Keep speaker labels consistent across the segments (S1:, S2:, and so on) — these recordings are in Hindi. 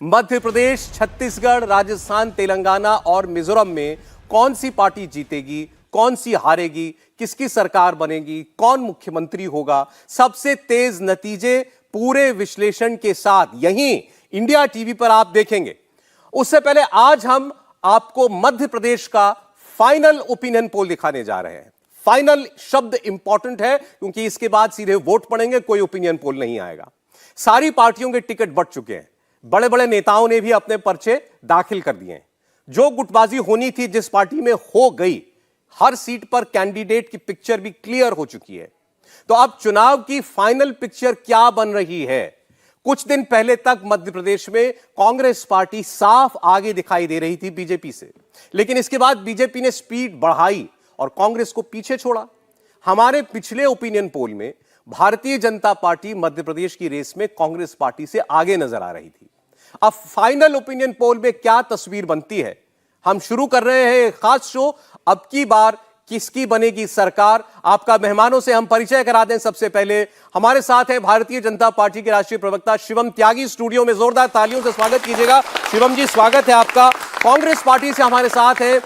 S1: मध्य प्रदेश, छत्तीसगढ़, राजस्थान, तेलंगाना और मिजोरम में कौन सी पार्टी जीतेगी, कौन सी हारेगी, किसकी सरकार बनेगी, कौन मुख्यमंत्री होगा, सबसे तेज नतीजे पूरे विश्लेषण के साथ यहीं इंडिया टीवी पर आप देखेंगे। उससे पहले आज हम आपको मध्य प्रदेश का फाइनल ओपिनियन पोल दिखाने जा रहे हैं। फाइनल शब्द इंपॉर्टेंट है क्योंकि इसके बाद सीधे वोट पड़ेंगे, कोई ओपिनियन पोल नहीं आएगा। सारी पार्टियों के टिकट बंट चुके हैं, बड़े बड़े नेताओं ने भी अपने पर्चे दाखिल कर दिए हैं। जो गुटबाजी होनी थी जिस पार्टी में हो गई, हर सीट पर कैंडिडेट की पिक्चर भी क्लियर हो चुकी है। तो अब चुनाव की फाइनल पिक्चर क्या बन रही है? कुछ दिन पहले तक मध्य प्रदेश में कांग्रेस पार्टी साफ आगे दिखाई दे रही थी बीजेपी से, लेकिन इसके बाद बीजेपी ने स्पीड बढ़ाई और कांग्रेस को पीछे छोड़ा। हमारे पिछले ओपिनियन पोल में भारतीय जनता पार्टी मध्य प्रदेश की रेस में कांग्रेस पार्टी से आगे नजर आ रही थी। अब फाइनल ओपिनियन पोल में क्या तस्वीर बनती है? हम शुरू कर रहे हैं एक खास शो, अब की बार किसकी बनेगी सरकार। आपका मेहमानों से हम परिचय करा दें। सबसे पहले हमारे साथ है भारतीय जनता पार्टी के राष्ट्रीय प्रवक्ता शिवम त्यागी। स्टूडियो में जोरदार तालियों से स्वागत कीजिएगा। शिवम जी, स्वागत है आपका। कांग्रेस पार्टी से हमारे साथ है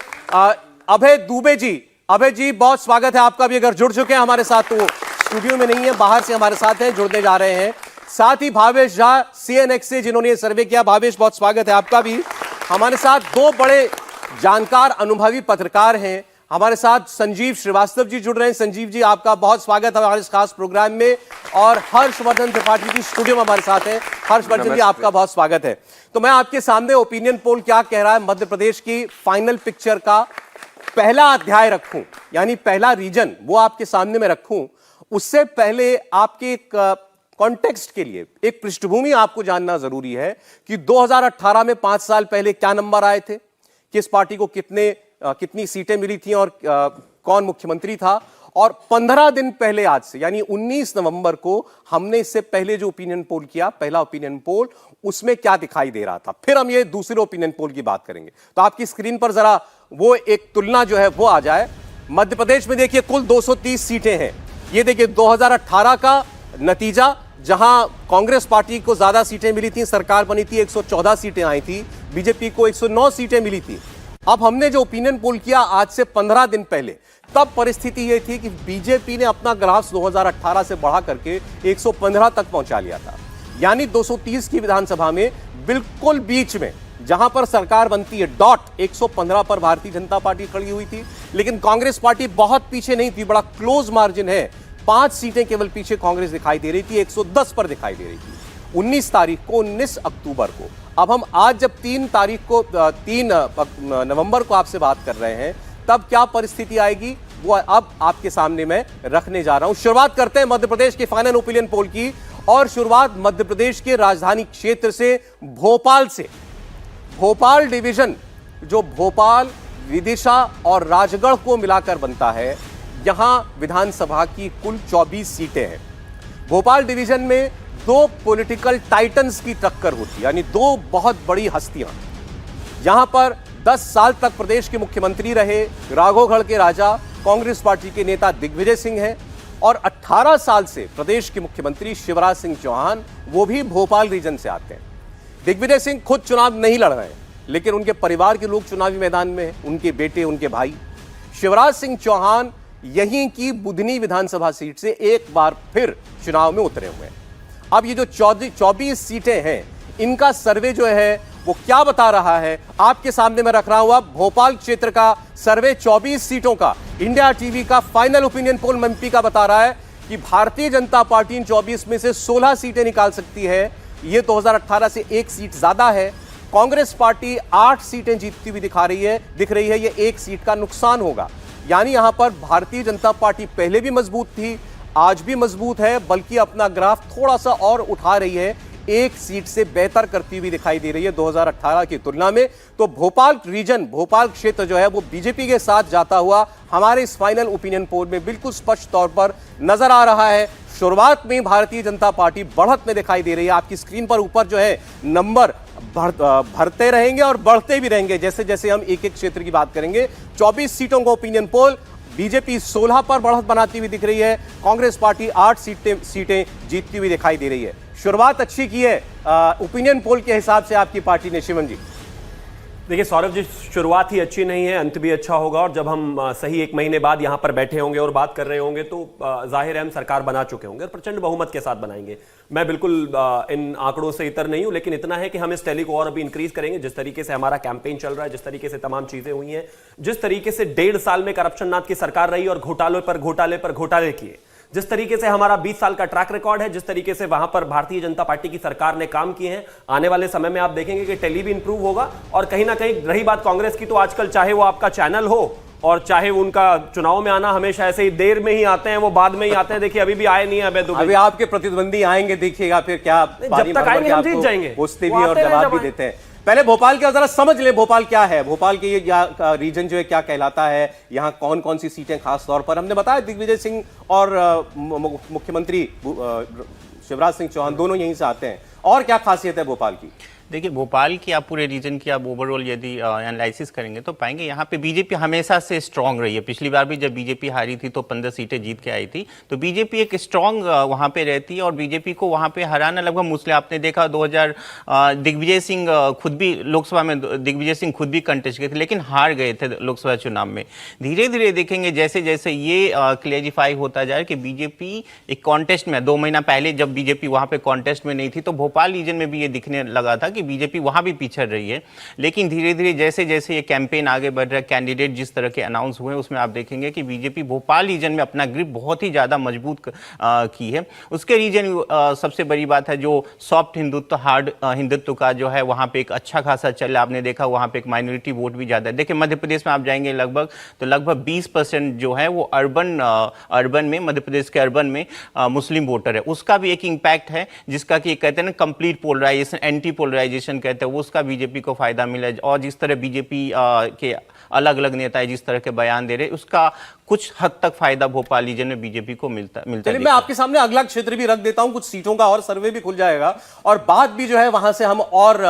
S1: अभय दुबे जी। अभय जी, बहुत स्वागत है आपका भी। अगर जुड़ चुके हैं हमारे साथ तो स्टूडियो में नहीं है, बाहर से हमारे साथ हैं, जुड़ने जा रहे हैं। साथ ही भावेश झा CNX से, जिन्होंने ये सर्वे किया। भावेश, बहुत स्वागत है आपका भी। हमारे साथ दो बड़े जानकार अनुभवी पत्रकार हैं। हमारे साथ संजीव श्रीवास्तव जी जुड़ रहे हैं। संजीव जी, आपका बहुत स्वागत है हमारे इस खास प्रोग्राम में। और हर्षवर्धन त्रिपाठी जी स्टूडियो में हमारे साथ हैं। हर्षवर्धन जी, आपका बहुत स्वागत है। तो मैं आपके सामने ओपिनियन पोल क्या कह रहा है मध्य प्रदेश की फाइनल पिक्चर का पहला अध्याय रखूं, यानी पहला रीजन वो आपके सामने में रखूं। उससे पहले आपके एक कॉन्टेक्स्ट के लिए एक पृष्ठभूमि आपको जानना जरूरी है कि 2018 में 5 साल पहले क्या नंबर आए थे, किस पार्टी को कितनी सीटें मिली थी और कौन मुख्यमंत्री था। और 15 दिन पहले आज से, यानी 19 नवंबर को हमने इससे पहले जो ओपिनियन पोल किया, पहला ओपिनियन पोल, उसमें क्या दिखाई दे रहा था। फिर हम ये दूसरे ओपिनियन पोल की बात करेंगे। तो आपकी स्क्रीन पर जरा वो एक तुलना जो है वो आ जाए। मध्य प्रदेश में देखिए कुल 230 सीटें हैं। ये देखिए 2018 का नतीजा, जहां कांग्रेस पार्टी को ज्यादा सीटें मिली थी, सरकार बनी थी, 114 सीटें आई थी, बीजेपी को 109 सीटें मिली थी। अब हमने जो ओपिनियन पोल किया आज से 15 दिन पहले, तब परिस्थिति यह थी कि बीजेपी ने अपना ग्राफ 2018 से बढ़ा करके 115 तक पहुंचा लिया था। यानी 230 की विधानसभा में बिल्कुल बीच में जहां पर सरकार बनती है, डॉट 115 पर भारतीय जनता पार्टी खड़ी हुई थी। लेकिन कांग्रेस पार्टी बहुत पीछे नहीं थी, बड़ा क्लोज मार्जिन है। 5 सीटें केवल पीछे कांग्रेस दिखाई दे रही थी, 110 पर दिखाई दे रही थी 19 तारीख को, 19 अक्टूबर को। अब हम आज जब 3 नवंबर को आपसे बात कर रहे हैं, तब क्या परिस्थिति आएगी वो अब आपके सामने मैं रखने जा रहा हूं। शुरुआत करते हैं मध्य प्रदेश के फाइनल ओपिनियन पोल की, और शुरुआत मध्य प्रदेश के राजधानी क्षेत्र से, भोपाल से। भोपाल डिवीजन, जो भोपाल, विदिशा और राजगढ़ को मिलाकर बनता है, यहां विधानसभा की कुल 24 सीटें हैं। भोपाल डिवीजन में 2 पॉलिटिकल टाइटन्स की टक्कर होती, यानी 2 बहुत बड़ी हस्तियां। यहां पर 10 साल तक प्रदेश के मुख्यमंत्री रहे राघोगढ़ के राजा, कांग्रेस पार्टी के नेता दिग्विजय सिंह हैं, और 18 साल से प्रदेश के मुख्यमंत्री शिवराज सिंह चौहान, वो भी भोपाल रीजन से आते हैं। दिग्विजय सिंह खुद चुनाव नहीं लड़ रहे हैं, लेकिन उनके परिवार के लोग चुनावी मैदान में हैं, उनके बेटे, उनके भाई। शिवराज सिंह चौहान यहीं की बुधनी विधानसभा सीट से एक बार फिर चुनाव में उतरे हुए हैं। अब ये जो 24 सीटें हैं, इनका सर्वे जो है वो क्या बता रहा है, आपके सामने मैं रख रहा हूं। अब भोपाल क्षेत्र का सर्वे 24 सीटों का, इंडिया टीवी का फाइनल ओपिनियन पोल MP का बता रहा है कि भारतीय जनता पार्टी इन 24 में से 16 सीटें निकाल सकती है। ये 2018 से 1 सीट ज्यादा है। कांग्रेस पार्टी 8 सीटें जीतती हुई दिख रही है। ये 1 सीट का नुकसान होगा। यानी यहां पर भारतीय जनता पार्टी पहले भी मजबूत थी, आज भी मजबूत है, बल्कि अपना ग्राफ थोड़ा सा और उठा रही है, 1 सीट से बेहतर करती हुई दिखाई दे रही है 2018 की तुलना में। तो भोपाल रीजन, भोपाल क्षेत्र जो है वो बीजेपी के साथ जाता हुआ हमारे इस फाइनल ओपिनियन पोल में बिल्कुल स्पष्ट तौर पर नजर आ रहा है। शुरुआत में भारतीय जनता पार्टी बढ़त में दिखाई दे रही है। आपकी स्क्रीन पर ऊपर जो है नंबर भरते रहेंगे और बढ़ते भी रहेंगे जैसे जैसे हम एक एक क्षेत्र की बात करेंगे। 24 सीटों का ओपिनियन पोल, बीजेपी 16 पर बढ़त बनाती हुई दिख रही है, कांग्रेस पार्टी 8 सीटें जीतती हुई दिखाई दे रही है। शुरुआत अच्छी की है ओपिनियन पोल के हिसाब से आपकी पार्टी ने, शिवम जी?
S2: देखिए सौरभ जी, शुरुआत ही अच्छी नहीं है, अंत भी अच्छा होगा। और जब हम सही 1 महीने बाद यहां पर बैठे होंगे और बात कर रहे होंगे तो जाहिर है हम सरकार बना चुके होंगे और प्रचंड बहुमत के साथ बनाएंगे। मैं बिल्कुल इन आंकड़ों से इतर नहीं हूं, लेकिन इतना है कि हम इस टैली को और अभी इंक्रीज करेंगे। जिस तरीके से हमारा कैंपेन चल रहा है, जिस तरीके से तमाम चीजें हुई हैं, जिस तरीके से 1.5 साल में करप्शन नाथ की सरकार रही और घोटाले पर घोटाले पर घोटाले किए, जिस तरीके से हमारा 20 साल का ट्रैक रिकॉर्ड है, जिस तरीके से वहां पर भारतीय जनता पार्टी की सरकार ने काम किए हैं, आने वाले समय में आप देखेंगे कि टेली भी इंप्रूव होगा। और कहीं ना कहीं रही बात कांग्रेस की, तो आजकल चाहे वो आपका चैनल हो और चाहे उनका चुनाव में आना हमेशा ऐसे ही देर में ही आते हैं, वो बाद में ही आते हैं। देखिए अभी भी आए नहीं है अभय दुबे।
S1: अभी आपके प्रतिद्वंदी आएंगे, देखिएगा फिर क्या
S2: जब तक आएंगे हम जीत जाएंगे,
S1: पूछते भी और जवाब भी देते हैं। पहले भोपाल के जरा समझ ले, भोपाल क्या है, भोपाल के ये रीजन जो है क्या कहलाता है, यहाँ कौन कौन सी सीटें खास तौर पर। हमने बताया दिग्विजय सिंह और मुख्यमंत्री शिवराज सिंह चौहान दोनों यहीं से आते हैं। और क्या खासियत है भोपाल की?
S3: देखिए भोपाल की आप पूरे रीजन की आप ओवरऑल यदि एनालिसिस करेंगे तो पाएंगे यहाँ पे बीजेपी हमेशा से स्ट्रांग रही है। पिछली बार भी जब बीजेपी हारी थी तो 15 सीटें जीत के आई थी, तो बीजेपी एक स्ट्रांग वहाँ पे रहती है और बीजेपी को वहाँ पे हराना लगभग मुश्किल। आपने देखा 2000 दिग्विजय सिंह खुद भी लोकसभा में दिग्विजय सिंह खुद भी कंटेस्ट किए थे लेकिन हार गए थे लोकसभा चुनाव में। धीरे धीरे देखेंगे जैसे जैसे ये क्लियरिफाई होता जाए कि बीजेपी एक कॉन्टेस्ट में 2 महीना पहले जब बीजेपी वहाँ पे कॉन्टेस्ट में नहीं थी तो भोपाल रीजन में भी ये दिखने लगा था कि बीजेपी वहां भी पिछड़ रही है। लेकिन धीरे धीरे जैसे जैसे ये कैंपेन आगे बढ़ रहा है, कैंडिडेट जिस तरह के अनाउंस हुए उसमें आप देखेंगे कि बीजेपी भोपाल रीजन में अपना ग्रिप बहुत ही ज्यादा मजबूत की है। उसके रीजन सबसे बड़ी बात है जो सॉफ्ट हिंदुत्व हार्ड हिंदुत्व का जो है वहां पे एक अच्छा खासा चल, आपने देखा वहां पे एक माइनॉरिटी वोट भी ज्यादा है। देखिए मध्य प्रदेश में आप जाएंगे लगभग 20% जो है वो अर्बन में, मध्य प्रदेश के अर्बन में मुस्लिम वोटर है, उसका भी एक इम्पैक्ट है जिसका कि कहते हैं ना कंप्लीट पोलराइजेशन, एंटी पोलराइजेशन कहते हैं, उसका बीजेपी को फायदा मिला। और जिस तरह बीजेपी के अलग अलग नेता जिस तरह के बयान दे रहे उसका कुछ हद तक फायदा भोपाल रीजन में बीजेपी को मिलता।
S1: चलिए मैं आपके सामने अगला क्षेत्र भी रख देता हूं, कुछ सीटों का और सर्वे भी खुल जाएगा और बात भी जो है वहां से हम और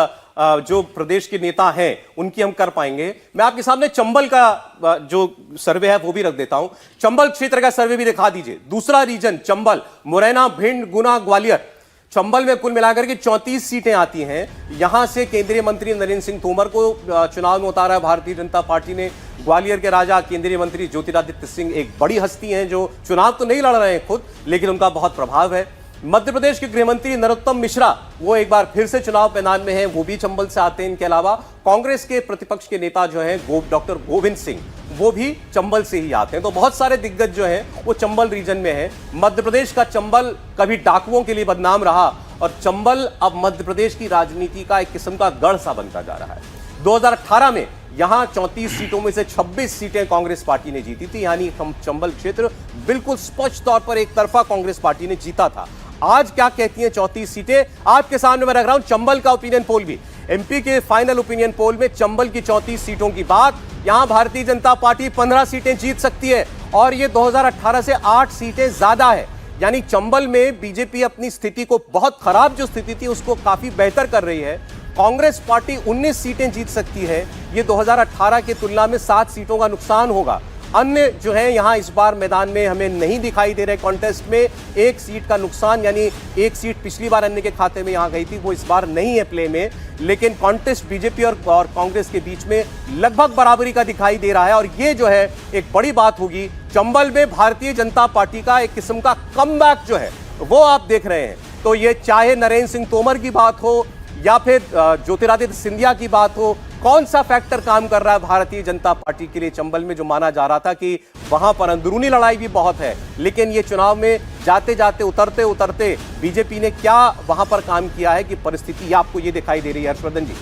S1: जो प्रदेश के नेता हैं उनकी हम कर पाएंगे। मैं आपके सामने चंबल का जो सर्वे है वो भी रख देता हूं, चंबल क्षेत्र का सर्वे भी दिखा दीजिए। दूसरा रीजन चंबल, मुरैना, भिंड, गुना, ग्वालियर। चंबल में कुल मिलाकर के 34 सीटें आती हैं। यहां से केंद्रीय मंत्री नरेंद्र सिंह तोमर को चुनाव में उतारा है भारतीय जनता पार्टी ने। ग्वालियर के राजा केंद्रीय मंत्री ज्योतिरादित्य सिंह एक बड़ी हस्ती हैं जो चुनाव तो नहीं लड़ रहे हैं खुद, लेकिन उनका बहुत प्रभाव है। मध्य प्रदेश के गृह मंत्री नरोत्तम मिश्रा वो एक बार फिर से चुनाव मैदान में हैं, वो भी चंबल से आते हैं। इनके अलावा कांग्रेस के प्रतिपक्ष के नेता जो हैं डॉक्टर गोविंद सिंह, वो भी चंबल से ही आते हैं। तो बहुत सारे दिग्गज जो हैं वो चंबल रीजन में हैं। मध्य प्रदेश का चंबल कभी डाकुओं के लिए बदनाम रहा और चंबल अब मध्य प्रदेश की राजनीति का एक किस्म का गढ़ सा बनता जा रहा है। 2018 में यहां 34 सीटों में से 26 सीटें कांग्रेस पार्टी ने जीती थी, यानी चंबल क्षेत्र बिल्कुल स्पष्ट तौर पर एक तरफा कांग्रेस पार्टी ने जीता था। आज क्या कहती हैं 34 सीटें आपके सामने मैं रख रहा हूं। चंबल का ओपिनियन पोल भी, एमपी के फाइनल ओपिनियन पोल में चंबल की 34 सीटों की बात, यहां भारतीय जनता पार्टी 15 सीटें जीत सकती है और ये 2018 से 8 सीटें ज्यादा है। यानी चंबल में बीजेपी अपनी स्थिति को, बहुत खराब जो स्थिति थी उसको काफी बेहतर कर रही है। कांग्रेस पार्टी 19 सीटें जीत सकती है, ये 2018 की तुलना में 7 सीटों का नुकसान होगा। अन्य जो है यहां इस बार मैदान में हमें नहीं दिखाई दे रहे कॉन्टेस्ट में, 1 सीट का नुकसान, यानी 1 सीट पिछली बार अन्य के खाते में यहां गई थी, वो इस बार नहीं है प्ले में। लेकिन कॉन्टेस्ट बीजेपी और कांग्रेस के बीच में लगभग बराबरी का दिखाई दे रहा है और ये जो है एक बड़ी बात होगी। चंबल में भारतीय जनता पार्टी का एक किस्म का कमबैक जो है वो आप देख रहे हैं। तो ये चाहे नरेंद्र सिंह तोमर की बात हो या फिर ज्योतिरादित्य सिंधिया की बात हो, कौन सा फैक्टर काम कर रहा है भारतीय जनता पार्टी के लिए चंबल में, जो माना जा रहा था कि वहां पर अंदरूनी लड़ाई भी बहुत है, लेकिन ये चुनाव में जाते जाते उतरते उतरते बीजेपी ने क्या वहां पर काम किया है कि परिस्थिति आपको ये दिखाई दे रही है? हर्षवर्धन जी।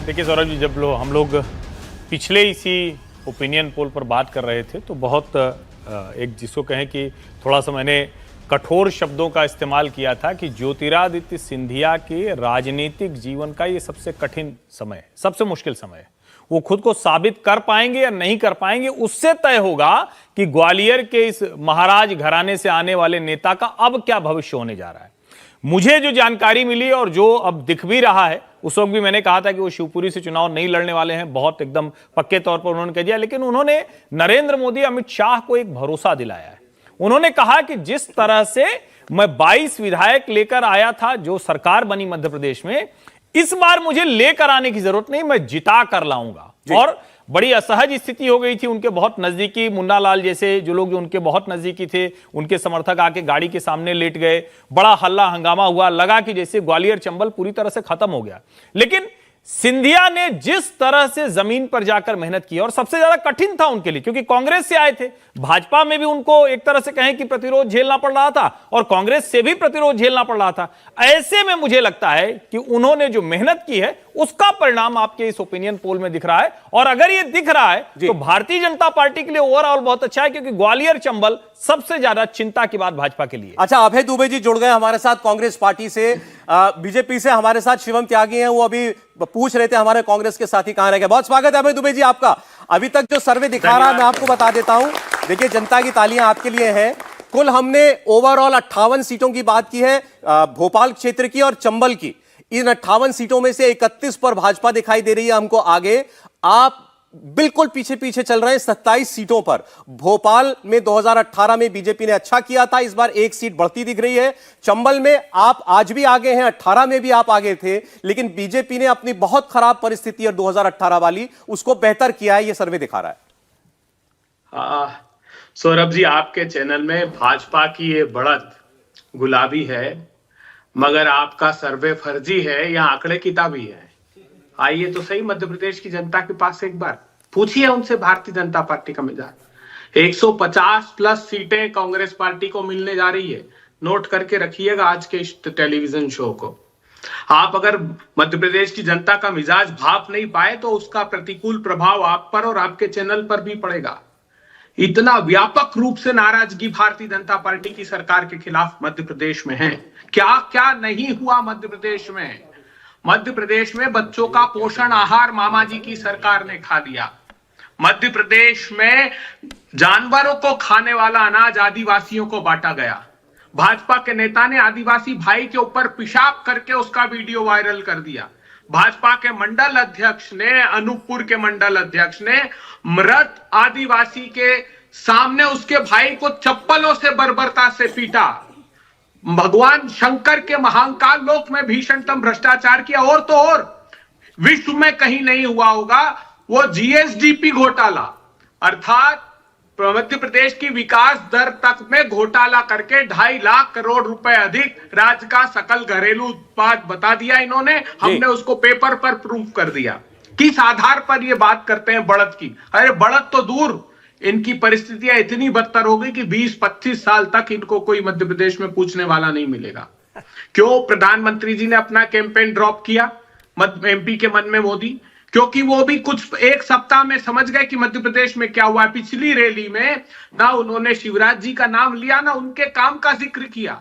S4: देखिए सौरभ जी, जब हम लोग पिछले इसी ओपिनियन पोल पर बात कर रहे थे तो बहुत एक जिसको कहें कि थोड़ा सा मैंने कठोर शब्दों का इस्तेमाल किया था कि ज्योतिरादित्य सिंधिया के राजनीतिक जीवन का ये सबसे कठिन समय है, सबसे मुश्किल समय है। वो खुद को साबित कर पाएंगे या नहीं कर पाएंगे उससे तय होगा कि ग्वालियर के इस महाराज घराने से आने वाले नेता का अब क्या भविष्य होने जा रहा है। मुझे जो जानकारी मिली और जो अब दिख भी रहा है, उस वक्त भी मैंने कहा था कि वो शिवपुरी से चुनाव नहीं लड़ने वाले हैं, बहुत एकदम पक्के तौर पर उन्होंने कह दिया, लेकिन उन्होंने नरेंद्र मोदी, अमित शाह को एक भरोसा दिलाया है। उन्होंने कहा कि जिस तरह से मैं 22 विधायक लेकर आया था जो सरकार बनी मध्य प्रदेश में। इस बार मुझे लेकर आने की जरूरत नहीं, मैं जिता कर लाऊंगा। और बड़ी असहज स्थिति हो गई थी। उनके बहुत नजदीकी मुन्ना लाल जैसे जो लोग उनके बहुत नजदीकी थे, उनके समर्थक आके गाड़ी के सामने लेट गए, बड़ा हल्ला हंगामा हुआ, लगा कि जैसे ग्वालियर चंबल पूरी तरह से खत्म हो गया। लेकिन सिंधिया ने जिस तरह से जमीन पर जाकर मेहनत की, और सबसे ज्यादा कठिन था उनके लिए क्योंकि कांग्रेस से आए थे, भाजपा में भी उनको एक तरह से कहें कि प्रतिरोध झेलना पड़ रहा था और कांग्रेस से भी प्रतिरोध झेलना पड़ रहा था। ऐसे में मुझे लगता है कि उन्होंने जो मेहनत की है उसका परिणाम आपके इस ओपिनियन पोल में दिख रहा है। और अगर ये दिख रहा है तो भारतीय जनता पार्टी के लिए ओवरऑल बहुत अच्छा है, क्योंकि ग्वालियर चंबल सबसे ज्यादा चिंता की बात भाजपा के लिए।
S1: अच्छा, अभय दुबे जी जुड़ गए हमारे साथ कांग्रेस पार्टी से। बीजेपी से हमारे साथ शिवम त्यागी हैं, वो अभी पूछ रहे थे हमारे कांग्रेस के साथी कहां रह गए। बहुत स्वागत है अभय दुबे जी आपका। अभी तक जो सर्वे दिखा रहा है मैं आपको बता देता हूं। देखिए, जनता की तालियां आपके लिए हैं। कुल हमने ओवरऑल 58 सीटों की बात की है, भोपाल क्षेत्र की और चंबल की। इन 58 सीटों में से 31 पर भाजपा दिखाई दे रही है हमको आगे। आप बिल्कुल पीछे पीछे चल रहे हैं 27 सीटों पर। भोपाल में 2018 में बीजेपी ने अच्छा किया था, इस बार एक सीट बढ़ती दिख रही है। चंबल में आप आज भी आगे हैं, 18 में भी आप आगे थे, लेकिन बीजेपी ने अपनी बहुत खराब परिस्थिति और 2018 वाली उसको बेहतर किया है, यह सर्वे दिखा रहा है।
S5: सौरभ जी, आपके चैनल में भाजपा की ये बढ़त गुलाबी है, मगर आपका सर्वे फर्जी है या आंकड़े किताबी है। आइए तो सही मध्य प्रदेश की जनता के पास एक बार पूछिए उनसे भारतीय जनता पार्टी का मिजाज। 150 प्लस सीटें कांग्रेस पार्टी को मिलने जा रही है। नोट करके रखिएगा आज के इस टेलीविजन शो को। आप अगर मध्य प्रदेश की जनता का मिजाज भाप नहीं पाए तो उसका प्रतिकूल प्रभाव आप पर और आपके चैनल पर भी पड़ेगा। इतना व्यापक रूप से नाराजगी भारतीय जनता पार्टी की सरकार के खिलाफ मध्य प्रदेश में है। क्या क्या नहीं हुआ मध्य प्रदेश में। मध्य प्रदेश में बच्चों का पोषण आहार मामा जी की सरकार ने खा लिया। मध्य प्रदेश में जानवरों को खाने वाला अनाज आदिवासियों को बांटा गया। भाजपा के नेता ने आदिवासी भाई के ऊपर पेशाब करके उसका वीडियो वायरल कर दिया। भाजपा के मंडल अध्यक्ष ने, अनूपपुर के मंडल अध्यक्ष ने मृत आदिवासी के सामने उसके भाई को चप्पलों से बर्बरता से पीटा। भगवान शंकर के महाकाल लोक में भीषणतम भ्रष्टाचार किया। और तो और विश्व में कहीं नहीं हुआ होगा वो जीएसडीपी घोटाला, अर्थात मध्य प्रदेश की विकास दर तक में घोटाला करके 2.5 लाख करोड़ रुपए अधिक राज्य का सकल घरेलू उत्पाद बता दिया इन्होंने। हमने उसको पेपर पर प्रूफ कर दिया। किस आधार पर ये बात करते हैं बढ़त की? अरे बढ़त तो दूर, इनकी परिस्थितियां इतनी बदतर हो गई कि 20-25 साल तक इनको कोई मध्य प्रदेश में पूछने वाला नहीं मिलेगा। क्यों प्रधानमंत्री जी ने अपना कैंपेन ड्रॉप किया एमपी के मन में मोदी? क्योंकि वो भी कुछ एक सप्ताह में समझ गए कि मध्य प्रदेश में क्या हुआ। पिछली रैली में ना उन्होंने शिवराज जी का नाम लिया, ना उनके काम का जिक्र किया।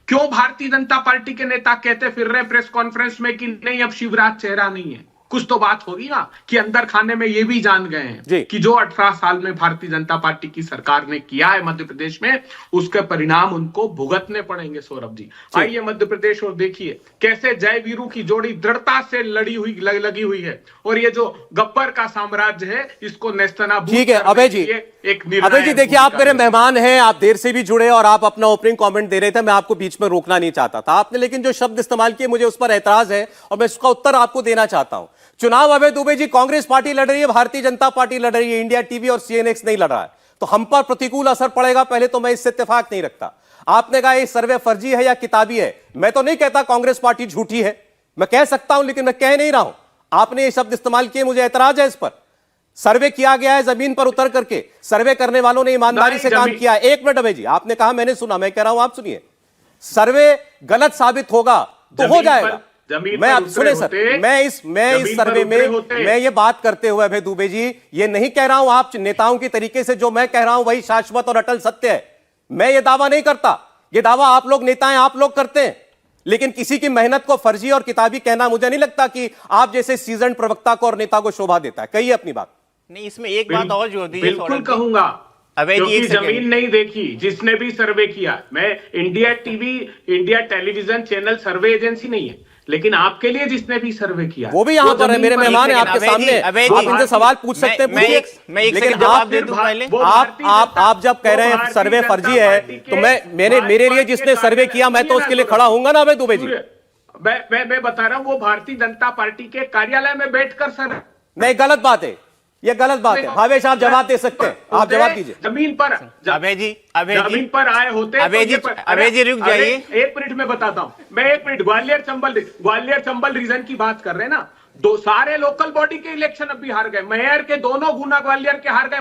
S5: क्यों भारतीय जनता पार्टी के नेता कहते फिर रहे प्रेस कॉन्फ्रेंस में कि नहीं अब शिवराज चेहरा नहीं है? कुछ तो बात होगी ना कि अंदर खाने में ये भी जान गए हैं कि जो 18 साल में भारतीय जनता पार्टी की सरकार ने किया है मध्य प्रदेश में, उसके परिणाम उनको भुगतने पड़ेंगे। सौरभ जी, आइए मध्य प्रदेश और देखिए कैसे जय वीरू की जोड़ी दृढ़ता से लगी हुई है और ये जो गब्बर का साम्राज्य है इसको नेस्तनाबूद।
S1: ठीक है अभय जी, अभय जी देखिए, आप मेरे मेहमान हैं, आप देर से भी जुड़े और आप अपना ओपनिंग कमेंट दे रहे थे, मैं आपको बीच में रोकना नहीं चाहता था आपने, लेकिन जो शब्द इस्तेमाल किए मुझे उस पर एतराज है और मैं उसका उत्तर आपको देना चाहता हूं। चुनाव अभय दुबे जी कांग्रेस पार्टी लड़ रही है, भारतीय जनता पार्टी लड़ रही है, इंडिया टीवी और सीएनएक्स नहीं लड़ रहा है, तो हम पर प्रतिकूल असर पड़ेगा। पहले तो मैं इससे इत्तेफाक नहीं रखता। आपने कहा ये सर्वे फर्जी है या किताबी है, मैं तो नहीं कहता कांग्रेस पार्टी झूठी है, मैं कह सकता हूं लेकिन मैं कह नहीं रहा हूं। आपने ये शब्द इस्तेमाल किए, मुझे एतराज है इस पर। सर्वे किया गया है जमीन पर उतर करके, सर्वे करने वालों ने ईमानदारी से काम किया है। एक मिनट अभय जी, आपने कहा मैंने सुना, मैं कह रहा हूं आप सुनिए। सर्वे गलत साबित होगा तो हो जाएगा। मैं आप सुने सर, मैं इस सर्वे में मैं ये बात करते हुए अभय दुबे जी ये नहीं कह रहा हूं आप नेताओं की तरीके से जो मैं कह रहा हूं वही शाश्वत और अटल सत्य है। मैं ये दावा नहीं करता, ये दावा आप लोग नेता हैं, आप लोग करते हैं, लेकिन किसी की मेहनत को फर्जी और किताबी कहना मुझे नहीं लगता कि आप जैसे सीजन प्रवक्ता को और नेता को शोभा देता है। कहिए अपनी बात।
S3: नहीं, इसमें एक बात और जोड़ दीजिए।
S5: बिल्कुल कहूंगा, क्योंकि जमीन नहीं देखी जिसने भी सर्वे किया। मैं India TV, India television channel survey agency नहीं है। लेकिन आपके लिए जिसने भी सर्वे किया
S1: वो भी यहाँ पर है, मेरे मेहमान है आपके सामने, आप इनसे सवाल पूछ सकते हैं,
S3: मैं एक
S1: लेकिन
S3: सेकंड जवाब
S1: आप
S3: दे दूं पहले।
S1: आप जब कह रहे हैं सर्वे फर्जी है, तो मेरे लिए जिसने सर्वे किया मैं तो उसके लिए खड़ा हूंगा ना अभय दुबे जी।
S5: मैं बता रहा हूं, वो भारतीय जनता पार्टी के कार्यालय में बैठकर सर,
S1: नहीं, गलत बात है, ये गलत बात है। भावेश आप जवाब दे सकते हैं, आप जवाब दीजिए।
S5: जमीन पर जमीन पर आए होते तो
S3: अभय जी रुक जाइए,
S5: एक मिनट में बताता हूं मैं, एक मिनट। ग्वालियर चंबल रीजन की बात कर रहे हैं ना, दो सारे लोकल बॉडी के इलेक्शन अभी हार गए, मेयर के दोनों गुना ग्वालियर के हार गए।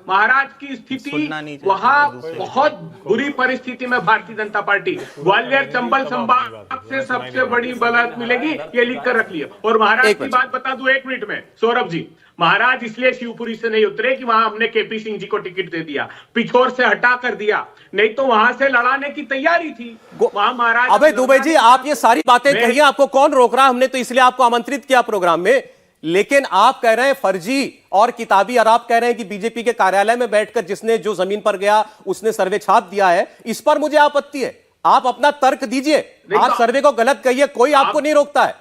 S5: महाराज की स्थिति वहां बहुत बुरी परिस्थिति में भारतीय जनता पार्टी, ग्वालियर चंबल संभाग से सबसे बड़ी बढ़त मिलेगी, ये लिख कर रख लिया। और महाराज की बात बता दूं एक मिनट में, सौरभ जी, महाराज इसलिए शिवपुरी से नहीं उतरे कि वहां हमने केपी सिंह जी को टिकट दे दिया, पिछोर से हटा कर दिया, नहीं तो वहां से लड़ाने की तैयारी थी वहां महाराज।
S1: अबे दुबे जी, आप ये सारी बातें कहिए, आपको कौन रोक रहा? हमने तो इसलिए आपको आमंत्रित किया प्रोग्राम में, लेकिन आप कह रहे हैं फर्जी और किताबी, और आप कह रहे हैं कि बीजेपी के कार्यालय में बैठकर जिसने जो जमीन पर गया उसने सर्वे छाप दिया है। इस पर मुझे आपत्ति है, आप अपना तर्क दीजिए, आप सर्वे को गलत कहिए, कोई आपको नहीं रोकता है,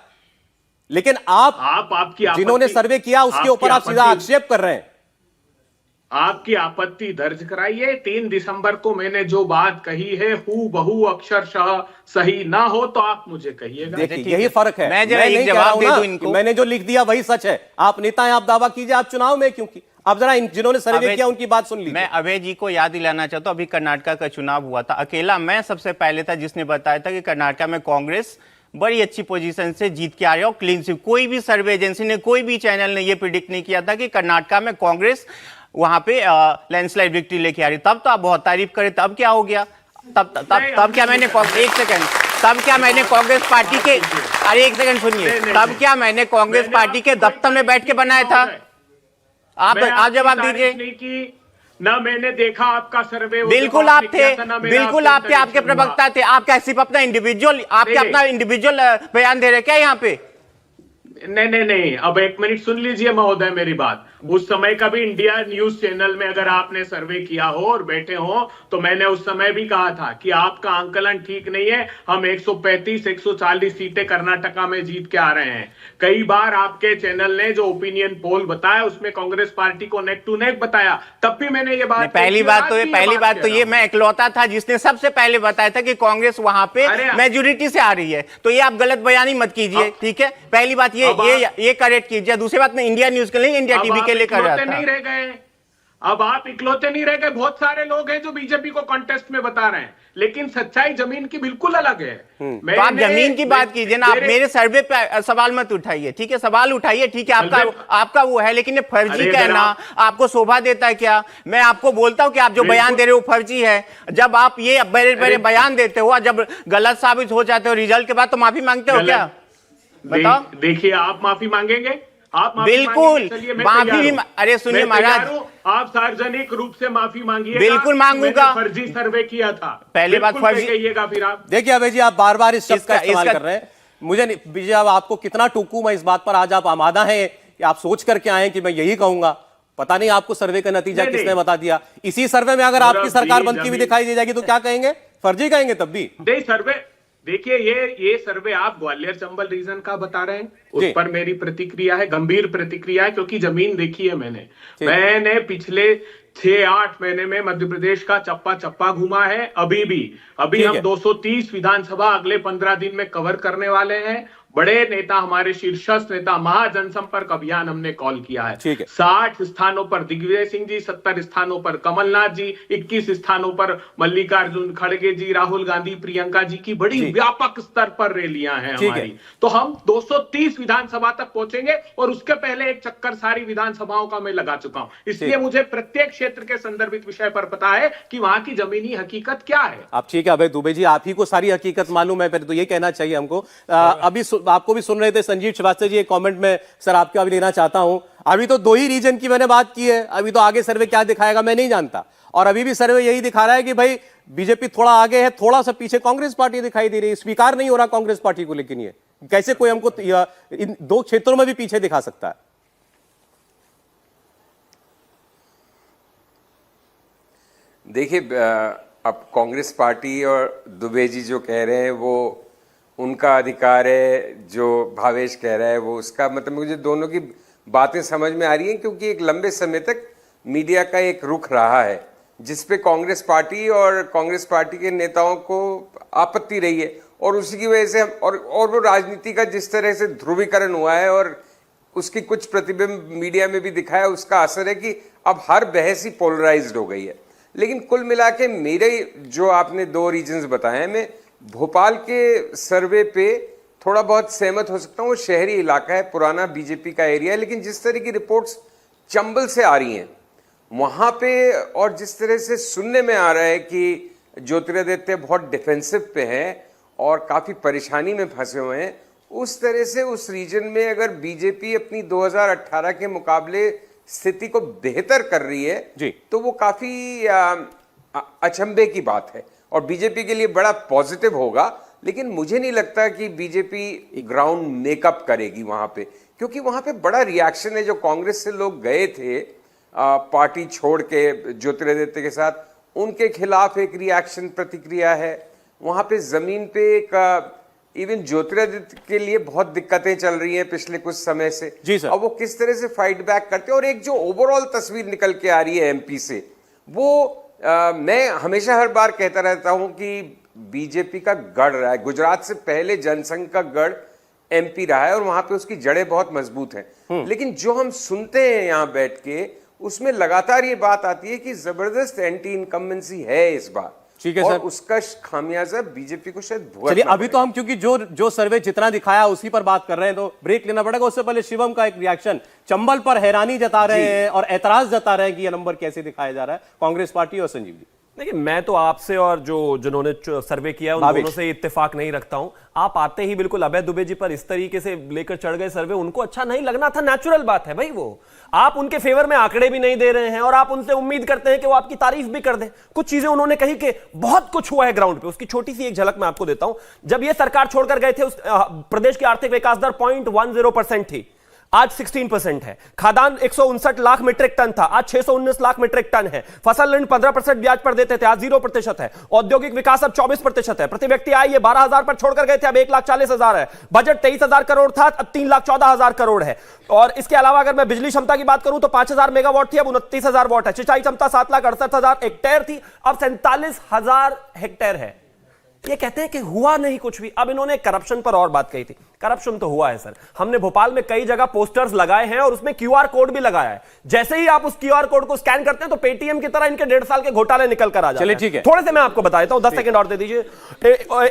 S1: लेकिन
S5: आपकी
S1: जिन्होंने सर्वे किया उसके ऊपर आप सीधा आक्षेप कर रहे हैं।
S5: आपकी आपत्ति दर्ज कराइए। 3 दिसंबर को मैंने जो बात कही है हूबहू अक्षरशः सही ना हो तो आप मुझे कहिएगा।
S1: देखिए यही फर्क है,
S3: मैं नहीं जवाब दे दूं इनको,
S1: मैंने जो लिख दिया वही सच है। आप नेता हैं, आप दावा कीजिए, आप चुनाव में क्योंकि आप जरा जिन्होंने सर्वे किया उनकी बात सुन लीजिए।
S3: मैं अभय जी को याद दिलाना चाहता हूं, अभी कर्नाटक का चुनाव हुआ था, अकेला मैं सबसे पहले था जिसने बताया था कि कर्नाटक में कांग्रेस बड़ी अच्छी पोजीशन से जीत के आ रही है और क्लीन स्वीप। कोई भी सर्वे एजेंसी ने, कोई भी चैनल ने यह प्रिडिक्ट नहीं किया था कि कर्नाटक में कांग्रेस वहां पे लैंडस्लाइड विक्ट्री लेके आ रही। तब तो आप बहुत तारीफ करें, तब क्या हो गया? तब क्या मैंने एक सेकंड, तब क्या मैंने कांग्रेस पार्टी के, अरे एक सेकंड सुनिए, तब क्या मैंने कांग्रेस पार्टी के दफ्तर में बैठ के बनाया था? आप जवाब दीजिए।
S5: ना मैंने देखा आपका सर्वे,
S3: बिल्कुल आप थे, बिल्कुल आप थे, आपके प्रवक्ता थे, आप क्या सिर्फ अपना इंडिविजुअल, आपके अपना इंडिविजुअल बयान दे रहे क्या यहाँ पे?
S5: नहीं, अब एक मिनट सुन लीजिए महोदय मेरी बात। उस समय का भी इंडिया न्यूज चैनल में अगर आपने सर्वे किया हो और बैठे हो तो मैंने उस समय भी कहा था कि आपका आंकलन ठीक नहीं है, हम 135-140 सीटें कर्नाटका में जीत के आ रहे हैं। कई बार आपके चैनल ने जो ओपिनियन पोल बताया उसमें कांग्रेस पार्टी को नेक टू नेक बताया, तब भी मैंने ये बात,
S3: पहली बात तो ये मैं इकलौता था जिसने सबसे पहले बताया था कि कांग्रेस वहां पे मेजोरिटी से आ रही है, तो ये आप गलत बयानी मत कीजिए, ठीक है? पहली बात ये करेक्ट कीजिए। दूसरी बात मैं इंडिया न्यूज के लिए, इंडिया टीवी के लिए कर रहा था।
S5: नहीं रह गए, अब आप इकलौते नहीं रह गए, बहुत सारे लोग हैं जो बीजेपी को कॉन्टेस्ट में बता रहे हैं, लेकिन सच्चाई जमीन की बिल्कुल अलग है।
S3: तो आप जमीन की बात कीजिए ना, आप मेरे सर्वे पे सवाल मत उठाइए, ठीक है? सवाल उठाइए, ठीक है, आपका वो है, लेकिन ये फर्जी कहना आपको शोभा देता है क्या? मैं आपको बोलता हूं कि आप जो बयान दे रहे हो फर्जी है। जब आप ये बड़े बड़े बयान देते हो, जब गलत साबित हो जाते हो रिजल्ट के बाद, तो माफी मांगते हो क्या? बताओ।
S5: देखिए, आप माफी मांगेंगे? आप
S3: बिल्कुल माफी, अरे सुनिए महाराज,
S5: आप सार्वजनिक रूप से माफी मांगिए।
S3: बिल्कुल मांगूंगा,
S5: फर्जी सर्वे किया था,
S3: पहली बात फर्जी
S5: कहिएगा। फिर आप
S1: देखिए अभय जी, आप बार बार इस शब्द का इस्तेमाल कर रहे हैं, मुझे नहीं, अब आपको कितना टोकूं मैं इस बात पर। आज आप आमादा हैं कि आप सोच करके आए कि मैं यही कहूंगा, पता नहीं आपको सर्वे का नतीजा किसने बता दिया। इसी सर्वे में अगर आपकी सरकार बनती हुई दिखाई दे जाएगी तो क्या कहेंगे? फर्जी कहेंगे तब भी?
S5: नहीं, सर्वे देखिए, ये सर्वे आप ग्वालियर चंबल रीजन का बता रहे हैं, उस पर मेरी प्रतिक्रिया है, गंभीर प्रतिक्रिया है, क्योंकि जमीन देखी है मैंने पिछले 6-8 महीने में मध्य प्रदेश का चप्पा चप्पा घूमा है। अभी हम 230 विधानसभा अगले 15 दिन में कवर करने वाले हैं। बड़े नेता, हमारे शीर्षस्थ नेता, महाजनसंपर्क अभियान हमने कॉल किया है। 60 स्थानों पर दिग्विजय सिंह जी, 70 स्थानों पर कमलनाथ जी, 21 स्थानों पर मल्लिकार्जुन खड़गे जी, राहुल गांधी, प्रियंका जी की बड़ी व्यापक स्तर पर रैलियां हैं हमारी। तो हम 230 विधानसभा तक पहुंचेंगे और उसके पहले एक चक्कर सारी विधानसभाओं का मैं लगा चुका हूं, इसलिए मुझे प्रत्येक क्षेत्र के संदर्भित विषय पर पता है कि वहां की जमीनी हकीकत क्या है।
S1: आप ठीक है अभय दुबे जी, आप ही को सारी हकीकत मालूम है, फिर तो ये कहना चाहिए हमको। अभी आपको भी सुन रहे थे संजीव श्रीवास्तव जी, एक कमेंट में सर आपके अभी लेना चाहता हूं। अभी तो 2 ही रीजन की मैंने बात की है, अभी तो आगे सर्वे क्या दिखाएगा मैं नहीं जानता, और अभी भी सर्वे यही दिखा रहा है कि भाई बीजेपी थोड़ा आगे है, थोड़ा सा पीछे कांग्रेस पार्टी दिखाई दे रही है। स्वीकार नहीं हो रहा कांग्रेस पार्टी को, लेकिन ये कैसे कोई हमको इन 2 क्षेत्रों में भी पीछे दिखा सकता है?
S6: देखिए, अब कांग्रेस पार्टी और दुबे जी जो कह रहे हैं वो उनका अधिकार है, जो भावेश कह रहा है वो उसका, मतलब मुझे दोनों की बातें समझ में आ रही हैं, क्योंकि एक लंबे समय तक मीडिया का एक रुख रहा है जिसपे कांग्रेस पार्टी और कांग्रेस पार्टी के नेताओं को आपत्ति रही है, और उसी की वजह से और वो राजनीति का जिस तरह से ध्रुवीकरण हुआ है और उसकी कुछ प्रतिबिंब मीडिया में भी दिखा है, उसका असर है कि अब हर बहस ही पोलराइज्ड हो गई है। लेकिन कुल मिला के मेरे जो आपने 2 रीजन्स बताए हैं, मैं भोपाल के सर्वे पे थोड़ा बहुत सहमत हो सकता हूँ। वो शहरी इलाका है, पुराना बीजेपी का एरिया है, लेकिन जिस तरह की रिपोर्ट्स चंबल से आ रही हैं वहाँ पे, और जिस तरह से सुनने में आ रहा है कि ज्योतिरादित्य बहुत डिफेंसिव पे हैं और काफ़ी परेशानी में फंसे हुए हैं, उस तरह से उस रीजन में अगर बीजेपी अपनी 2018 के मुकाबले स्थिति को बेहतर कर रही है
S1: जी,
S6: तो वो काफ़ी अचंभे की बात है और बीजेपी के लिए बड़ा पॉजिटिव होगा। लेकिन मुझे नहीं लगता कि बीजेपी ग्राउंड मेकअप करेगी वहाँ पे, क्योंकि वहाँ पे बड़ा रिएक्शन है। जो कांग्रेस से लोग गए थे पार्टी छोड़ के ज्योतिरादित्य के साथ, उनके खिलाफ एक रिएक्शन प्रतिक्रिया है। वहाँ पे जमीन पे एक इवन ज्योतिरादित्य के लिए बहुत दिक्कतें चल रही हैं पिछले कुछ समय से
S1: जी सर।
S6: अब वो किस तरह से फाइट बैक करते हैं, और एक जो ओवरऑल तस्वीर निकल के आ रही है एमपी से, वो मैं हमेशा हर बार कहता रहता हूं कि बीजेपी का गढ़ रहा है। गुजरात से पहले जनसंघ का गढ़ एमपी रहा है और वहां पे उसकी जड़ें बहुत मजबूत हैं। लेकिन जो हम सुनते हैं यहां बैठ के, उसमें लगातार ये बात आती है कि जबरदस्त एंटी इनकम्बेंसी है इस बार।
S1: ठीक है
S6: और
S1: सर,
S6: उसका खामियाजा बीजेपी को शायद भुगतना
S1: चलिए अभी तो
S6: पड़ेगा।
S1: हम क्योंकि जो सर्वे जितना दिखाया उसी पर बात कर रहे हैं, तो ब्रेक लेना पड़ेगा। उससे पहले शिवम का एक रिएक्शन, चंबल पर हैरानी जता रहे हैं और ऐतराज जता रहे हैं कि यह नंबर कैसे दिखाया जा रहा है, कांग्रेस पार्टी और संजीव जी।
S2: देखिए, मैं तो आपसे और जिन्होंने सर्वे किया उन दोनों से इत्तेफाक नहीं रखता हूं। आप आते ही बिल्कुल अभय दुबे जी पर इस तरीके से लेकर चढ़ गए सर्वे, उनको अच्छा नहीं लगना था, नेचुरल बात है भाई। वो आप उनके फेवर में आंकड़े भी नहीं दे रहे हैं और आप उनसे उम्मीद करते हैं कि वो आपकी तारीफ भी कर दें। कुछ चीजें उन्होंने कही कि बहुत कुछ हुआ है ग्राउंड पे, उसकी छोटी सी एक झलक मैं आपको देता हूं। जब ये सरकार छोड़कर गए थे, उस प्रदेश की आर्थिक विकास दर 0.10% थी, आज 16% है। खादान 159 लाख मीट्रिक टन था, आज 619 लाख मीट्रिक टन है। फसल ऋण 15% ब्याज पर देते थे, आज 0% है। औद्योगिक विकास अब 24% है। प्रति व्यक्ति आय ये 12,000 पर छोड़कर गए थे, अब 1,40,000 है। बजट 23,000 करोड़ था, अब 3,14,000 करोड़ है। और इसके अलावा अगर मैं बिजली क्षमता की बात करूं तो 5,000 मेगावाट थी, अब 29,000 वाट है। सिंचाई क्षमता 7,68,000 हेक्टेयर थी, अब 47,000 हेक्टेयर है। ये कहते हैं कि हुआ नहीं कुछ भी। अब इन्होंने करप्शन पर और बात कही थी। करप्शन तो हुआ है सर। हमने भोपाल में कई जगह पोस्टर्स लगाए हैं और उसमें क्यूआर कोड भी लगाया है। जैसे ही आप उस क्यूआर कोड को स्कैन करते हैं तो पेटीएम की तरह इनके 1.5 साल के घोटाले निकल कर आ जाते हैं।
S1: चलिए ठीक है,
S2: थोड़े से मैं आपको बता देता हूं, 10 सेकंड और दे दीजिए।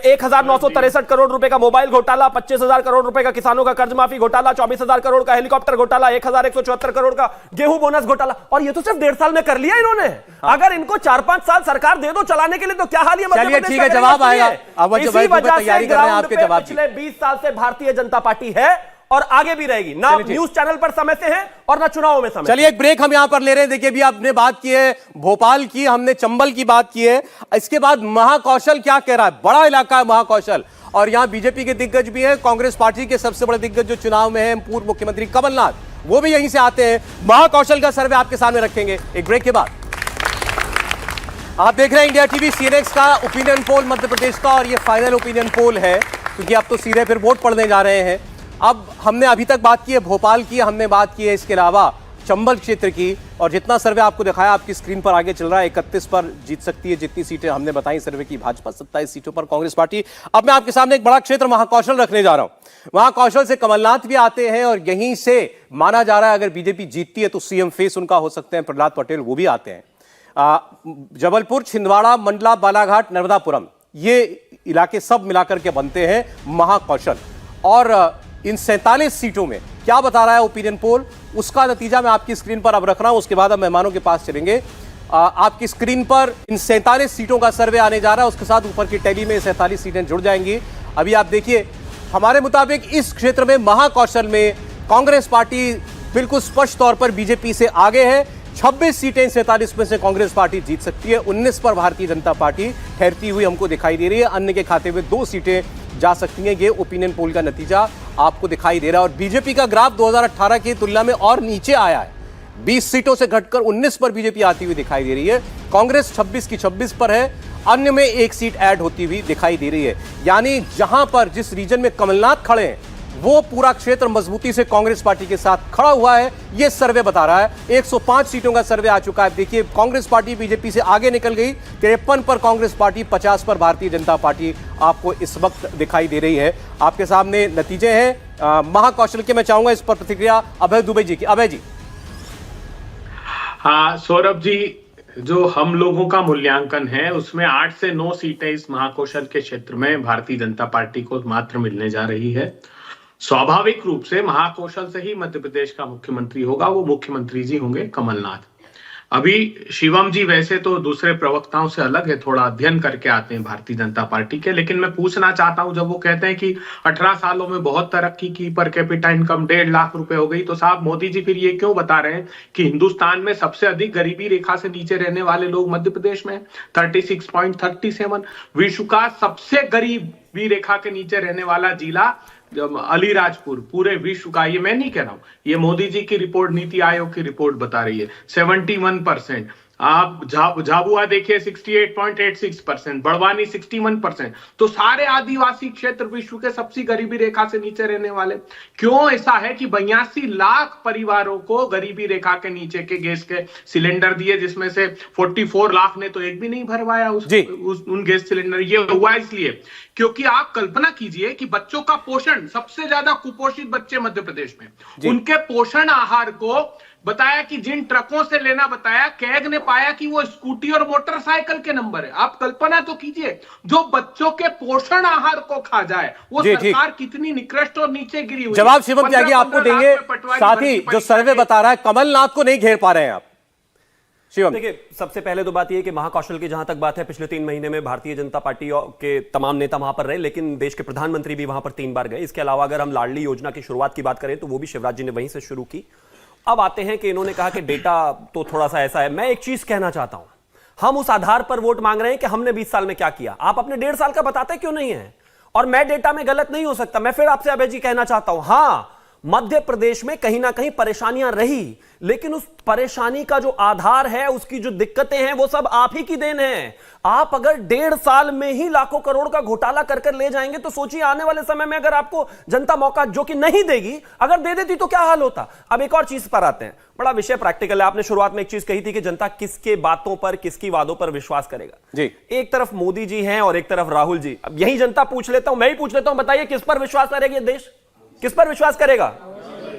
S2: 1,963 करोड़ रुपए का मोबाइल घोटाला, 25,000 करोड़ रुपए का किसानों का कर्ज माफी घोटाला, 24,000 करोड़ का हेलीकॉप्टर घोटाला, 1,174 करोड़ का गेहूं बोनस घोटाला। और ये तो सिर्फ 1.5 साल में कर लिया इन्होंने। अगर इनको 4-5 साल सरकार दे दो चलाने के लिए तो क्या हाल है।
S1: चलिए ठीक है, जवाब आएगा। अब
S2: इसी वजह से
S1: तैयारी कर रहे हैं आपके जवाब की।
S2: पिछले 20 साल से भारतीय जनता पार्टी है और आगे भी रहेगी। ना न्यूज चैनल पर समय से है और ना चुनाव में समय।
S1: चलिए एक ब्रेक हम यहां पर ले रहे हैं। देखिए, अभी आपने बात की है भोपाल की, हमने चंबल की बात की है। इसके बाद महाकौशल क्या कह रहा है? बड़ा इलाका है महाकौशल, और यहां बीजेपी के दिग्गज भी हैं। कांग्रेस पार्टी के सबसे बड़े दिग्गज जो चुनाव में है, पूर्व मुख्यमंत्री कमलनाथ, वो भी यहीं से आते हैं। महाकौशल का सर्वे आपके सामने रखेंगे एक ब्रेक के बाद। आप देख रहे हैं इंडिया टीवी सीएनएक्स का ओपिनियन पोल मध्य प्रदेश का, और ये फाइनल ओपिनियन पोल है क्योंकि अब तो सीधे फिर वोट पड़ने जा रहे हैं। अब हमने अभी तक बात की है भोपाल की, हमने बात की है इसके अलावा चंबल क्षेत्र की, और जितना सर्वे आपको दिखाया आपकी स्क्रीन पर आगे चल रहा है, 31 पर जीत सकती है जितनी सीटें हमने बताई सर्वे की भाजपा, 27 सीटों पर कांग्रेस पार्टी। अब मैं आपके सामने एक बड़ा क्षेत्र महाकौशल रखने जा रहा हूं। महाकौशल से कमलनाथ भी आते हैं और यहीं से माना जा रहा है अगर बीजेपी जीतती है तो सीएम फेस उनका हो सकते हैं प्रहलाद पटेल, वो भी आते हैं। जबलपुर, छिंदवाड़ा, मंडला, बालाघाट, नर्मदापुरम, ये इलाके सब मिलाकर के बनते हैं महाकौशल। और इन 47 सीटों में क्या बता रहा है ओपिनियन पोल, उसका नतीजा मैं आपकी स्क्रीन पर अब रख रहा हूं। उसके बाद हम मेहमानों के पास चलेंगे। आपकी स्क्रीन पर इन 47 सीटों का सर्वे आने जा रहा है, उसके साथ ऊपर की टैली में 47 सीटें जुड़ जाएंगी। अभी आप देखिए, हमारे मुताबिक इस क्षेत्र में महाकौशल में कांग्रेस पार्टी बिल्कुल स्पष्ट तौर पर बीजेपी से आगे है। 26 सीटें 47 में से कांग्रेस पार्टी जीत सकती है, 19 पर भारतीय जनता पार्टी ठहरती हुई हमको दिखाई दे रही है। अन्य के खाते में 2 सीटें जा सकती हैं। ये ओपिनियन पोल का नतीजा आपको दिखाई दे रहा है। और बीजेपी का ग्राफ 2018 की तुलना में और नीचे आया है, 20 सीटों से घटकर 19 पर बीजेपी आती हुई दिखाई दे रही है। कांग्रेस 26 की 26 पर है अन्य में एक सीट ऐड होती हुई दिखाई दे रही है। यानी जहां पर जिस रीजन में कमलनाथ खड़े हैं वो पूरा क्षेत्र मजबूती से कांग्रेस पार्टी के साथ खड़ा हुआ है, यह सर्वे बता रहा है। 105 सीटों का सर्वे आ चुका है। देखिए, कांग्रेस पार्टी बीजेपी से आगे निकल गई। 53 पर कांग्रेस पार्टी, 50 पर भारतीय जनता पार्टी आपको इस वक्त दिखाई दे रही है। आपके सामने नतीजे हैं। महाकौशल के मैं चाहूंगा इस पर प्रतिक्रिया अभय दुबे जी की। अभय जी।
S5: हाँ सौरभ जी, जो हम लोगों का मूल्यांकन है उसमें 8 से 9 सीटें इस महाकौशल के क्षेत्र में भारतीय जनता पार्टी को मात्र मिलने जा रही है। स्वाभाविक रूप से महाकौशल से ही मध्य प्रदेश का मुख्यमंत्री होगा, वो मुख्यमंत्री जी होंगे कमलनाथ। अभी शिवम जी वैसे तो दूसरे प्रवक्ताओं से अलग है, थोड़ा अध्ययन करके आते हैं भारतीय जनता पार्टी के, लेकिन मैं पूछना चाहता हूं, जब वो कहते हैं कि 18 सालों में बहुत तरक्की की, पर कैपिटा इनकम 1.5 लाख रुपए हो गई, तो साहब मोदी जी फिर ये क्यों बता रहे हैं कि हिंदुस्तान में सबसे अधिक गरीबी रेखा से नीचे रहने वाले लोग मध्य प्रदेश में 36.37, विश्व का सबसे गरीबी रेखा के नीचे रहने वाला जिला अलीराजपुर पूरे विश्व का, ये मैं नहीं कह रहा हूं, ये मोदी जी की रिपोर्ट, नीति आयोग की रिपोर्ट बता रही है, 71%। आप झाबुआ देखिए 68.86%, बड़वानी 61%। तो सारे आदिवासी क्षेत्र विश्व के सबसे गरीबी रेखा से नीचे रहने वाले। क्यों ऐसा है कि 82 लाख परिवारों को गरीबी रेखा के नीचे के गैस के सिलेंडर दिए, जिसमें से 44 लाख ने तो एक भी नहीं भरवाया उन गैस सिलेंडर। ये हुआ इसलिए क्योंकि आप कल्पना कीजिए कि बच्चों का पोषण, सबसे ज्यादा कुपोषित बच्चे मध्य प्रदेश में, उनके पोषण आहार को बताया कि जिन ट्रकों से लेना बताया, कैग ने पाया कि वो स्कूटी और मोटरसाइकिल के नंबर है। आप कल्पना तो कीजिए, जो बच्चों के पोषण आहार को खा जाए वो सरकार कितनी निकृष्ट और नीचे गिरी हुई।
S1: जवाब शिवम त्यागी आपको देंगे, साथ ही जो सर्वे बता रहा है कमलनाथ को नहीं घेर पा रहे हैं आप। शिवम
S2: देखिए, सबसे पहले तो बात यह कि महाकौशल की जहां तक बात है, पिछले 3 महीने में भारतीय जनता पार्टी के तमाम नेता वहां पर रहे, लेकिन देश के प्रधानमंत्री भी वहां पर 3 बार गए। इसके अलावा अगर हम लाडली योजना की शुरुआत की बात करें तो वो भी शिवराज जी ने वहीं से शुरू की। अब आते हैं कि इन्होंने कहा कि डेटा तो थोड़ा सा ऐसा है। मैं एक चीज कहना चाहता हूं, हम उस आधार पर वोट मांग रहे हैं कि हमने 20 साल में क्या किया। आप अपने 1.5 साल का बताते क्यों नहीं है? और मैं डेटा में गलत नहीं हो सकता। मैं फिर आपसे अभय जी कहना चाहता हूं, हां मध्य प्रदेश में कहीं ना कहीं परेशानियां रही, लेकिन उस परेशानी का जो आधार है, उसकी जो दिक्कतें हैं, वो सब आप ही की देन है। आप अगर 1.5 साल में ही लाखों करोड़ का घोटाला कर ले जाएंगे तो सोचिए आने वाले समय में अगर आपको जनता मौका जो कि नहीं देगी, अगर दे देती तो क्या हाल होता। अब एक और चीज पर आते हैं, बड़ा विषय प्रैक्टिकल है। आपने शुरुआत में एक चीज कही थी कि जनता किसके बातों पर, किसकी वादों पर विश्वास करेगा जी। एक तरफ मोदी जी हैं और एक तरफ राहुल जी। अब यही जनता पूछ लेता हूं, मैं ही पूछ लेता हूं, बताइए किस पर विश्वास करेगा ये देश? किस पर विश्वास करेगा?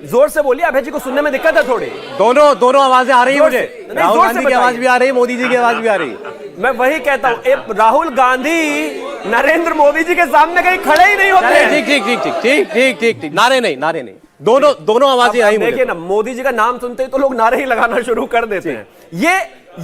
S2: जोर से बोलिए, अभय जी को सुनने में दिक्कत है थोड़ी।
S1: दोनों आवाजें आ रही है मुझे। राहुल गांधी की आवाज भी आ रही है, मोदी जी की आवाज भी आ रही है।
S2: मैं वही कहता हूं, राहुल गांधी नरेंद्र मोदी जी के सामने कहीं खड़े ही नहीं होते।
S1: ठीक, नारे नहीं, दोनों आवाजें आई।
S2: देखिए ना, मोदी जी का नाम सुनते ही तो लोग नारे ही लगाना शुरू कर देते हैं।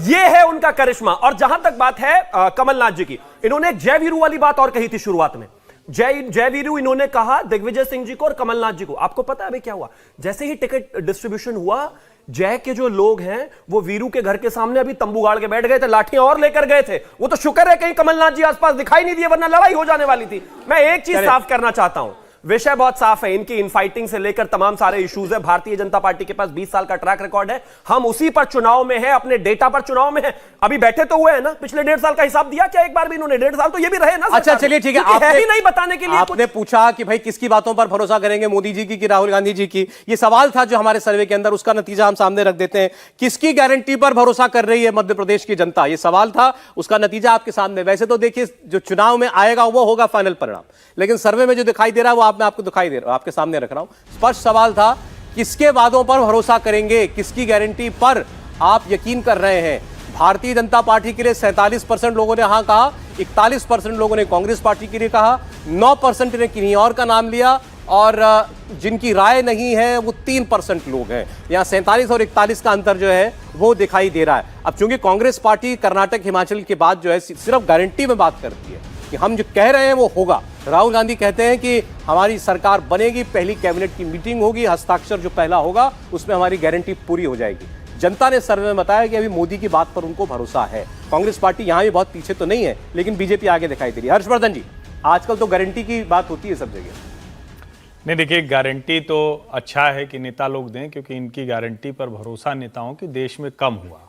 S2: ये है उनका करिश्मा। और जहां तक बात है कमलनाथ जी की, इन्होंने एक जय वीरू वाली बात और कही थी शुरुआत में। जय वीरू इन्होंने कहा दिग्विजय सिंह जी को और कमलनाथ जी को। आपको पता है अभी क्या हुआ? जैसे ही टिकट डिस्ट्रीब्यूशन हुआ, जय के जो लोग हैं वो वीरू के घर के सामने अभी तंबू गाड़ के बैठ गए थे, लाठियां और लेकर गए थे। वो तो शुक्र है कहीं कमलनाथ जी आसपास दिखाई नहीं दिए, वरना लड़ाई हो जाने वाली थी। मैं एक चीज साफ करना चाहता हूं, विषय बहुत साफ है। इनकी इनफाइटिंग से लेकर तमाम सारे इश्यूज है। भारतीय जनता पार्टी के पास 20 साल का ट्रैक रिकॉर्ड है। हम उसी पर चुनाव में है, अपने डेटा पर चुनाव में है। अभी बैठे तो हुए हैं ना, पिछले 1.5 साल का हिसाब दिया क्या एक बार भी इन्होंने? 1.5 साल तो ये भी रहे ना।
S1: अच्छा चलिए ठीक है,
S2: आपने ही नहीं बताने के लिए
S1: आपने पूछा कि भाई किसकी बातों पर भरोसा करेंगे, मोदी जी की कि राहुल गांधी जी की? ये सवाल था जो हमारे सर्वे के अंदर, उसका नतीजा हम सामने रख देते हैं। किसकी गारंटी पर भरोसा कर रही है मध्य प्रदेश की जनता? ये सवाल था, उसका नतीजा आपके सामने। वैसे तो देखिए, जो चुनाव में आएगा वो होगा फाइनल परिणाम, लेकिन सर्वे में जो दिखाई दे रहा है वो आपको दिखाई दे रहा है, आपके सामने रख रहा हूं। स्पष्ट सवाल था, किसके वादों पर भरोसा करेंगे, किसकी गारंटी पर आप यकीन कर रहे हैं? भारतीय जनता पार्टी के लिए 47% लोगों ने हां कहा, 41% लोगों ने कांग्रेस पार्टी के लिए कहा, 9% ने किन्हीं और का नाम लिया, और जिनकी राय नहीं है वो 3% लोग हैं। यहां 47 और 41 का अंतर जो है वो दिखाई दे रहा है। अब चूंकि कांग्रेस पार्टी कर्नाटक हिमाचल के बाद जो है सिर्फ गारंटी में बात करती है कि हम जो कह रहे हैं वो होगा। राहुल गांधी कहते हैं कि हमारी सरकार बनेगी, पहली कैबिनेट की मीटिंग होगी, हस्ताक्षर जो पहला होगा उसमें हमारी गारंटी पूरी हो जाएगी। जनता ने सर्वे में बताया कि अभी मोदी की बात पर उनको भरोसा है। कांग्रेस पार्टी यहां भी बहुत पीछे तो नहीं है, लेकिन बीजेपी आगे दिखाई दे रही है। हर्षवर्धन जी, आजकल तो गारंटी की बात होती है सब जगह।
S4: नहीं देखिए, गारंटी तो अच्छा है कि नेता लोग दें, क्योंकि इनकी गारंटी पर भरोसा नेताओं की देश में कम हुआ।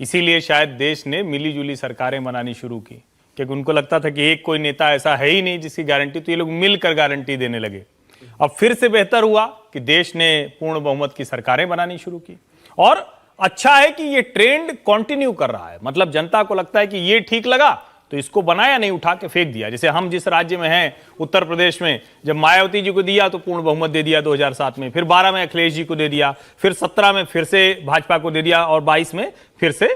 S4: इसीलिए शायद देश ने मिलीजुली सरकारें बनानी शुरू की, क्योंकि उनको लगता था कि एक कोई नेता ऐसा है ही नहीं जिसकी गारंटी, तो ये लोग मिलकर गारंटी देने लगे। अब फिर से बेहतर हुआ कि देश ने पूर्ण बहुमत की सरकारें बनानी शुरू की, और अच्छा है कि ये ट्रेंड कंटिन्यू कर रहा है। मतलब जनता को लगता है कि ये ठीक लगा तो इसको बनाया नहीं, उठा के फेंक दिया। जैसे हम जिस राज्य में हैं, उत्तर प्रदेश में, जब मायावती जी को दिया तो पूर्ण बहुमत दे दिया 2007 में, फिर 12 में अखिलेश जी को दे दिया, फिर 17 में फिर से भाजपा को दे दिया, और 22 में फिर से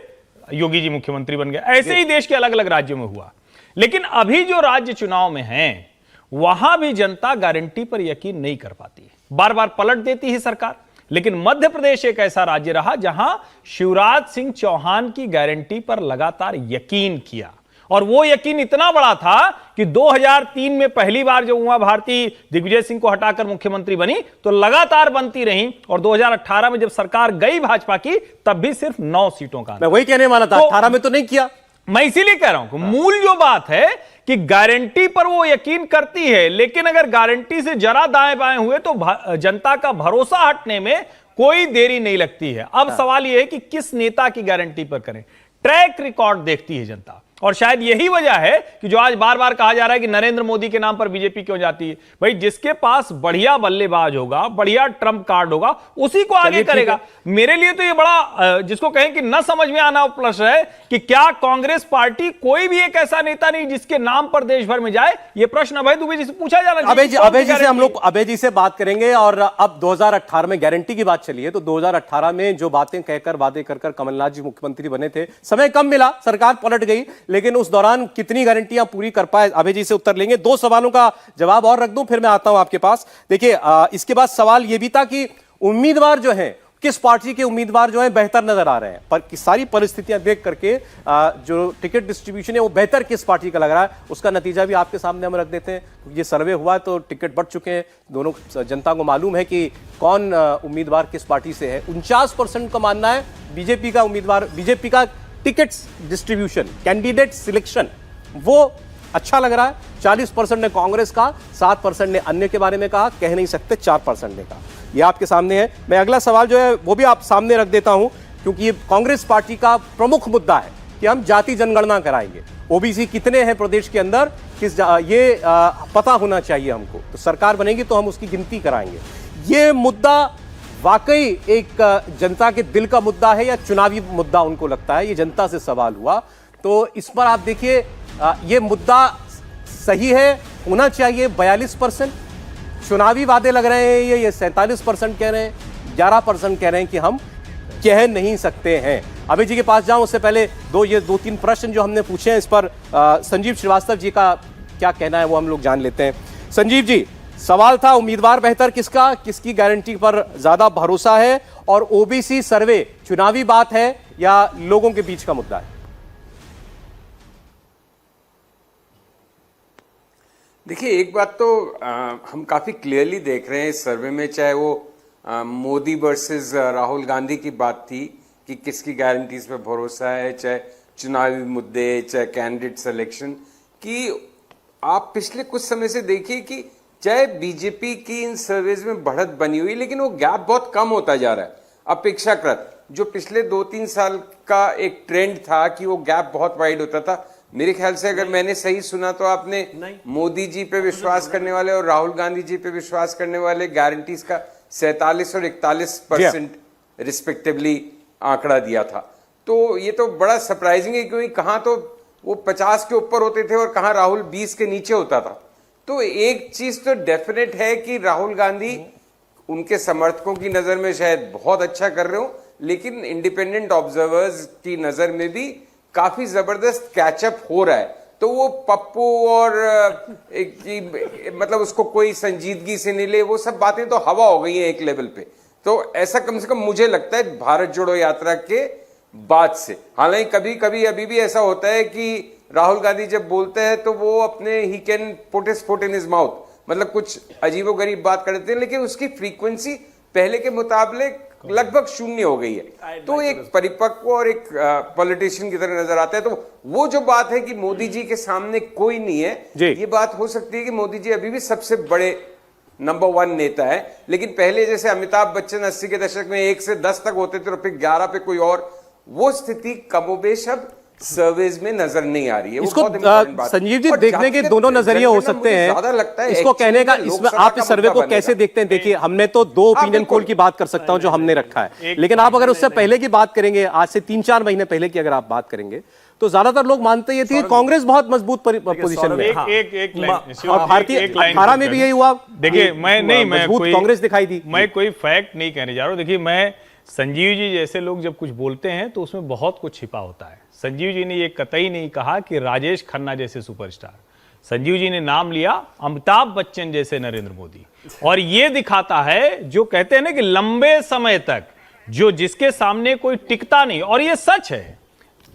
S4: योगी जी मुख्यमंत्री बन गए। ऐसे ही देश के अलग अलग राज्यों में हुआ। लेकिन अभी जो राज्य चुनाव में हैं, वहां भी जनता गारंटी पर यकीन नहीं कर पाती है, बार बार पलट देती है सरकार। लेकिन मध्य प्रदेश एक ऐसा राज्य रहा जहां शिवराज सिंह चौहान की गारंटी पर लगातार यकीन किया, और वो यकीन इतना बड़ा था कि 2003 में पहली बार जब उमा भारती दिग्विजय सिंह को हटाकर मुख्यमंत्री बनी तो लगातार बनती रही, और 2018 में जब सरकार गई भाजपा की तब भी सिर्फ 9 सीटों का।
S1: मैं वही कहने वाला था, 18 में तो नहीं किया।
S4: मैं इसीलिए कह रहा हूं कि मूल जो बात है कि गारंटी पर वो यकीन करती है, लेकिन अगर गारंटी से जरा दाएं बाएं हुए तो जनता का भरोसा हटने में कोई देरी नहीं लगती है। अब सवाल यह है कि किस नेता की गारंटी पर करें। ट्रैक रिकॉर्ड देखती है जनता, और शायद यही वजह है कि जो आज बार बार कहा जा रहा है कि नरेंद्र मोदी के नाम पर बीजेपी क्यों जाती है। भाई, जिसके पास बढ़िया बल्लेबाज होगा, बढ़िया ट्रम्प कार्ड होगा, उसी को आगे करेगा। मेरे लिए तो ये बड़ा जिसको कहें कि न समझ में आना प्रश्न है कि क्या कांग्रेस पार्टी कोई भी एक ऐसा नेता नहीं जिसके नाम पर देश भर में जाए। ये प्रश्न अभय दुबे जी से पूछा जाना चाहिए।
S1: अभय जी से हम लोग अभय जी से बात करेंगे। और अब 2018 में गारंटी की बात चली है, तो 2018 में जो बातें कहकर वादे कर कमलनाथ जी मुख्यमंत्री बने थे, समय कम मिला, सरकार पलट गई, लेकिन उस दौरान कितनी गारंटियां पूरी कर पाए, अभय जी से उत्तर लेंगे। 2 सवालों का जवाब और रख दूं, फिर मैं आता हूं आपके पास। देखिए, इसके बाद सवाल यह भी था कि उम्मीदवार जो हैं, किस पार्टी के उम्मीदवार जो हैं बेहतर नजर आ रहे हैं, पर की सारी परिस्थितियां देख करके जो टिकट डिस्ट्रीब्यूशन है वो बेहतर किस पार्टी का लग रहा है, उसका नतीजा भी आपके सामने हम रख देते हैं। ये सर्वे हुआ तो टिकट बढ़ चुके हैं, दोनों जनता को मालूम है कि कौन उम्मीदवार किस पार्टी से है। 49% का मानना है बीजेपी का उम्मीदवार, बीजेपी का टिकट्स डिस्ट्रीब्यूशन, कैंडिडेट सिलेक्शन वो अच्छा लग रहा है। 40% ने कांग्रेस का, 7% ने अन्य के बारे में कहा, कह नहीं सकते 4% ने कहा। ये आपके सामने है। मैं अगला सवाल जो है वो भी आप सामने रख देता हूं, क्योंकि ये कांग्रेस पार्टी का प्रमुख मुद्दा है कि हम जाति जनगणना कराएंगे। ओबीसी कितने हैं प्रदेश के अंदर, ये पता होना चाहिए हमको, तो सरकार बनेगी तो हम उसकी गिनती कराएंगे। ये मुद्दा वाकई एक जनता के दिल का मुद्दा है या चुनावी मुद्दा उनको लगता है, ये जनता से सवाल हुआ। तो इस पर आप देखिए, ये मुद्दा सही है, होना चाहिए 42%। चुनावी वादे लग रहे हैं ये 47% कह रहे हैं, 11% कह रहे हैं कि हम कह नहीं सकते हैं। अभय जी के पास जाऊं उससे पहले 2-3 प्रश्न जो हमने पूछे हैं, इस पर संजीव श्रीवास्तव जी का क्या कहना है वो हम लोग जान लेते हैं। संजीव जी, सवाल था उम्मीदवार बेहतर किसका, किसकी गारंटी पर ज्यादा भरोसा है, और ओबीसी सर्वे चुनावी बात है या लोगों के बीच का मुद्दा है?
S6: देखिए, एक बात तो हम काफी क्लियरली देख रहे हैं इस सर्वे में, चाहे वो मोदी वर्सेस राहुल गांधी की बात थी कि किसकी गारंटीज पे भरोसा है, चाहे चुनावी मुद्दे, चाहे कैंडिडेट सिलेक्शन, कि आप पिछले कुछ समय से देखिए कि चाहे बीजेपी की इन सर्वेज में बढ़त बनी हुई, लेकिन वो गैप बहुत कम होता जा रहा है अपेक्षाकृत। जो पिछले 2-3 साल का एक ट्रेंड था कि वो गैप बहुत वाइड होता था, मेरे ख्याल से अगर मैंने सही सुना तो आपने मोदी जी पे विश्वास करने वाले और राहुल गांधी जी पे विश्वास करने वाले गारंटीज का 47 और 41% रिस्पेक्टिवली आंकड़ा दिया था। तो ये तो बड़ा सरप्राइजिंग है, क्योंकि कहां तो वो 50 के ऊपर होते थे और कहां राहुल 20 के नीचे होता था। तो एक चीज तो डेफिनेट है कि राहुल गांधी उनके समर्थकों की नजर में शायद बहुत अच्छा कर रहे हो, लेकिन इंडिपेंडेंट ऑब्जर्वर्स की नजर में भी काफी जबरदस्त कैचअप हो रहा है। तो वो पप्पू और मतलब उसको कोई संजीदगी से नहीं ले, वो सब बातें तो हवा हो गई हैं एक लेवल पे। तो ऐसा कम से कम मुझे लगता है भारत जोड़ो यात्रा के बाद से। हालांकि कभी कभी अभी भी ऐसा होता है कि राहुल गांधी जब बोलते हैं तो वो अपने he can put his foot in his mouth, मतलब कुछ अजीबोगरीब बात कर देते हैं, लेकिन उसकी फ्रीक्वेंसी पहले के मुकाबले लगभग 0 हो गई है। तो एक परिपक्व और एक पॉलिटिशियन की तरह नजर आता है। तो वो जो बात है कि मोदी जी के सामने कोई नहीं है, ये बात हो सकती है कि मोदी जी अभी भी सबसे बड़े नंबर 1 नेता है। लेकिन पहले जैसे अमिताभ बच्चन 80 के दशक में 1 से 10 तक होते थे और फिर 11 पे कोई और वो स्थिति कमोबेश अब सर्वेज में नजर नहीं आ रही है। वो
S1: इसको
S6: बहुत important बात है।
S1: संजीव जी
S6: और
S1: देखने के
S6: जातिगत
S1: दोनों नजरिए हो
S6: जनगणना
S1: सकते
S6: मुझे
S1: हैं।
S6: ज्यादा लगता है
S1: इसको कहने का,
S6: actually
S1: इसमें
S6: लोकसभा
S1: आप इस
S6: का
S1: सर्वे
S6: मुद्दा
S1: को कैसे
S6: बनेगा।
S1: देखते हैं? देखिए, हमने तो दो ओपिनियन पोल की बात कर सकता हूं जो हमने रखा है, लेकिन आप अगर उससे पहले की बात करेंगे, आज से 3-4 महीने पहले की अगर आप बात करेंगे, तो ज्यादातर लोग मानते ये थे कि कांग्रेस बहुत मजबूत पोजीशन में है।
S4: एक लाइन
S1: और भारतीय 18 में भी यही हुआ।
S4: देखिए, मैं
S1: मजबूत कांग्रेस दिखाई दी।
S4: मैं कोई फैक्ट नहीं कहने जा रहा हूं। देखिए, मैं संजीव जी जैसे लोग जब कुछ बोलते हैं तो उसमें बहुत कुछ छिपा होता है। संजीव जी ने ये कतई नहीं कहा कि राजेश खन्ना जैसे सुपरस्टार, संजीव जी ने नाम लिया अमिताभ बच्चन जैसे नरेंद्र मोदी, और ये दिखाता है जो कहते हैं ना कि लंबे समय तक जो जिसके सामने कोई टिकता नहीं, और ये सच है।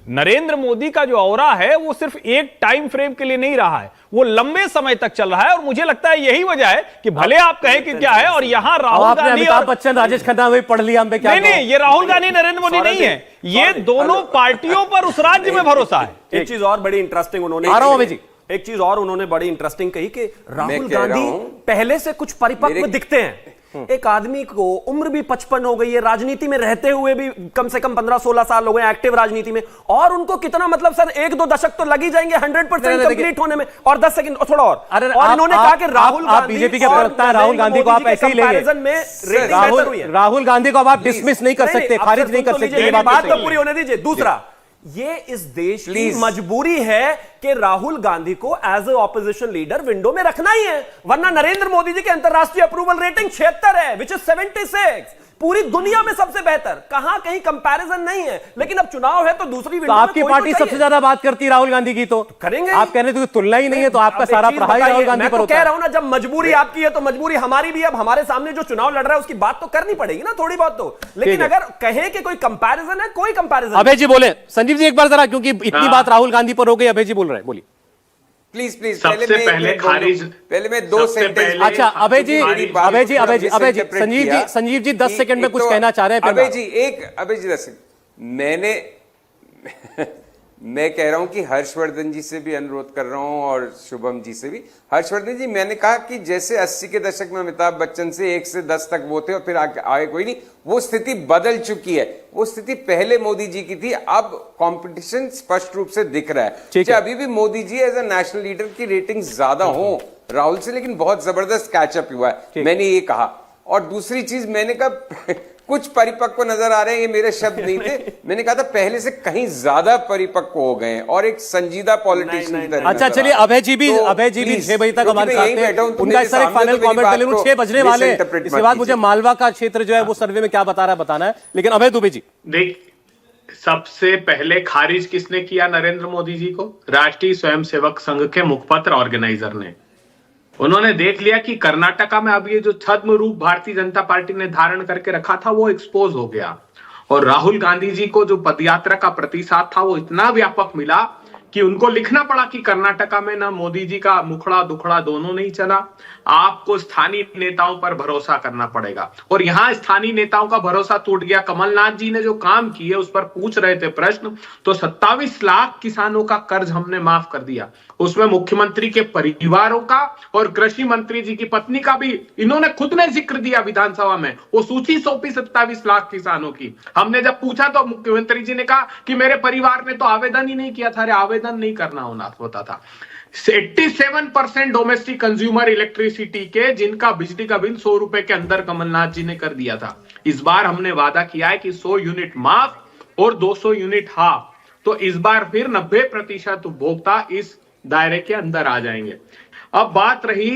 S4: नरेंद्र मोदी का जो ऑरा है वो सिर्फ एक टाइम फ्रेम के लिए नहीं रहा है, वो लंबे समय तक चल रहा है। और मुझे लगता है यही वजह है कि भले आप कहें कि क्या है, और यहां राहुल गांधी
S1: अमिताभ बच्चन राजेश खन्ना वही पढ़ लिया, हम पे क्या?
S4: नहीं, ये राहुल गांधी नरेंद्र मोदी नहीं है, ये दोनों पार्टियों पर उस राज्य में भरोसा है।
S2: एक चीज और बड़ी इंटरेस्टिंग उन्होंने
S1: आ रहा हूं अभी जी।
S2: एक चीज और उन्होंने बड़ी इंटरेस्टिंग कही कि राहुल
S6: कह रहा
S2: गांधी
S6: हूं,
S2: पहले से कुछ परिपक्व दिखते हैं। एक आदमी को उम्र भी 55 हो गई है, राजनीति में रहते हुए भी कम से कम 15-16 साल हो गए एक्टिव राजनीति में, और उनको कितना मतलब सर 1-2 दशक तो लग ही जाएंगे 100% कंप्लीट होने में, और 10 सेकंड थोड़ा और। और इन्होंने कहा कि राहुल गांधी,
S1: बीजेपी के प्रवक्ता है, राहुल गांधी को आप ऐसे ही लेंगे? राहुल गांधी को अब आप डिसमिस नहीं कर सकते, खारिज नहीं कर सकते।
S2: ये बात तो पूरी होने दीजिए। दूसरा, ये इस देश की मजबूरी है कि राहुल गांधी को as a opposition leader window में रखना ही है, वरना नरेंद्र मोदी जी के अंतरराष्ट्रीय अप्रूवल रेटिंग 76 है, विच इज 76, पूरी दुनिया में सबसे बेहतर, कहां कहीं कंपैरिजन नहीं है। लेकिन अब चुनाव है तो दूसरी विंडो में
S1: आपकी पार्टी सबसे ज्यादा बात करती है राहुल गांधी की, तो
S2: करेंगे।
S1: आप कह रहे थे तुलना ही नहीं है, तो आपका सारा प्रहार राहुल गांधी पर होता है।
S2: कह रहा हूं ना, जब मजबूरी आपकी है तो मजबूरी हमारी भी। अब हमारे सामने जो चुनाव लड़ रहा है उसकी बात तो करनी पड़ेगी ना, थोड़ी बहुत तो। लेकिन अगर कहें कि कोई कंपैरिजन है, कोई कंपैरिजन।
S1: अभय जी बोले, संजीव जी एक बार जरा, क्योंकि इतनी बात राहुल गांधी पर हो गई, अभय जी बोल रहे हैं, बोलिए
S6: प्लीज प्लीज।
S5: सबसे पहले खारिज,
S6: पहले मैं 2 सेंटेंस।
S1: अच्छा अभय जी, संजीव जी 10 सेकंड में कुछ कहना चाह रहे हैं।
S6: अभय जी 10 सेकंड। मैं कह रहा हूं कि हर्षवर्धन जी से भी अनुरोध कर रहा हूं और शुभम जी से भी। हर्षवर्धन जी, मैंने कहा कि जैसे 80 के दशक में अमिताभ बच्चन से 1 से 10 तक वो थे और फिर आगे कोई नहीं, वो स्थिति बदल चुकी है। वो स्थिति पहले मोदी जी की थी, अब कंपटीशन स्पष्ट रूप से दिख रहा है। अभी भी Modi ji as a national leader की रेटिंग ज्यादा हो राहुल से, लेकिन बहुत जबरदस्त कैचअप हुआ है, मैंने ये कहा। और दूसरी चीज मैंने कहा कुछ परिपक्व नजर आ रहे हैं, ये मेरे शब्द नहीं थे, मैंने कहा था पहले से कहीं ज्यादा परिपक्व हो गए हैं और एक संजीदा पॉलिटिशियन की तरह।
S1: अच्छा चलिए, अभय जी भी 6 बजे तक हमारे साथ हैं, उनका इस तरह फाइनल कमेंट ले लूं। 6 बजने वाले हैं, इसके बाद मुझे मालवा का क्षेत्र जो है वो सर्वे में क्या बता रहा है बताना है। लेकिन अभय दुबे जी,
S5: देख, सबसे पहले खारिज किसने किया नरेंद्र मोदी जी को? राष्ट्रीय स्वयंसेवक संघ के मुखपत्र ऑर्गेनाइजर ने। उन्होंने देख लिया कि कर्नाटका में अब ये जो छद्म रूप भारतीय जनता पार्टी ने धारण करके रखा था वो एक्सपोज हो गया, और राहुल गांधी जी को जो पदयात्रा का प्रतिसाद था वो इतना व्यापक मिला कि उनको लिखना पड़ा कि कर्नाटका में ना मोदी जी का मुखड़ा दुखड़ा दोनों नहीं चला, आपको स्थानीय नेताओं पर भरोसा करना पड़ेगा। और यहां स्थानीय नेताओं का भरोसा टूट गया। कमलनाथ जी ने जो काम किए उस पर पूछ रहे थे प्रश्न, तो 27 लाख किसानों का कर्ज हमने माफ कर दिया, उसमें मुख्यमंत्री के परिवारों का और कृषि मंत्री जी की पत्नी का भी इन्होंने खुद ने जिक्र दिया विधानसभा में। वो सूची सौंपी 27 लाख किसानों की। हमने जब पूछा तो मुख्यमंत्री जी ने कहा कि मेरे परिवार ने तो आवेदन ही नहीं किया था। अरे आवेदन नहीं करना होता था। 87% डोमेस्टिक कंज्यूमर इलेक्ट्रिसिटी के जिनका बिजली का बिल 100 रुपए के अंदर कमलनाथ जी ने कर दिया था। इस बार हमने वादा किया है कि 100 यूनिट माफ और 200 यूनिट हाफ, तो इस बार फिर 90% उपभोक्ता इस दायरे के अंदर आ जाएंगे। अब बात रही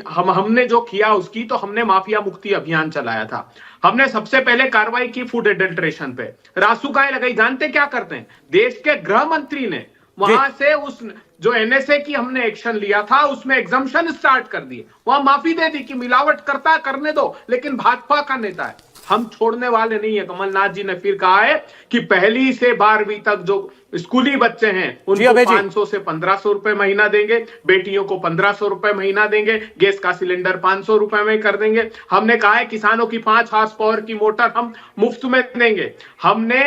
S5: हमने जो किया उसकी, तो हमने माफिया मुक्ति अभियान चलाया था। हमने सबसे पहले कार्रवाई की फूड एडल्ट्रेशन पे, रासुकाएं लगाई। जानते क्या करते हैं? देश के गृह मंत्री ने वहां से उस जो एनएसए की हमने एक्शन लिया था उसमें एग्जम्पशन स्टार्ट कर दिए, वहां माफी दे दी कि मिलावट करता करने दो, लेकिन भाजपा का नेता है, हम छोड़ने वाले नहीं है। कमलनाथ जी ने फिर कहा है कि 1ली से 12वीं तक जो स्कूली बच्चे हैं उनको 500 से 1500 रुपए महीना देंगे, बेटियों को 1500 रुपए महीना देंगे, गैस का सिलेंडर 500 रुपए में कर देंगे। हमने कहा है किसानों की 5 हॉर्स पावर की मोटर हम मुफ्त में देंगे। हमने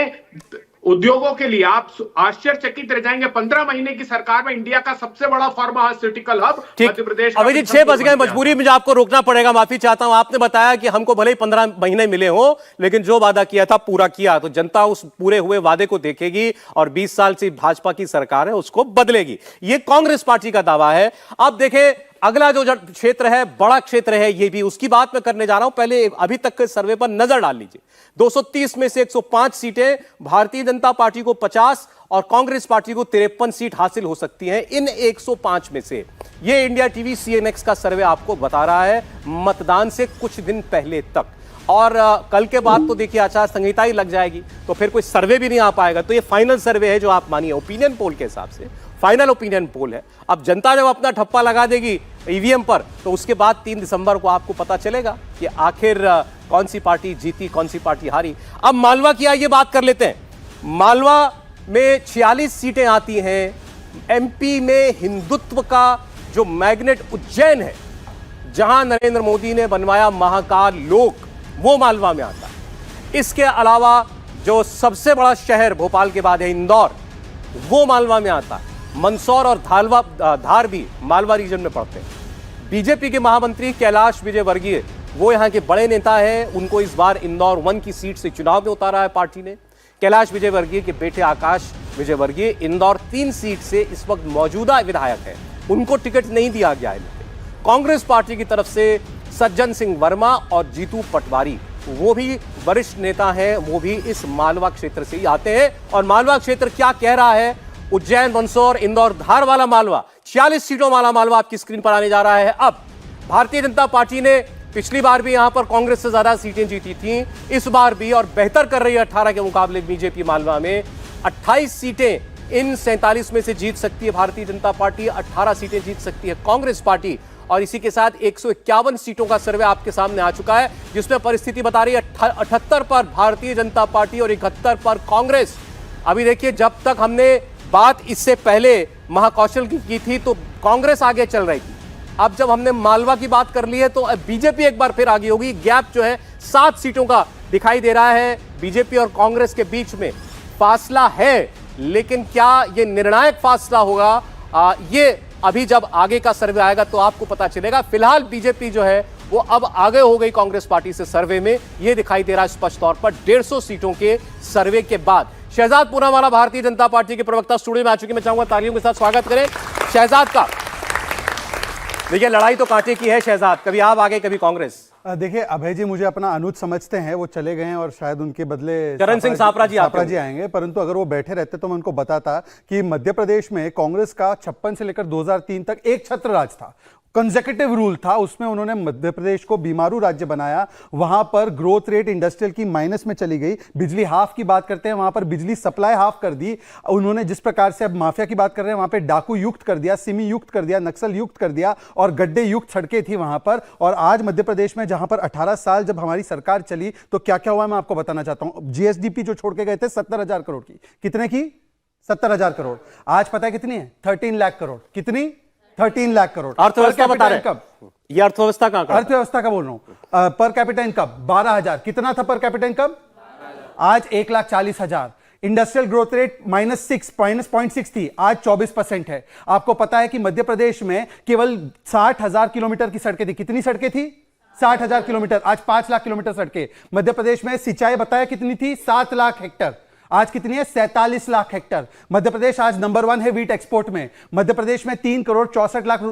S5: उद्योगों के लिए आप आश्चर्यचकित रह जाएंगे। 15 महीने की सरकार में इंडिया का सबसे बड़ा फार्मास्यूटिकल हब मध्य प्रदेश का
S1: अभिजीत 6 बज गए, मजबूरी मुझे आपको रोकना पड़ेगा, माफी चाहता हूं। आपने बताया कि हमको भले ही 15 महीने मिले हो, लेकिन जो वादा किया था पूरा किया, तो जनता उस पूरे हुए वादे को देखेगी और 20 साल से भाजपा की सरकार है उसको बदलेगी, ये कांग्रेस पार्टी का दावा है। अब देखें अगला जो क्षेत्र है, बड़ा क्षेत्र है, ये भी उसकी बात मैं करने जा रहा हूं। पहले अभी तक के सर्वे पर नजर डाल लीजिए। 230 में से 105 सीटें भारतीय जनता पार्टी को 50 और कांग्रेस पार्टी को 53 सीट हासिल हो सकती हैं इन 105 में से। यह इंडिया टीवी सीएनएक्स का सर्वे आपको बता रहा है मतदान से कुछ दिन पहले तक। और कल के बाद तो देखिए आचार संहिता ही लग जाएगी, तो फिर कोई सर्वे भी नहीं आ पाएगा। तो ये फाइनल सर्वे है जो आप मानिए ओपिनियन पोल के हिसाब से फाइनल ओपिनियन पोल है। अब जनता जब अपना ठप्पा लगा देगी ईवीएम पर, तो उसके बाद 3 दिसंबर को आपको पता चलेगा कि आखिर कौन सी पार्टी जीती, कौन सी पार्टी हारी। अब मालवा की आइए बात कर लेते हैं। मालवा में 46 सीटें आती हैं। एमपी में हिंदुत्व का जो मैग्नेट उज्जैन है, जहां नरेंद्र मोदी ने बनवाया महाकाल लोक, वो मालवा में आता है। इसके अलावा जो सबसे बड़ा शहर भोपाल के बाद है इंदौर, वो मालवा में आता है। मंदसौर और धार भी मालवा रीजन में पड़ते हैं। बीजेपी के महामंत्री कैलाश विजयवर्गीय, वो यहां के बड़े नेता हैं, उनको इस बार इंदौर 1 की सीट से चुनाव में उतारा है पार्टी ने। कैलाश विजयवर्गीय के बेटे आकाश विजयवर्गीय इंदौर 3 सीट से इस वक्त मौजूदा विधायक है, उनको टिकट नहीं दिया गया है। कांग्रेस पार्टी की तरफ से सज्जन सिंह वर्मा और जीतू पटवारी, वो भी वरिष्ठ नेता हैं, वो भी इस मालवा क्षेत्र से ही आते हैं। और मालवा क्षेत्र क्या कह रहा है, उज्जैन, मंदसौर, इंदौर, धार वाला मालवा, 46 सीटों वाला मालवा आपकी स्क्रीन पर आने जा रहा है। अब भारतीय जनता पार्टी ने पिछली बार भी यहां पर कांग्रेस से ज्यादा सीटें जीती थी, इस बार भी, और बेहतर कर रही है 18 के मुकाबले बीजेपी। मालवा में 28 सीटें इन 47 में से जीत सकती है भारतीय जनता पार्टी, 18 सीटें जीत सकती है कांग्रेस पार्टी। और इसी के साथ 151 सीटों का सर्वे आपके सामने आ चुका है, जिसमें परिस्थिति बता रही है 78 पर भारतीय जनता पार्टी और 71 पर कांग्रेस। अभी देखिए, जब तक हमने बात इससे पहले महाकौशल की थी तो कांग्रेस आगे चल रही थी। अब जब हमने मालवा की बात कर ली है तो बीजेपी एक बार फिर आगे होगी। गैप जो है 7 सीटों का दिखाई दे रहा है बीजेपी और कांग्रेस के बीच में। फासला है, लेकिन क्या यह निर्णायक फासला होगा, ये अभी जब आगे का सर्वे आएगा तो आपको पता चलेगा। फिलहाल बीजेपी जो है वो अब आगे हो गई कांग्रेस पार्टी से सर्वे में, ये दिखाई दे रहा है स्पष्ट तौर पर 150 सीटों के सर्वे के बाद। शहजाद पूनावाला भारतीय जनता पार्टी के प्रवक्ता स्टूडियो में आ चुके, मैं चाहूंगा तालियों के साथ स्वागत करें शहजाद का। देखिए, लड़ाई तो कांटे की है शहजाद, कभी आप आगे कभी कांग्रेस।
S7: देखिए अभय जी मुझे अपना अनुज समझते हैं, वो चले गए हैं और शायद उनके बदले
S1: चरण सिंह सापरा जी
S7: आएंगे, परंतु अगर वो बैठे रहते तो मैं उनको बताता कि मध्य प्रदेश में कांग्रेस का 56 से लेकर 2003 तक एक छत्र राज था, कंसेक्यूटिव रूल था। उसमें उन्होंने मध्य प्रदेश को बीमारू राज्य बनाया। वहां पर ग्रोथ रेट इंडस्ट्रियल की माइनस में चली गई। बिजली हाफ की बात करते हैं, वहां पर बिजली सप्लाई हाफ कर दी उन्होंने। जिस प्रकार से अब माफिया की बात कर रहे हैं, वहां पे डाकू युक्त कर दिया, सिमी युक्त कर दिया, नक्सल युक्त कर दिया और गड्ढे युक्त सड़कें थी वहां पर। और आज मध्य प्रदेश में जहां पर 18 साल जब हमारी सरकार चली तो क्या क्या हुआ मैं आपको बताना चाहता हूं। जीएसडीपी जो छोड़ के गए थे 70,000 करोड़ की, कितने की? 70,000 करोड़। आज पता है कितनी है? 13 लाख करोड़। कितनी? 13 लाख करोड़।
S1: अर्थव्यवस्था बता रहे हैं, ये अर्थव्यवस्था कहां का?
S7: अर्थव्यवस्था का बोल रहा हूं। Per capita income 12,000। कितना था पर कैपिटा इनकम? आज 1,40,000। इंडस्ट्रियल ग्रोथ रेट -0.6 थी, आज 24% है। आपको पता है कि मध्य प्रदेश में केवल 60,000 किलोमीटर की सड़कें थी। कितनी सड़कें थी? 60,000 किलोमीटर। आज 5 लाख किलोमीटर सड़कें। मध्य प्रदेश में सिंचाई बताया कितनी थी? 7 लाख हेक्टर। आज कितनी है? 47 लाख हेक्टर। मध्य प्रदेश आज नंबर 1 है वीट एक्सपोर्ट में। मध्य प्रदेश में 3 करोड़ 64 लाख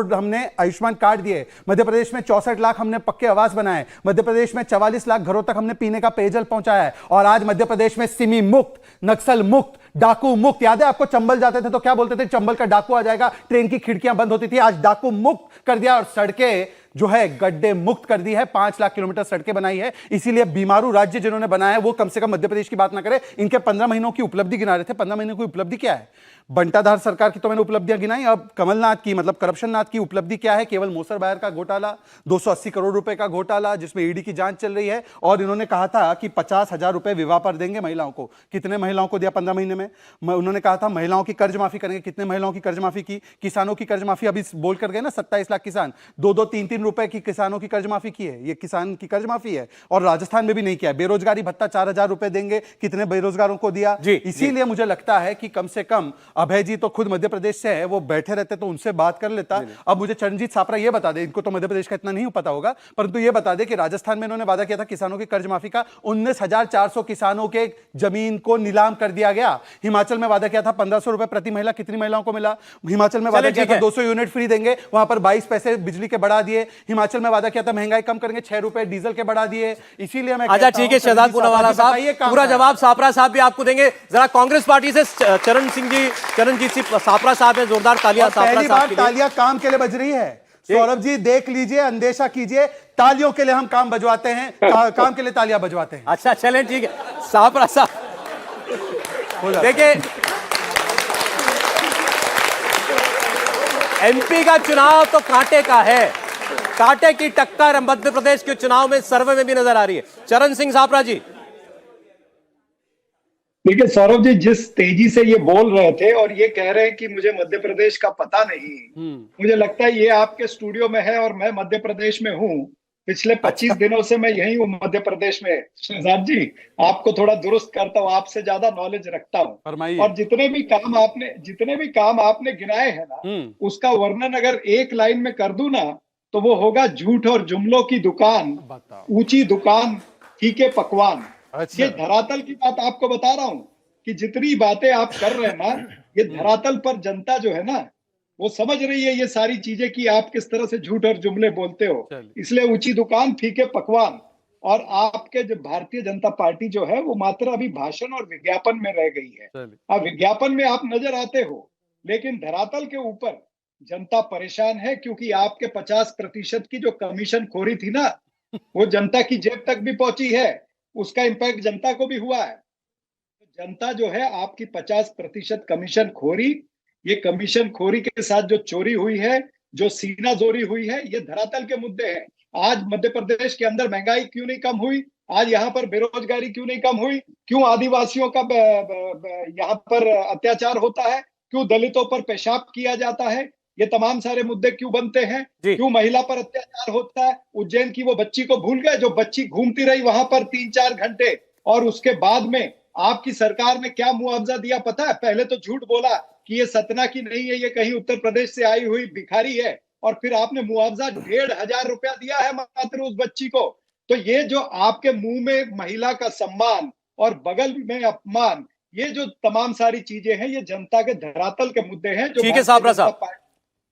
S7: हमने आयुष्मान कार्ड दिए। मध्य प्रदेश में 64 लाख हमने पक्के आवास बनाए। मध्य प्रदेश में 44 लाख घरों तक हमने पीने का पेयजल पहुंचाया है। और आज मध्य प्रदेश में सिमी मुक्त, नक्सल मुक्त, डाकू मुक्त। याद है आपको? चंबल जाते थे तो क्या बोलते थे? चंबल का डाकू आ जाएगा, ट्रेन की खिड़कियां बंद होती थी। आज डाकू मुक्त कर दिया और सड़कें जो है गड्ढे मुक्त कर दी है। 5 लाख किलोमीटर सड़कें बनाई है। इसीलिए बीमारू राज्य जिन्होंने बनाया है वो कम से कम मध्य प्रदेश की बात ना करे। इनके 15 महीनों की उपलब्धि गिना रहे थे। 15 महीनों की उपलब्धि क्या है? बंटाधार सरकार की तो मैंने उपलब्धियां गिनाई। अब कमलनाथ की, मतलब करप्शननाथ की उपलब्धि क्या है? केवल मोसर बायर का घोटाला, 280 करोड़ रुपए का घोटाला जिसमें ईडी की जांच चल रही है। और इन्होंने कहा था कि 50,000 रुपए विवाह पर देंगे महिलाओं को। कितने महिलाओं को दिया 15 महीने में? उन्होंने कहा था महिलाओं की कर्ज माफी करेंगे। कितने महिलाओं की कर्ज माफी की? किसानों की कर्ज माफी अभी बोल कर गए ना, 27 लाख किसान 2-2, 3-3 रुपए की किसानों की कर्ज माफी की है, ये किसान की कर्ज माफी है। और राजस्थान में भी नहीं किया। बेरोजगारी भत्ता 4,000 रुपए देंगे, कितने बेरोजगारों को दिया। इसीलिए मुझे लगता है कि कम से कम अभय जी तो खुद मध्य प्रदेश से है, वो बैठे रहते तो उनसे बात कर लेता। अब मुझे चरणजीत सापरा ये बता दे, इनको तो मध्य प्रदेश का इतना नहीं पता होगा, परंतु ये बता दे कि राजस्थान में इन्होंने वादा किया था किसानों की कर्ज माफी का, 19,400 किसानों के जमीन को नीलाम कर दिया गया। हिमाचल में वादा किया था 1,500 रुपए प्रति महिला, कितनी महिलाओं को मिला? हिमाचल में वादा किया था 200 यूनिट फ्री देंगे, वहां पर 22 पैसे बिजली के बढ़ा दिए। हिमाचल में वादा किया था महंगाई कम करेंगे, 6 रुपए डीजल के बढ़ा दिए। इसीलिए मैं
S1: अच्छा ठीक है, शहजाद पूनावाला साहब पूरा जवाब सापरा साहब भी आपको देंगे। जरा कांग्रेस पार्टी से चरणजीत सिंह सापरा साहब है, जोरदार तालियां
S7: पहली बार तालियां काम के लिए बज रही है। सौरभ जी देख लीजिए, अंदेशा कीजिए, तालियों के लिए हम काम बजवाते हैं, काम के लिए तालियां बजवाते हैं।
S1: अच्छा चलें ठीक है, सापरा साहब देखिए, एमपी का चुनाव तो कांटे का है, कांटे की टक्कर मध्य प्रदेश के चुनाव में सर्वे में भी नजर आ रही है। चरण सिंह सापरा जी।
S8: देखिए सौरभ जी, जिस तेजी से ये बोल रहे थे और ये कह रहे हैं कि मुझे मध्य प्रदेश का पता नहीं, मुझे लगता है ये आपके स्टूडियो में है और मैं मध्य प्रदेश में हूँ। पिछले 25 दिनों से मैं यही हूँ मध्य प्रदेश में। शहजाद जी, आपको थोड़ा दुरुस्त करता हूँ, आपसे ज्यादा नॉलेज रखता हूँ। और जितने भी काम आपने गिनाए हैं ना, उसका वर्णन अगर एक लाइन में कर दूं ना, तो वो होगा झूठ और जुमलों की दुकान, ऊंची दुकान, फीके पकवान। ये धरातल की बात आपको बता रहा हूँ कि जितनी बातें आप कर रहे हैं ना, ये धरातल पर जनता जो है ना, वो समझ रही है ये सारी चीजें कि आप किस तरह से झूठ और जुमले बोलते हो। इसलिए ऊंची दुकान, फीके पकवान। और आपके जो भारतीय जनता पार्टी जो है, वो मात्र अभी भाषण और विज्ञापन में रह गई है। अब विज्ञापन में आप नजर आते हो, लेकिन धरातल के ऊपर जनता परेशान है, क्योंकि आपके 50% की जो कमीशन खोरी थी ना, वो जनता की जेब तक भी पहुंची है। उसका इंपैक्ट जनता को भी हुआ है। जनता जो है आपकी 50% कमीशन खोरी, ये कमीशन खोरी के साथ जो चोरी हुई है, जो सीना जोरी हुई है, ये धरातल के मुद्दे हैं। आज मध्य प्रदेश के अंदर महंगाई क्यों नहीं कम हुई? आज यहाँ पर बेरोजगारी क्यों नहीं कम हुई? क्यों आदिवासियों का यहाँ पर अत्याचार होता है? क्यों दलितों पर पेशाब किया जाता है? ये तमाम सारे मुद्दे क्यों बनते हैं? क्यों महिला पर अत्याचार होता है? उज्जैन की वो बच्ची को भूल गए, जो बच्ची घूमती रही वहां पर 3-4 घंटे, और उसके बाद में आपकी सरकार ने क्या मुआवजा दिया पता है? पहले तो झूठ बोला कि ये सतना की नहीं है, ये कहीं उत्तर प्रदेश से आई हुई भिखारी है, और फिर आपने मुआवजा 1,500 रुपया दिया है मात्र उस बच्ची को। तो ये जो आपके मुंह में महिला का सम्मान और बगल में अपमान, ये जो तमाम सारी चीजें हैं, ये जनता के धरातल के मुद्दे हैं। जो
S1: ठीक है सापरा साहब,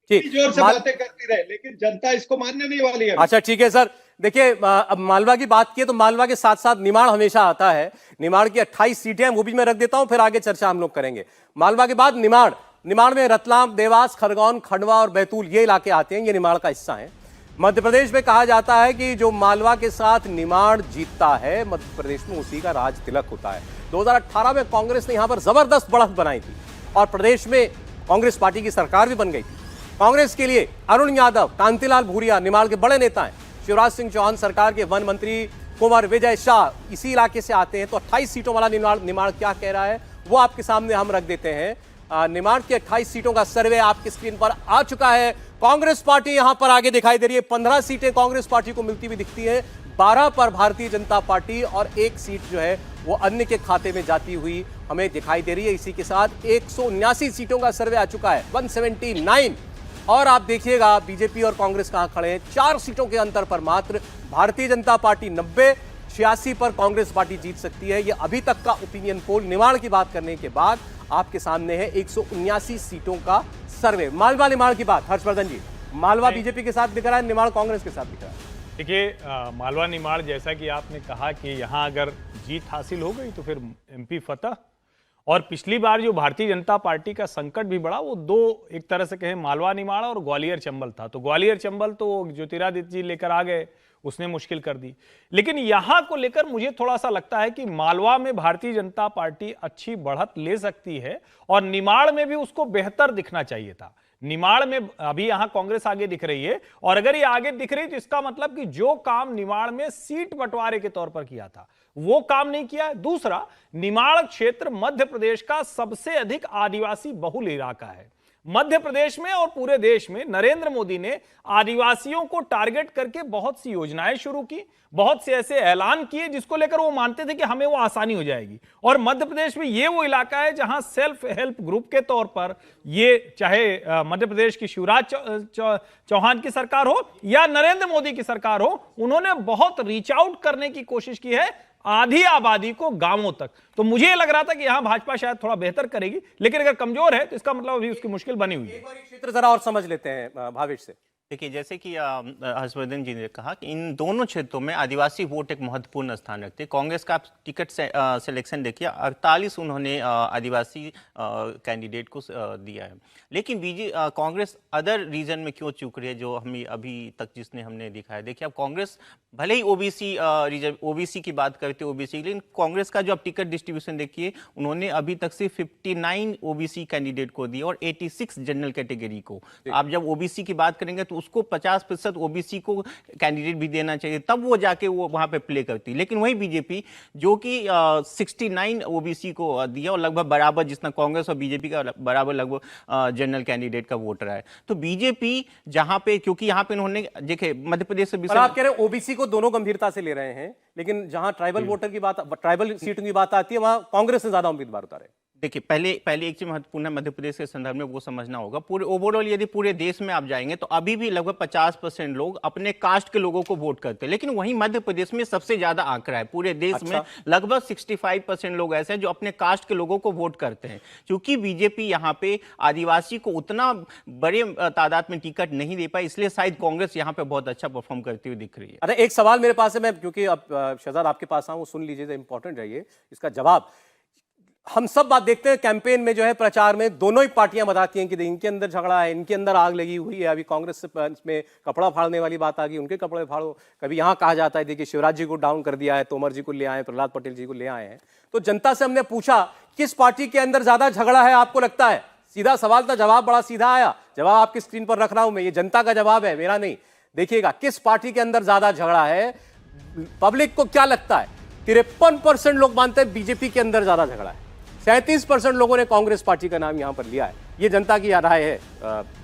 S8: जोर से बातें करती रहे, लेकिन जनता इसको मानने नहीं वाली है।
S1: अच्छा ठीक है सर, देखिए अब मालवा की बात की तो मालवा के साथ साथ निमाड़ हमेशा आता है। निमाड़ की 28 सीटें हैं, वो भी मैं रख देता हूं, फिर आगे चर्चा हम लोग करेंगे। मालवा के बाद निमाड़ में रतलाम, देवास, खरगोन, खंडवा और बैतूल ये इलाके आते हैं, ये निमाड़ का हिस्सा है। मध्य प्रदेश में कहा जाता है कि जो मालवा के साथ निमाड़ जीतता है, मध्य प्रदेश में उसी का राज तिलक होता है। 2018 में कांग्रेस ने यहां पर जबरदस्त बढ़त बनाई थी और प्रदेश में कांग्रेस पार्टी की सरकार भी बन गई थी। कांग्रेस के लिए अरुण यादव, कांतिलाल भूरिया निमाड़ के बड़े नेता हैं। शिवराज सिंह चौहान सरकार के वन मंत्री कुंवर विजय शाह इसी इलाके से आते हैं। तो 28 सीटों वाला निमाड़ क्या कह रहा है वो आपके सामने हम रख देते हैं। निमाड़ की 28 सीटों का सर्वे आपकी स्क्रीन पर आ चुका है। कांग्रेस पार्टी यहां पर आगे दिखाई दे रही है, 15 सीटें कांग्रेस पार्टी को मिलती हुई दिखती है, 12 पर भारतीय जनता पार्टी और 1 सीट जो है वो अन्य के खाते में जाती हुई हमें दिखाई दे रही है। इसी के साथ 179 सीटों का सर्वे आ चुका है, 179। और आप देखिएगा बीजेपी और कांग्रेस कहां खड़े हैं, 4 सीटों के अंतर पर मात्र भारतीय जनता पार्टी 90, 86 पर कांग्रेस पार्टी जीत सकती है। यह अभी तक का ओपिनियन पोल निमाड़ की बात करने के बाद आपके सामने है 179 सीटों का सर्वे। मालवा निमाड़ की बात, हर्षवर्धन जी, मालवा बीजेपी के साथ दिख रहा है, निमाड़ कांग्रेस के साथ दिख रहा है।
S4: देखिए मालवा निमाड़, जैसा कि आपने कहा कि यहाँ अगर जीत हासिल हो गई तो फिर एमपी फतह। और पिछली बार जो भारतीय जनता पार्टी का संकट भी बढ़ा, वो 2 एक तरह से कहें मालवा निमाड़ और ग्वालियर चंबल था। तो ग्वालियर चंबल तो ज्योतिरादित्य जी लेकर आ गए, उसने मुश्किल कर दी। लेकिन यहां को लेकर मुझे थोड़ा सा लगता है कि मालवा में भारतीय जनता पार्टी अच्छी बढ़त ले सकती है और निमाड़ में भी उसको बेहतर दिखना चाहिए था। निमाड़ में अभी यहां कांग्रेस आगे दिख रही है, और अगर ये आगे दिख रही है तो इसका मतलब कि जो काम निमाड़ में सीट बंटवारे के तौर पर किया था वो काम नहीं किया है। दूसरा, निमाड़ क्षेत्र मध्य प्रदेश का सबसे अधिक आदिवासी बहुल इलाका है। मध्य प्रदेश में और पूरे देश में नरेंद्र मोदी ने आदिवासियों को टारगेट करके बहुत सी योजनाएं शुरू की, बहुत से ऐसे ऐलान किए जिसको लेकर वो मानते थे कि हमें वो आसानी हो जाएगी। और मध्य प्रदेश में ये वो इलाका है जहां सेल्फ हेल्प ग्रुप के तौर पर ये चाहे मध्य प्रदेश की शिवराज चौहान की सरकार हो या नरेंद्र मोदी की सरकार हो, उन्होंने बहुत रीच आउट करने की कोशिश की है आधी आबादी को गांवों तक। तो मुझे लग रहा था कि यहां भाजपा शायद थोड़ा बेहतर करेगी, लेकिन अगर कमजोर है तो इसका मतलब अभी उसकी मुश्किल बनी हुई है।
S1: एक बार ये क्षेत्र जरा और समझ लेते हैं भावेश से।
S3: देखिए, जैसे कि हर्षवर्धन जी ने कहा कि इन दोनों क्षेत्रों में आदिवासी वोट एक महत्वपूर्ण स्थान रखते हैं। कांग्रेस का आप टिकट सिलेक्शन देखिए, 48 उन्होंने आदिवासी कैंडिडेट को दिया है। लेकिन कांग्रेस अदर रीजन में क्यों चूक रही है, जो हमें अभी तक जिसने हमने देखा है। देखिए, अब कांग्रेस भले ही ओबीसी की बात करते ओबीसी, लेकिन कांग्रेस का जो आप टिकट डिस्ट्रीब्यूशन देखिए, उन्होंने अभी तक से 59 ओबीसी कैंडिडेट को दिया और 86 जनरल कैटेगरी को। आप जब ओबीसी की बात करेंगे तो उसको 50% ओबीसी को कैंडिडेट भी देना चाहिए, तब वो जाके वो वहां पे प्ले करती। लेकिन वही बीजेपी जो कि 69 ओबीसी को दिया और लगभग बराबर, जितना कांग्रेस और बीजेपी का बराबर लगभग जनरल कैंडिडेट का वोट रहा है। तो बीजेपी जहां पे, क्योंकि यहां पे इन्होंने देखे मध्य प्रदेश से
S1: आप कह रहे हैं ओबीसी को दोनों गंभीरता से ले रहे हैं, लेकिन जहां ट्राइबल वोटर की बात, ट्राइबल सीटों की बात आती है, वहां कांग्रेस ने ज्यादा उम्मीदवार उतारे।
S3: देखिए, पहले एक चीज महत्वपूर्ण है मध्य प्रदेश के संदर्भ में, वो समझना होगा। पूरे ओवरऑल यदि पूरे देश में आप जाएंगे तो अभी भी लगभग 50% लोग अपने कास्ट के लोगों को वोट करते हैं, लेकिन वहीं मध्य प्रदेश में सबसे ज्यादा आंकड़ा है। पूरे देश में लगभग 65% लोग ऐसे हैं जो अपने कास्ट के लोगों को वोट करते हैं। क्योंकि बीजेपी यहाँ पे आदिवासी को उतना बड़े तादाद में टिकट नहीं दे पाई, इसलिए शायद कांग्रेस यहाँ पे बहुत अच्छा परफॉर्म करती हुई दिख रही है।
S1: अरे एक सवाल मेरे पास है, मैं क्योंकि अब शहजाद आपके पास आऊं, सुन लीजिए, इंपॉर्टेंट है ये, इसका जवाब। हम सब बात देखते हैं कैंपेन में, जो है प्रचार में, दोनों ही पार्टियां बताती हैं कि इनके अंदर झगड़ा है, इनके अंदर आग लगी हुई है। अभी कांग्रेस में कपड़ा फाड़ने वाली बात आ गई, उनके कपड़े फाड़ो। कभी यहां कहा जाता है देखिए शिवराज जी को डाउन कर दिया है, तोमर जी को ले आए, प्रहलाद पटेल जी को ले आए हैं। तो जनता से हमने पूछा किस पार्टी के अंदर ज्यादा झगड़ा है आपको लगता है? सीधा सवाल था, जवाब बड़ा सीधा आया। जवाब आपकी स्क्रीन पर रख रहा हूं मैं, ये जनता का जवाब है, मेरा नहीं। देखिएगा किस पार्टी के अंदर ज्यादा झगड़ा है। पब्लिक को क्या लगता है? 53% लोग मानते हैं बीजेपी के अंदर ज्यादा झगड़ा है, 37% लोगों ने कांग्रेस पार्टी का नाम यहां पर लिया है। ये जनता की राय है।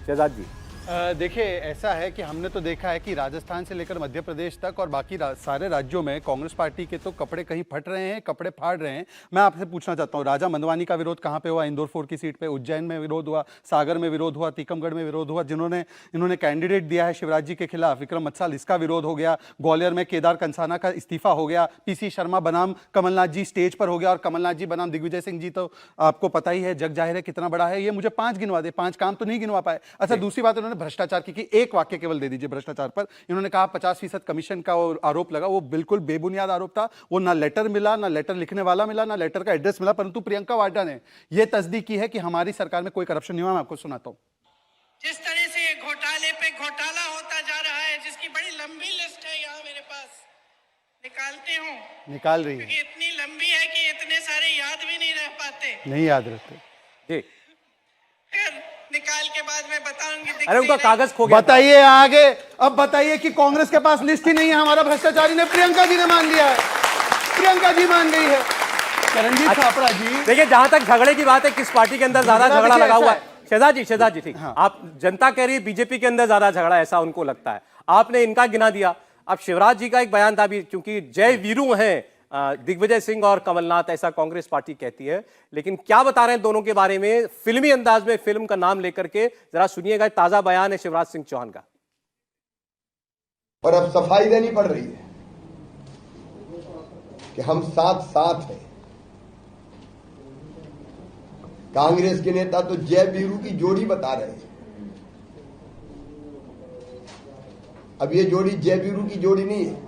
S1: शहजाद जी,
S7: देखिए, ऐसा है कि हमने तो देखा है कि राजस्थान से लेकर मध्य प्रदेश तक और बाकी सारे राज्यों में कांग्रेस पार्टी के तो कपड़े कहीं फट रहे हैं, कपड़े फाड़ रहे हैं। मैं आपसे पूछना चाहता हूं, राजा मंदवानी का विरोध कहां पे हुआ? इंदौर 4 की सीट पे। उज्जैन में विरोध हुआ, सागर में विरोध हुआ, टीकमगढ़ में विरोध हुआ। इन्होंने कैंडिडेट दिया है शिवराज जी के खिलाफ, विक्रम मत्साल, इसका विरोध हो गया। ग्वालियर में केदार कंसाना का इस्तीफा हो गया। पीसी शर्मा बनाम कमलनाथ जी स्टेज पर हो गया, और कमलनाथ जी बनाम दिग्विजय सिंह जी तो आपको पता ही है, जग जाहिर है कितना बड़ा है। ये मुझे 5 गिनवा दे, 5 काम तो नहीं गिनवा पाए। अच्छा, दूसरी बात, उन्होंने भ्रष्टाचार की एक वाक्य केवल दे दीजिए भ्रष्टाचार पर। इन्होंने कहा 50% कमीशन का आरोप लगा, वो बिल्कुल बेबुनियाद आरोप था। वो ना लेटर मिला, ना लेटर लिखने वाला मिला, ना लेटर का एड्रेस मिला, परंतु प्रियंका वाड्रा ने यह तस्दीक की है कि हमारी सरकार में कोई करप्शन नहीं हुआ। मैं आपको सुनाता हूं।
S9: जिस तरह से घोटाले पे घोटाला होता जा रहा है, जिसकी बड़ी लंबी लिस्ट है यहाँ मेरे पास, निकालते हूँ,
S7: निकाल रही है,
S9: इतनी लंबी है कि इतने सारे याद भी नहीं रह पाते,
S7: नहीं याद रहते
S1: जी।
S9: निकाल के बाद मैं बताऊंगी।
S1: अरे उनका कागज खो गया।
S7: बताइए आगे, अब बताइए कि कांग्रेस के पास लिस्ट ही नहीं है हमारा भ्रष्टाचारी ने। प्रियंका जी ने मान लिया है, प्रियंका जी मान गई है। करणजीत थापड़ा जी,
S1: देखिए, जहां तक झगड़े की बात है, किस पार्टी के अंदर ज्यादा झगड़ा लगा हुआ है? शहजाद जी ठीक। आप, जनता कह रही है बीजेपी के अंदर ज्यादा झगड़ा, ऐसा उनको लगता है। आपने इनका गिना दिया। अब शिवराज जी का एक बयान था भी, क्योंकि जय वीरू हैं दिग्विजय सिंह और कमलनाथ, ऐसा कांग्रेस पार्टी कहती है। लेकिन क्या बता रहे हैं दोनों के बारे में, फिल्मी अंदाज में फिल्म का नाम लेकर के, जरा सुनिएगा। ताजा बयान है शिवराज सिंह चौहान का।
S10: और अब सफाई देनी पड़ रही है कि हम साथ साथ हैं। कांग्रेस के नेता तो जय वीरू की जोड़ी बता रहे हैं। अब ये जोड़ी जय वीरू की जोड़ी नहीं है।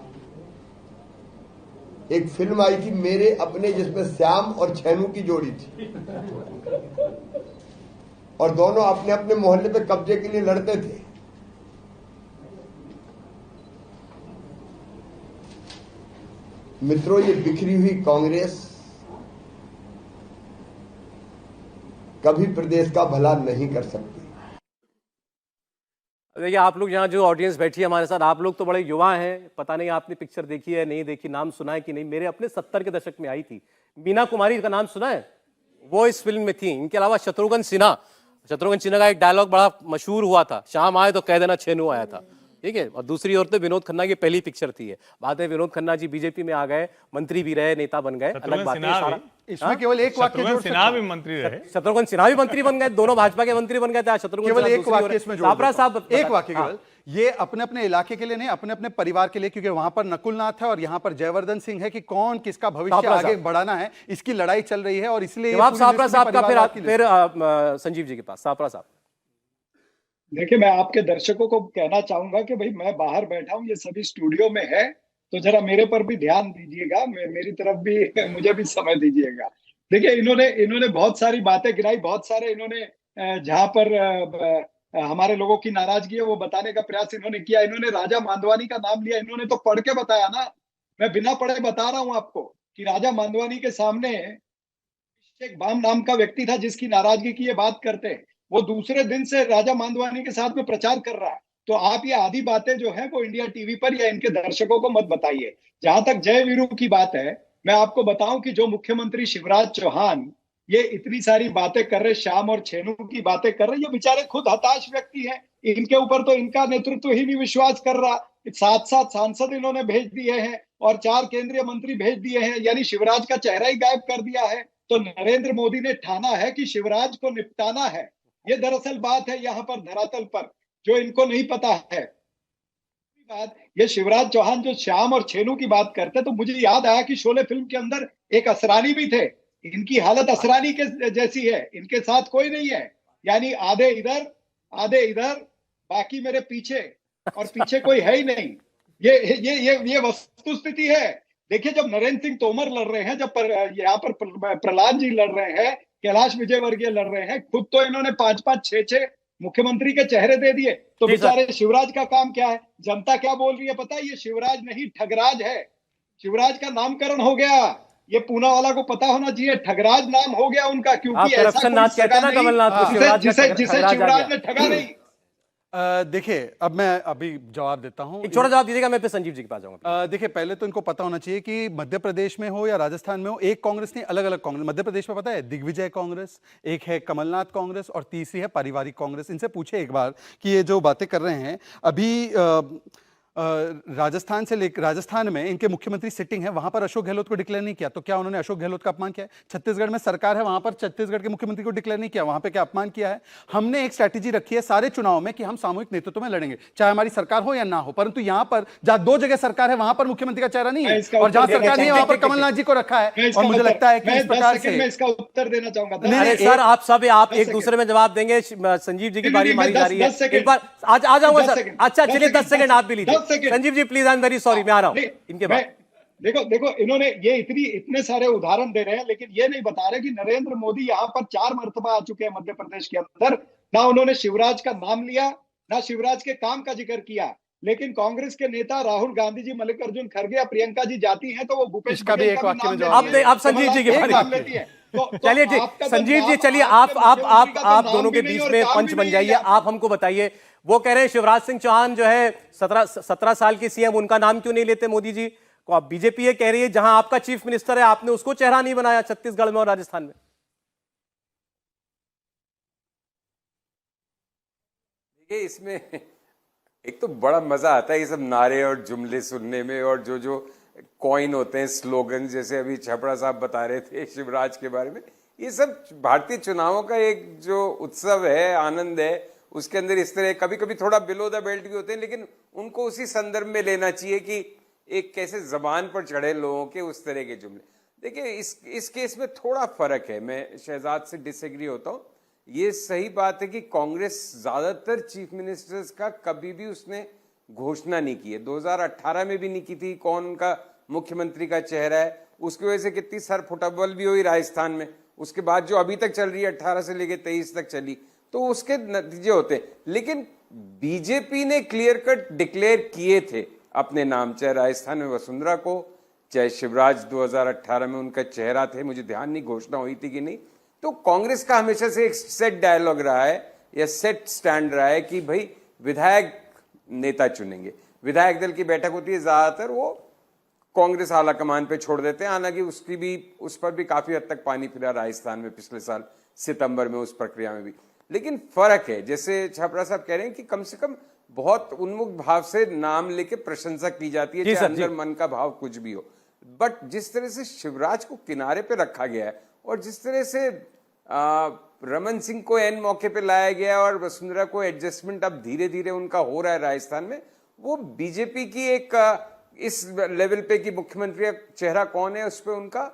S10: एक फिल्म आई थी मेरे अपने, जिसमें श्याम और छैनू की जोड़ी थी, और दोनों अपने अपने मोहल्ले पे कब्जे के लिए लड़ते थे। मित्रों, ये बिखरी हुई कांग्रेस कभी प्रदेश का भला नहीं कर सकती।
S1: देखिए, आप लोग यहाँ जो ऑडियंस बैठी है हमारे साथ, आप लोग तो बड़े युवा हैं। पता नहीं आपने पिक्चर देखी है, नहीं देखी, नाम सुना है कि नहीं। मेरे अपने 70 के दशक में आई थी। मीना कुमारी का नाम सुना है? वो इस फिल्म में थी। इनके अलावा शत्रुघ्न सिन्हा, शत्रुघ्न सिन्हा का एक डायलॉग बड़ा मशहूर हुआ था, शाम आए तो कह देना छेनू आया था, ठीक है। और दूसरी ओर तो विनोद खन्ना की पहली पिक्चर थी है, बाद में विनोद खन्ना जी बीजेपी में आ गए, मंत्री भी रहे, नेता बन गए, अलग बात है। सारा
S7: इसमें केवल एक वाक्य जोड़ सकता
S4: सिन्हा
S7: हूं।
S4: भी मंत्री रहे,
S1: शत्रुघ्न सिन्हा भी मंत्री बन गए, दोनों भाजपा के मंत्री बन गए थे। शत्रुघ्न
S7: केवल
S1: सिन्हा
S7: एक
S1: दूसरी ओर
S7: वाक्य
S1: है।
S7: इसमें जोड़
S1: छापरा
S7: देता हूं।
S1: साहब
S7: एक वाक्य केवल, ये अपने अपने इलाके के लिए नहीं, अपने अपने परिवार के लिए, क्योंकि वहां पर नकुलनाथ है और यहाँ पर जयवर्धन सिंह है कि कौन किसका भविष्य
S1: छापरा
S7: आगे
S1: साहब।
S7: बढ़ाना है, इसकी लड़ाई चल रही है। और इसलिए ये
S1: जवाब
S7: पूरी
S1: सापरा
S7: लिस्ट
S1: साहब का,
S7: परिवारवाद की लिस्ट
S1: फिर संजीव जी के पास। सापरा साहब,
S8: देखिए, मैं आपके दर्शकों को कहना चाहूंगा कि भाई मैं बाहर बैठा हूँ, ये सभी स्टूडियो में है, तो जरा मेरे पर भी ध्यान दीजिएगा, मेरी तरफ भी मुझे भी समय दीजिएगा। देखिए, इन्होंने बहुत सारी बातें गिराई, बहुत सारे इन्होंने जहां पर हमारे लोगों की नाराजगी है वो बताने का प्रयास इन्होंने किया। इन्होंने राजा मांधवानी का नाम लिया, इन्होंने तो पढ़ के बताया ना, मैं बिना पढ़े बता रहा हूं आपको कि राजा मांधवानी के सामने एक बाम नाम का व्यक्ति था जिसकी नाराजगी की ये बात करते हैं, वो दूसरे दिन से राजा मांधवानी के साथ में प्रचार कर रहा है। तो आप ये आधी बातें जो है वो इंडिया टीवी पर या इनके दर्शकों को मत बताइए। जहां तक जय वीरू की बात है, मैं आपको बताऊं कि जो मुख्यमंत्री शिवराज चौहान ये इतनी सारी बातें कर रहे, श्याम और छेनू की बातें कर रहे, ये बेचारे खुद हताश व्यक्ति हैं, इनके ऊपर तो इनका नेतृत्व ही नहीं विश्वास कर रहा। 7 सांसद इन्होंने भेज दिए हैं और 4 केंद्रीय मंत्री भेज दिए हैं, यानी शिवराज का चेहरा ही गायब कर दिया है। तो नरेंद्र मोदी ने ठाना है कि शिवराज को निपटाना है। ये दरअसल बात है यहाँ पर धरातल पर, जो इनको नहीं पता है। बात ये शिवराज चौहान जो श्याम और छेनू की बात करते, तो मुझे याद आया कि शोले फिल्म के अंदर एक असरानी भी थे। इनकी हालत असरानी के जैसी है, इनके साथ कोई नहीं है, यानी आधे इधर बाकी मेरे पीछे, और पीछे कोई है ही नहीं। ये वस्तु स्थिति है। देखिए, जब नरेंद्र सिंह तोमर लड़ रहे हैं, जब यहाँ पर प्रहलाद जी लड़ रहे हैं, कैलाश विजयवर्गीय लड़ रहे हैं, खुद तो इन्होंने 5-5, 6-6 मुख्यमंत्री के चेहरे दे दिए। तो बेचारे शिवराज का काम क्या है? जनता क्या बोल रही है पता है? ये शिवराज नहीं ठगराज है। शिवराज का नामकरण हो गया, ये पूना वाला को पता होना चाहिए, ठगराज नाम हो गया उनका, क्योंकि ऐसा कोई
S1: कहते ना कमलनाथ को,
S8: जिसे शिवराज ने ठगा नहीं।
S7: देखिए, अब मैं अभी जवाब देता हूं।
S1: एक छोटा जवाब दीजिएगा, मैं फिर संजीव जी के पास जाऊंगा।
S7: देखिए, पहले तो इनको पता होना चाहिए कि मध्य प्रदेश में हो या राजस्थान में हो, एक कांग्रेस नहीं, अलग अलग कांग्रेस। मध्य प्रदेश में पता है दिग्विजय कांग्रेस, एक है कमलनाथ कांग्रेस और तीसरी है पारिवारिक कांग्रेस। इनसे पूछे एक बार कि ये जो बातें कर रहे हैं अभी राजस्थान में इनके मुख्यमंत्री सिटिंग है, वहां पर अशोक गहलोत को डिक्लेयर नहीं किया, तो क्या उन्होंने अशोक गहलोत का अपमान किया है? छत्तीसगढ़ में सरकार है, वहां पर छत्तीसगढ़ के मुख्यमंत्री को डिक्लेयर नहीं किया, वहां पे क्या अपमान किया है? हमने एक स्ट्रैटेजी रखी है सारे चुनाव में कि हम सामूहिक नेतृत्व में लड़ेंगे, चाहे हमारी सरकार हो या ना हो। परंतु यहां पर जहां 2 जगह सरकार है वहां पर मुख्यमंत्री का चेहरा नहीं है, और जहां सरकार नहीं है वहां पर कमलनाथ जी को रखा है। और मुझे लगता है कि इस प्रकार से
S8: मैं इसका उत्तर देना चाहूंगा।
S1: अरे सर, आप एक दूसरे में जवाब देंगे। संजीव जी की बारी मारी जा रही है, एक बार आ जाऊंगा सर। अच्छा चलिए, 10 सेकंड आप भी लीजिए। Sanjeev ji please, I am very sorry, मैं आ रहा हूं इनके बाद।
S8: देखो इन्होंने ये इतने सारे उदाहरण दे रहे हैं, लेकिन ये नहीं बता रहे कि नरेंद्र मोदी यहाँ पर 4 मर्तबा आ चुके हैं मध्य प्रदेश के अंदर। ना उन्होंने शिवराज का नाम लिया, ना शिवराज के काम का जिक्र किया, लेकिन कांग्रेस के नेता राहुल गांधी जी, मल्लिकार्जुन खड़गे या प्रियंका जी जाती हैं तो वो भूपेश
S7: इसका भी
S8: बघेल
S7: एक
S8: का
S7: वाक्य में
S8: नाम
S7: जवाब
S8: लेती हैं।
S1: आप संजीव जी की बारी
S8: लेती है।
S1: चलिए ठीक, संजीव जी चलिए, आप दोनों के बीच में पंच बन जाइए। आप हमको बताइए, वो कह रहे हैं शिवराज सिंह चौहान जो है 17 साल के सीएम, उनका नाम क्यों नहीं लेते मोदी जी को? आप बीजेपी ये कह रही है जहां आपका चीफ मिनिस्टर है, आपने उसको चेहरा नहीं बनाया छत्तीसगढ़ में और राजस्थान में।
S6: देखिए, इसमें एक तो बड़ा मजा आता है ये सब नारे और जुमले सुनने में, और जो कॉइन होते हैं, स्लोगन, जैसे अभी छपरा साहब बता रहे थे शिवराज के बारे में। ये सब भारतीय चुनावों का एक जो उत्सव है, आनंद है, उसके अंदर इस तरह कभी कभी थोड़ा बिलो द बेल्ट भी होते हैं, लेकिन उनको उसी संदर्भ में लेना चाहिए कि एक कैसे जबान पर चढ़े लोगों के उस तरह के जुमले। देखिए, इस केस में थोड़ा फर्क है, मैं शहजाद से डिसएग्री होता हूँ। ये सही बात है कि कांग्रेस ज्यादातर चीफ मिनिस्टर्स का कभी भी उसने घोषणा नहीं की है, 2018 में भी नहीं की थी कौन उनका मुख्यमंत्री का चेहरा है। उसकी वजह से कितनी सर फुटबॉल भी हुई राजस्थान में, उसके बाद जो अभी तक चल रही है 18 से लेकर 23 तक चली, तो उसके नतीजे होते हैं। लेकिन बीजेपी ने क्लियर कट डिक्लेयर किए थे अपने नाम, चाहे राजस्थान में वसुंधरा को, चाहे शिवराज 2018 में उनका चेहरा थे, मुझे ध्यान नहीं घोषणा हुई थी कि नहीं। तो कांग्रेस का हमेशा से एक सेट डायलॉग रहा है या सेट स्टैंड रहा है कि भाई विधायक नेता चुनेंगे। विधायक दल की बैठक होती है, ज्यादातर वो कांग्रेस आला कमान पे छोड़ देते हैं। हालांकि उस पर भी काफी हद तक पानी फिरा राजस्थान में पिछले साल सितंबर में, उस प्रक्रिया में भी। लेकिन फर्क है, जैसे छापरा साहब कह रहे हैं कि कम से कम बहुत उन्मुख भाव से नाम लेके प्रशंसा की जाती है,
S1: जी
S6: चाहे
S1: सर, जी।
S6: अंदर मन का भाव कुछ भी हो। बट जिस तरह से शिवराज को किनारे पे रखा गया है और जिस तरह से रमन सिंह को एन मौके पे लाया गया और वसुंधरा को एडजस्टमेंट अब धीरे धीरे उनका हो रहा है राजस्थान में, वो बीजेपी की एक इस लेवल पे कि मुख्यमंत्री का चेहरा कौन है उस पे उनका,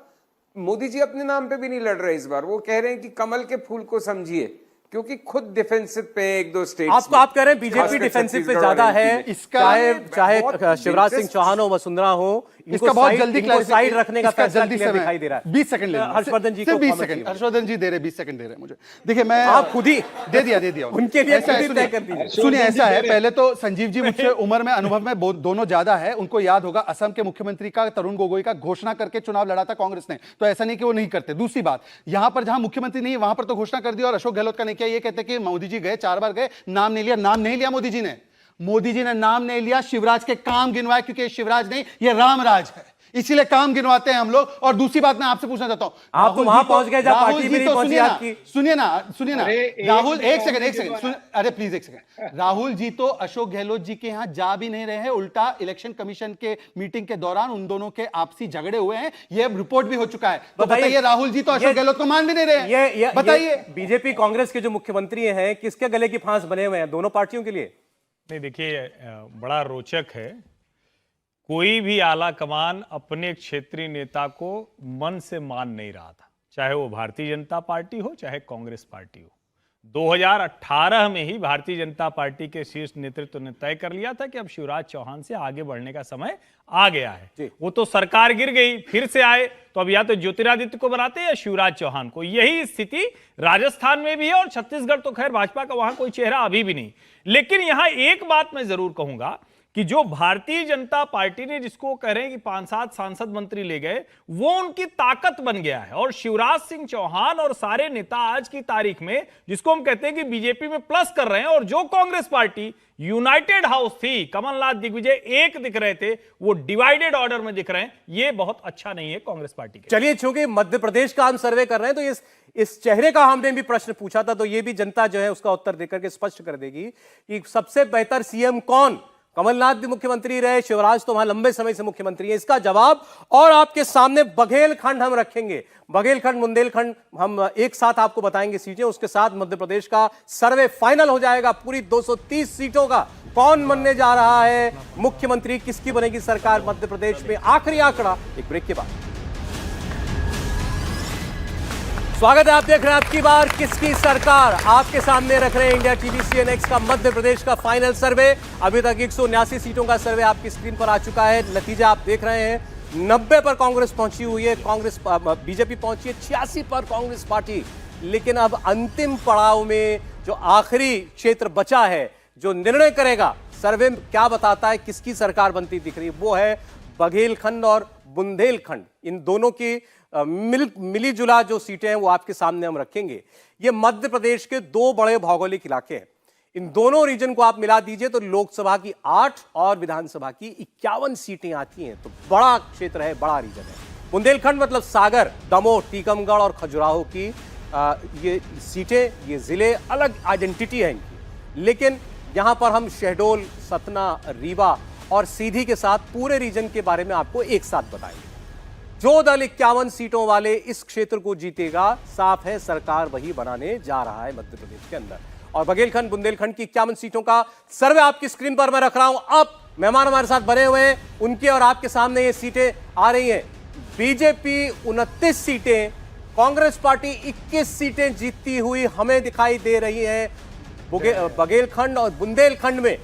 S6: मोदी जी अपने नाम पे भी नहीं लड़ रहे इस बार। वो कह रहे हैं कि कमल के फूल को समझिए, क्योंकि खुद डिफेंसिव पे एक दो स्टेट
S1: आप कह रहे हैं बीजेपी डिफेंसिव पे ज्यादा है, चाहे शिवराज सिंह चौहान हो, वसुंधरा हो,
S7: इसका बहुत जल्दी
S1: साइड रखने का फैसला
S7: जल्दी
S1: क्लियर दिखाई दे रहा है।
S7: 20 सेकंड ले
S1: हर्षवर्धन जी को
S7: 20 सेकंड हर्षवर्धन जी दे रहे 20 सेकंड दे रहे मुझे। देखिए मैं
S1: आप खुद ही
S7: दे दिया
S1: उनके लिए
S7: ऐसा है,
S1: खुद ही तय कर दीजिए।
S7: सुनिए ऐसा है, पहले तो संजीव जी मुझसे उम्र में अनुभव में दोनों ज्यादा है। उनको याद होगा असम के मुख्यमंत्री का तरुण गोगोई का घोषणा करके चुनाव लड़ा था कांग्रेस ने, तो ऐसा नहीं कि वो नहीं करते। दूसरी बात, यहां पर जहां मुख्यमंत्री नहीं है वहां पर तो घोषणा कर दी और अशोक गहलोत का नहीं किया। ये कहते कि मोदी जी गए 4 बार गए, नाम नहीं लिया। नाम नहीं लिया मोदी जी ने नाम नहीं लिया, शिवराज के काम गिनवाए, क्योंकि शिवराज नहीं ये रामराज है, इसीलिए काम गिनवाते हैं हम लोग। और दूसरी बात मैं आपसे पूछना चाहता हूं,
S1: आप तो वहां पहुंच गए जब पार्टी में नहीं पहुंची आपकी।
S7: सुनिए ना राहुल, एक सेकंड अरे प्लीज एक सेकंड। राहुल जी तो अशोक गहलोत जी के यहां जा भी नहीं रहे हैं, उल्टा इलेक्शन कमीशन के मीटिंग के दौरान उन दोनों के आपसी झगड़े हुए हैं, यह रिपोर्ट भी हो चुका है। तो बताइए राहुल जी तो अशोक गहलोत को मान भी नहीं रहे हैं, बताइए।
S1: बीजेपी कांग्रेस के जो मुख्यमंत्री हैं किसके गले की फांस बने हुए हैं दोनों पार्टियों के लिए?
S4: नहीं देखिए, बड़ा रोचक है, कोई भी आला कमान अपने क्षेत्रीय नेता को मन से मान नहीं रहा था, चाहे वो भारतीय जनता पार्टी हो चाहे कांग्रेस पार्टी हो। 2018 में ही भारतीय जनता पार्टी के शीर्ष नेतृत्व ने तय कर लिया था कि अब शिवराज चौहान से आगे बढ़ने का समय आ गया है। वो तो सरकार गिर गई, फिर से आए तो अब या तो ज्योतिरादित्य को बनाते हैं या शिवराज चौहान को। यही स्थिति राजस्थान में भी है और छत्तीसगढ़ तो खैर भाजपा का वहां कोई चेहरा अभी भी नहीं। लेकिन यहां एक बात मैं जरूर कहूंगा कि जो भारतीय जनता पार्टी ने, जिसको कह रहे हैं कि 5-7 सांसद मंत्री ले गए, वो उनकी ताकत बन गया है। और शिवराज सिंह चौहान और सारे नेता आज की तारीख में, जिसको हम कहते हैं कि बीजेपी में प्लस कर रहे हैं, और जो कांग्रेस पार्टी यूनाइटेड हाउस थी, कमलनाथ दिग्विजय एक दिख रहे थे, वो डिवाइडेड ऑर्डर में दिख रहे हैं। ये बहुत अच्छा नहीं है कांग्रेस पार्टी के।
S1: चलिए, चूंकि मध्य प्रदेश का हम सर्वे कर रहे हैं तो इस चेहरे का हमने भी प्रश्न पूछा था, तो ये भी जनता जो है उसका उत्तर देकर के स्पष्ट कर देगी कि सबसे बेहतर सीएम कौन। कमलनाथ भी मुख्यमंत्री रहे, शिवराज तो वहां लंबे समय से मुख्यमंत्री है, इसका जवाब और आपके सामने बघेलखंड हम रखेंगे। बघेलखंड बुंदेलखंड हम एक साथ आपको बताएंगे सीटें, उसके साथ मध्य प्रदेश का सर्वे फाइनल हो जाएगा पूरी 230 सीटों का। कौन बनने जा रहा है मुख्यमंत्री, किसकी बनेगी सरकार मध्य प्रदेश में, आखिरी आंकड़ा एक ब्रेक के बाद। स्वागत है, आप देख रहे हैं आपकी बार किसकी सरकार। आपके सामने रख रहे हैं इंडिया टीवी CNX का मध्य प्रदेश का फाइनल सर्वे। अभी तक 179 सीटों का सर्वे आपकी स्क्रीन पर आ चुका है। नतीजा आप देख रहे हैं, 90 पर कांग्रेस पहुंची हुई है, बीजेपी पहुंची है 86 पर कांग्रेस पार्टी। लेकिन अब अंतिम पड़ाव में जो आखिरी क्षेत्र बचा है, जो निर्णय करेगा सर्वे क्या बताता है किसकी सरकार बनती दिख रही है, वो है बघेलखंड और बुंदेलखंड। इन दोनों की मिली जुला जो सीटें हैं वो आपके सामने हम रखेंगे। ये मध्य प्रदेश के 2 बड़े भौगोलिक इलाके हैं। इन दोनों रीजन को आप मिला दीजिए तो लोकसभा की 8 और विधानसभा की 51 सीटें आती हैं। तो बड़ा क्षेत्र है, बड़ा रीजन है। बुंदेलखंड मतलब सागर, दमोह, टीकमगढ़ और खजुराहो की ये सीटें, ये जिले अलग आइडेंटिटी है इनकी। लेकिन यहां पर हम शहडोल, सतना, रीवा और सीधी के साथ पूरे रीजन के बारे में आपको एक साथ बताएंगे। जो दल 51 सीटों वाले इस क्षेत्र को जीतेगा, साफ है सरकार वही बनाने जा रहा है मध्य प्रदेश के अंदर। और बघेलखंड बुंदेलखंड की 51 सीटों का सर्वे आपकी स्क्रीन पर मैं रख रहा हूं। अब मेहमान हमारे साथ बने हुए हैं, उनके और आपके सामने ये सीटें आ रही हैं। बीजेपी 29 सीटें, कांग्रेस पार्टी 21 सीटें जीतती हुई हमें दिखाई दे रही है। बघेलखंड और बुंदेलखंड में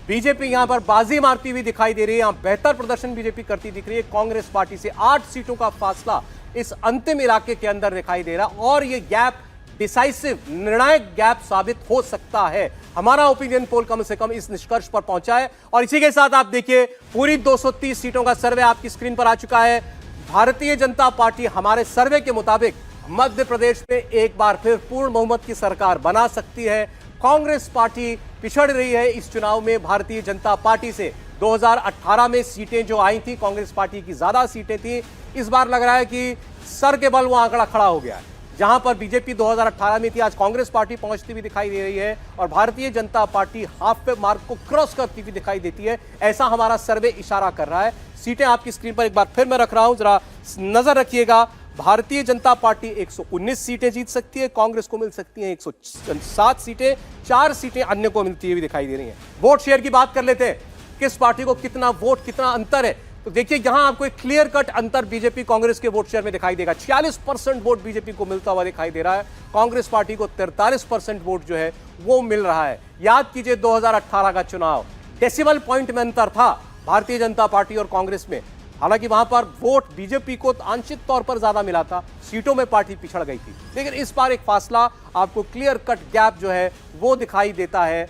S1: बीजेपी यहां पर बाजी मारती हुई दिखाई दे रही है, यहां बेहतर प्रदर्शन बीजेपी करती दिख रही है। कांग्रेस पार्टी से 8 सीटों का फासला इस अंतिम इलाके के अंदर दिखाई दे रहा, और यह गैप डिसाइसिव, निर्णायक गैप साबित हो सकता है। हमारा ओपिनियन पोल कम से कम इस निष्कर्ष पर पहुंचा है। और इसी के साथ आप देखिए, पूरी 230 सीटों का सर्वे आपकी स्क्रीन पर आ चुका है। भारतीय जनता पार्टी हमारे सर्वे के मुताबिक मध्य प्रदेश में एक बार फिर पूर्ण बहुमत की सरकार बना सकती है। कांग्रेस पार्टी पिछड़ रही है इस चुनाव में भारतीय जनता पार्टी से। 2018 में सीटें जो आई थी, कांग्रेस पार्टी की ज्यादा सीटें थी। इस बार लग रहा है कि सर के बल वो आंकड़ा खड़ा हो गया है। जहां पर बीजेपी 2018 में थी, आज कांग्रेस पार्टी पहुंचती हुई दिखाई दे रही है और भारतीय जनता पार्टी हाफ पे मार्क को क्रॉस करती हुई दिखाई देती है। ऐसा हमारा सर्वे इशारा कर रहा है। सीटें आपकी स्क्रीन पर एक बार फिर मैं रख रहा हूं, जरा नजर रखिएगा। भारतीय जनता पार्टी 119 सीटें जीत सकती है, कांग्रेस को मिल सकती हैं 107 सीटें, 4 सीटें अन्य को मिलती हुई दिखाई दे रही हैं। वोट शेयर की बात कर लेते हैं, किस पार्टी को कितना वोट, कितना अंतर है। तो देखिए यहां आपको एक क्लियर कट अंतर बीजेपी कांग्रेस के वोट शेयर में दिखाई देगा। 46% वोट बीजेपी को मिलता हुआ दिखाई दे रहा है, कांग्रेस पार्टी को 43% वोट जो है वो मिल रहा है। याद कीजिए 2018 का चुनाव, डेसिमल पॉइंट में अंतर था भारतीय जनता पार्टी और कांग्रेस में। हालांकि वहां पर वोट बीजेपी को आंशिक तौर पर ज्यादा मिला था, सीटों में पार्टी पिछड़ गई थी, लेकिन इस बार एक फासला आपको क्लियर कट गैप जो है वो दिखाई देता है।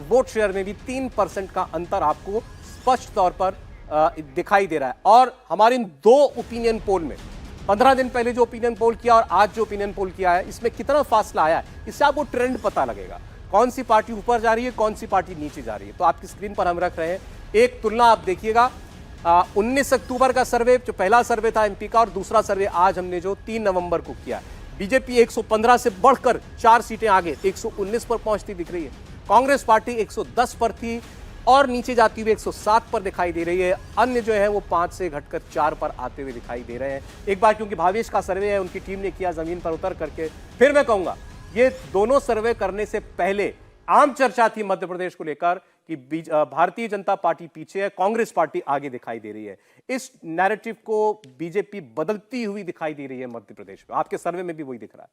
S1: वोट शेयर में भी 3% का अंतर आपको स्पष्ट तौर पर दिखाई दे रहा है। और हमारे इन 2 ओपिनियन पोल में 15 दिन पहले जो ओपिनियन पोल किया और आज जो ओपिनियन पोल किया है, इसमें कितना फासला आया है, इससे आपको ट्रेंड पता लगेगा। कौन सी पार्टी ऊपर जा रही है, कौन सी पार्टी नीचे जा रही है। तो आपकी स्क्रीन पर हम रख रहे हैं एक तुलना, आप देखिएगा। 19 अक्टूबर का सर्वे जो पहला सर्वे था एमपी का, और दूसरा सर्वे आज हमने जो 3 नवंबर को किया। बीजेपी 115 से बढ़कर 4 सीटें आगे 119 पर पहुंचती दिख रही है। कांग्रेस पार्टी 110 पर थी और नीचे जाती हुई 107 पर दिखाई दे रही है। अन्य जो है वो 5 से घटकर 4 पर आते हुए दिखाई दे रहे हैं। एक बार क्योंकि भावेश का सर्वे है, उनकी टीम ने किया जमीन पर उतर करके, फिर मैं कहूंगा ये दोनों सर्वे करने से पहले आम चर्चा थी मध्य प्रदेश को लेकर कि भारतीय जनता पार्टी पीछे है, कांग्रेस पार्टी आगे दिखाई दे रही है। इस नैरेटिव को बीजेपी बदलती हुई दिखाई दे रही है मध्य प्रदेश में। आपके सर्वे में भी वही दिख रहा है।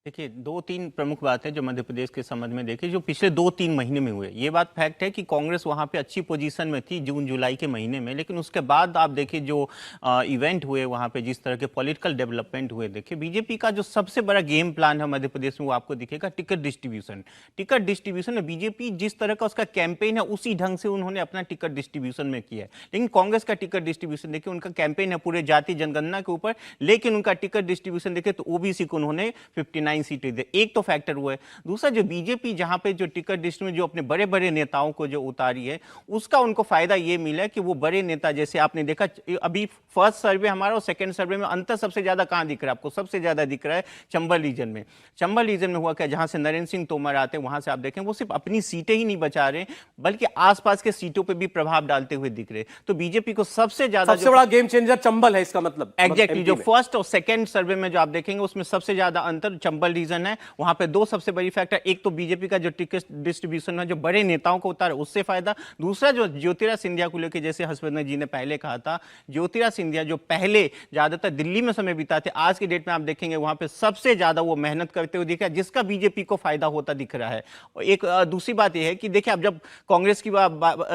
S3: देखिए 2-3 प्रमुख बातें जो मध्य प्रदेश के संबंध में देखिए, जो पिछले 2-3 महीने में हुए, ये बात फैक्ट है कि कांग्रेस वहां पे अच्छी पोजीशन में थी जून जुलाई के महीने में, लेकिन उसके बाद आप देखिए जो इवेंट हुए वहां पे, जिस तरह के पॉलिटिकल डेवलपमेंट हुए, देखिए बीजेपी का जो सबसे बड़ा गेम प्लान है मध्य प्रदेश में वो आपको दिखेगा टिकट डिस्ट्रीब्यूशन। टिकट डिस्ट्रीब्यूशन में बीजेपी जिस तरह का उसका कैंपेन है उसी ढंग से उन्होंने अपना टिकट डिस्ट्रीब्यूशन में किया है। लेकिन कांग्रेस का टिकट डिस्ट्रीब्यूशन देखिए, उनका कैंपेन है पूरे जाति जनगणना के ऊपर, लेकिन उनका टिकट डिस्ट्रीब्यूशन देखिए तो ओबीसी को उन्होंने 59 सीटें दी। एक तो फैक्टर हुआ है। दूसरा जो बीजेपी जहां पे जो टिकट लिस्ट में जो अपने बड़े बड़े नेताओं को जो उतारी है, उसका उनको फायदा ये मिला कि वो बड़े नेता, जैसे आपने देखा अभी फर्स्ट सर्वे हमारा और सेकंड सर्वे में अंतर सबसे ज्यादा कहां दिख रहा है आपको? सबसे ज्यादा दिख रहा है चंबल रीजन में। चंबल रीजन में हुआ क्या, जहां से नरेंद्र सिंह तोमर आते हैं, वहां से आप देखें वो सिर्फ अपनी सीटें ही नहीं बचा रहे बल्कि आसपास के सीटों पर भी प्रभाव डालते हुए दिख रहे। तो बीजेपी को सबसे ज्यादा
S1: सबसे बड़ा गेम चेंजर चंबल है, इसका मतलब
S3: एग्जैक्टली जो फर्स्ट और सेकंड सर्वे में जो आप देखेंगे उसमें सबसे ज्यादा अंतर चंबल रीजन है। वहां पे 2 सबसे बड़ी फैक्टर, एक तो बीजेपी का जो टिकट डिस्ट्रीब्यूशन है जो बड़े नेताओं को उतारे उससे फायदा, दूसरा जो ज्योतिरादित्य सिंधिया को लेकर, जैसे हर्षवर्धन जी ने पहले कहा था, ज्योतिरादित्य सिंधिया जो पहले ज्यादातर दिल्ली में समय बिताते, आज की डेट में आप देखेंगे वहां पे सबसे ज्यादा वो मेहनत करते हुए दिख रहा है, जिसका बीजेपी को फायदा होता दिख रहा है। एक दूसरी बात यह है कि देखिए अब जब कांग्रेस की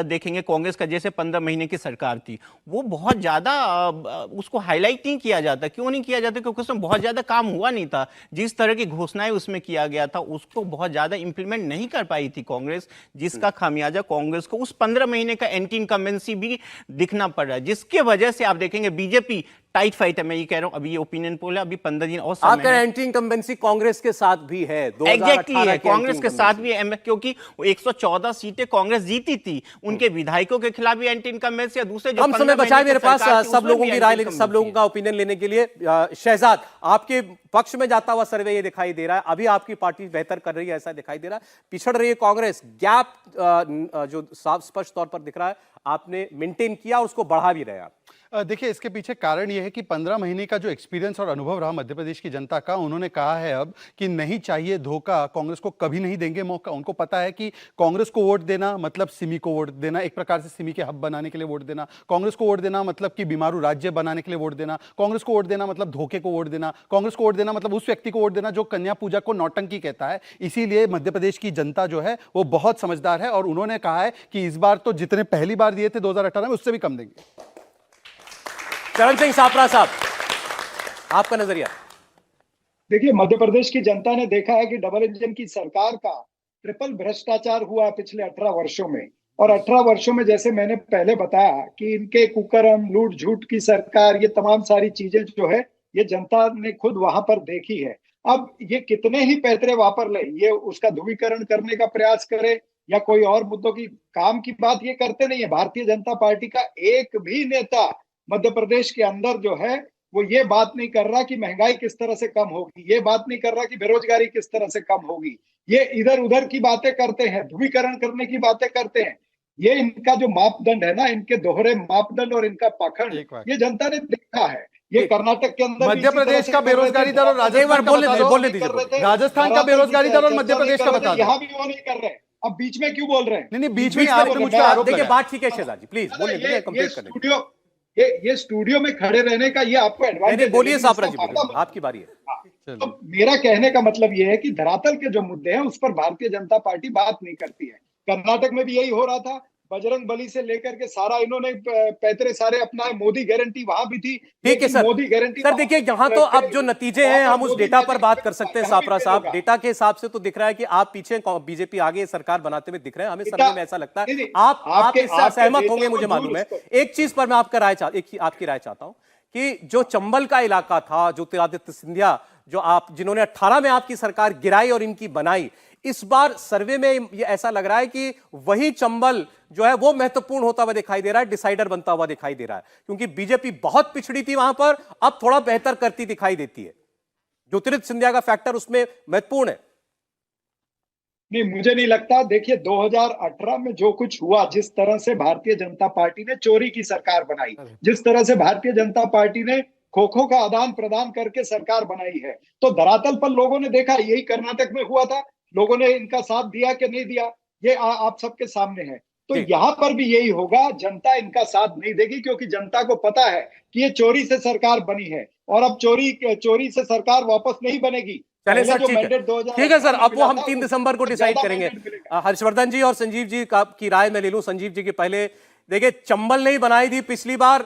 S3: देखेंगे, कांग्रेस का जैसे 15 महीने की सरकार थी, वो बहुत ज्यादा उसको हाईलाइट नहीं किया जाता। क्यों नहीं किया जाता? क्योंकि उसमें बहुत ज्यादा काम हुआ नहीं था। जिस तरह की घोषणाएं उसमें किया गया था उसको बहुत ज्यादा इंप्लीमेंट नहीं कर पाई थी कांग्रेस, जिसका खामियाजा कांग्रेस को उस 15 महीने का एंटी इनकम्बेंसी भी दिखना पड़ रहा है, जिसके वजह से आप देखेंगे बीजेपी टाइट फाइट है। मैं ये कह रहा हूं, अभी ये ओपिनियन पोल है, अभी 15 दिन और
S1: आपका एंटी इनकम्बेंसी कांग्रेस के साथ भी है,
S3: एग्जैक्टली है, कांग्रेस के साथ भी है, क्योंकि 114 सीटें कांग्रेस जीती थी, उनके विधायकों के खिलाफ भी एंटी इनकम्बेंसी है। दूसरे
S1: हम समय बचाए मेरे पास सब लोगों की राय, सब लोगों का ओपिनियन लेने के लिए। शहजाद, आपके पक्ष में जाता हुआ सर्वे ये दिखाई दे रहा है, अभी आपकी पार्टी बेहतर कर रही है ऐसा दिखाई दे रहा है, पिछड़ रही है कांग्रेस, गैप जो साफ स्पष्ट तौर पर दिख रहा है आपने मेंटेन किया और उसको बढ़ा भी रहे आप।
S7: देखिए इसके पीछे कारण यह है कि 15 महीने का जो एक्सपीरियंस और अनुभव रहा मध्य प्रदेश की जनता का, उन्होंने कहा है अब कि नहीं चाहिए धोखा, कांग्रेस को कभी नहीं देंगे मौका। उनको पता है कि कांग्रेस को वोट देना मतलब सिमी को वोट देना, एक प्रकार से सिमी के हब बनाने के लिए वोट देना, कांग्रेस को वोट देना मतलब कि बीमारू राज्य बनाने के लिए वोट देना, कांग्रेस को वोट देना मतलब धोखे को वोट देना, कांग्रेस को वोट देना मतलब उस व्यक्ति को वोट देना जो कन्या पूजा को नौटंकी कहता है। इसीलिए मध्य प्रदेश की जनता जो है वो बहुत समझदार है और उन्होंने कहा है कि इस बार तो जितने पहली बार दिए थे 2018 में उससे भी कम देंगे।
S1: चरण सिंह सापरा साहब, आपका नजरिया।
S8: देखिए मध्य प्रदेश की जनता ने देखा है कि डबल इंजन की सरकार का ट्रिपल भ्रष्टाचार हुआ पिछले 18 वर्षों में, और 18 वर्षों में जैसे मैंने पहले बताया कि इनके कुकर्म, लूट झूठ की सरकार, ये तमाम सारी चीजें जो है ये जनता ने खुद वहां पर देखी है। अब ये कितने ही पैतरे वापर ले, ये उसका ध्रुवीकरण करने का प्रयास करे या कोई और मुद्दों की काम की बात ये करते नहीं है। भारतीय जनता पार्टी का एक भी नेता मध्य प्रदेश के अंदर जो है वो ये बात नहीं कर रहा कि महंगाई किस तरह से कम होगी, ये बात नहीं कर रहा कि बेरोजगारी किस तरह से कम होगी। ये इधर उधर की बातें करते हैं, ध्रुवीकरण करने की बातें करते हैं। ये इनका जो मापदंड है ना, इनके दोहरे मापदंड और इनका पाखंड, ये जनता ने देखा है। ये कर्नाटक के अंदर
S7: मध्य प्रदेश का बेरोजगारी दर और राजस्थान का
S1: बोलने दीजिए।
S7: राजस्थान का बेरोजगारी दर और मध्य प्रदेश का बता दो।
S8: यहाँ भी वो नहीं कर रहे, अब बीच में क्यों बोल रहे हैं?
S7: नहीं, बीच में आपने मुझ पर आरोप
S1: देखिए,
S7: लगाया।
S1: बात ठीक है शहजाद जी, प्लीज बोलिए,
S8: ये
S1: कंप्लीट करने दीजिए।
S8: स्टूडियो, ये स्टूडियो में खड़े रहने का ये आपको एडवांटेज।
S1: बोलिए सापरा जी, बोलिए, आपकी बारी है।
S8: तो मेरा कहने का मतलब ये है कि धरातल के जो मुद्दे हैं उस पर भारतीय जनता पार्टी बात नहीं करती है। कर्नाटक में भी यही हो रहा था, बजरंग बली से लेकर के सारा इन्होंने पैतरे सारे अपना, मोदी गारंटी वहां भी थी।
S1: ठीक है सर।
S8: मोदी गारंटी
S1: सर देखिए, यहाँ तो अब जो नतीजे हैं हम उस डेटा पर बात कर सकते हैं सापरा साहब। डेटा के हिसाब से तो दिख रहा है कि आप पीछे, बीजेपी आगे सरकार बनाते हुए दिख रहे हैं। हमें सर्वे में ऐसा लगता है। आप इससे सहमत होंगे, मुझे मालूम है। एक चीज पर मैं आपकी राय चाहता हूं कि जो चंबल का इलाका था, ज्योतिरादित्य सिंधिया जिन्होंने 18 में आपकी सरकार गिराई और इनकी बनाई, इस बार सर्वे में ये ऐसा लग रहा है कि वही चंबल जो है वो महत्वपूर्ण होता हुआ दिखाई दे रहा है, डिसाइडर बनता हुआ दिखाई दे रहा है, क्योंकि बीजेपी बहुत पिछड़ी थी वहां पर, अब थोड़ा बेहतर करती दिखाई देती है। ज्योतिरादित्य सिंधिया का फैक्टर उसमें महत्वपूर्ण है।
S8: नहीं, मुझे नहीं लगता। देखिए 2018 में जो कुछ हुआ, जिस तरह से भारतीय जनता पार्टी ने चोरी की सरकार बनाई, जिस तरह से भारतीय जनता पार्टी ने खोखो का आदान प्रदान करके सरकार बनाई है, तो धरातल पर लोगों ने देखा, यही कर्नाटक में हुआ था। लोगों ने इनका साथ दिया कि नहीं दिया, ये आप सबके सामने है। तो यहां पर भी यही होगा, जनता इनका साथ नहीं देगी, क्योंकि जनता को पता है कि ये चोरी से सरकार बनी है और अब चोरी से सरकार वापस नहीं बनेगी।
S1: चलिए सर, ठीक है सर, अब वो हम 3 दिसंबर को डिसाइड करेंगे। हर्षवर्धन जी और संजीव जी की राय मैं ले लूं। संजीव जी के पहले, देखिए चंबल नहीं बनाई थी पिछली बार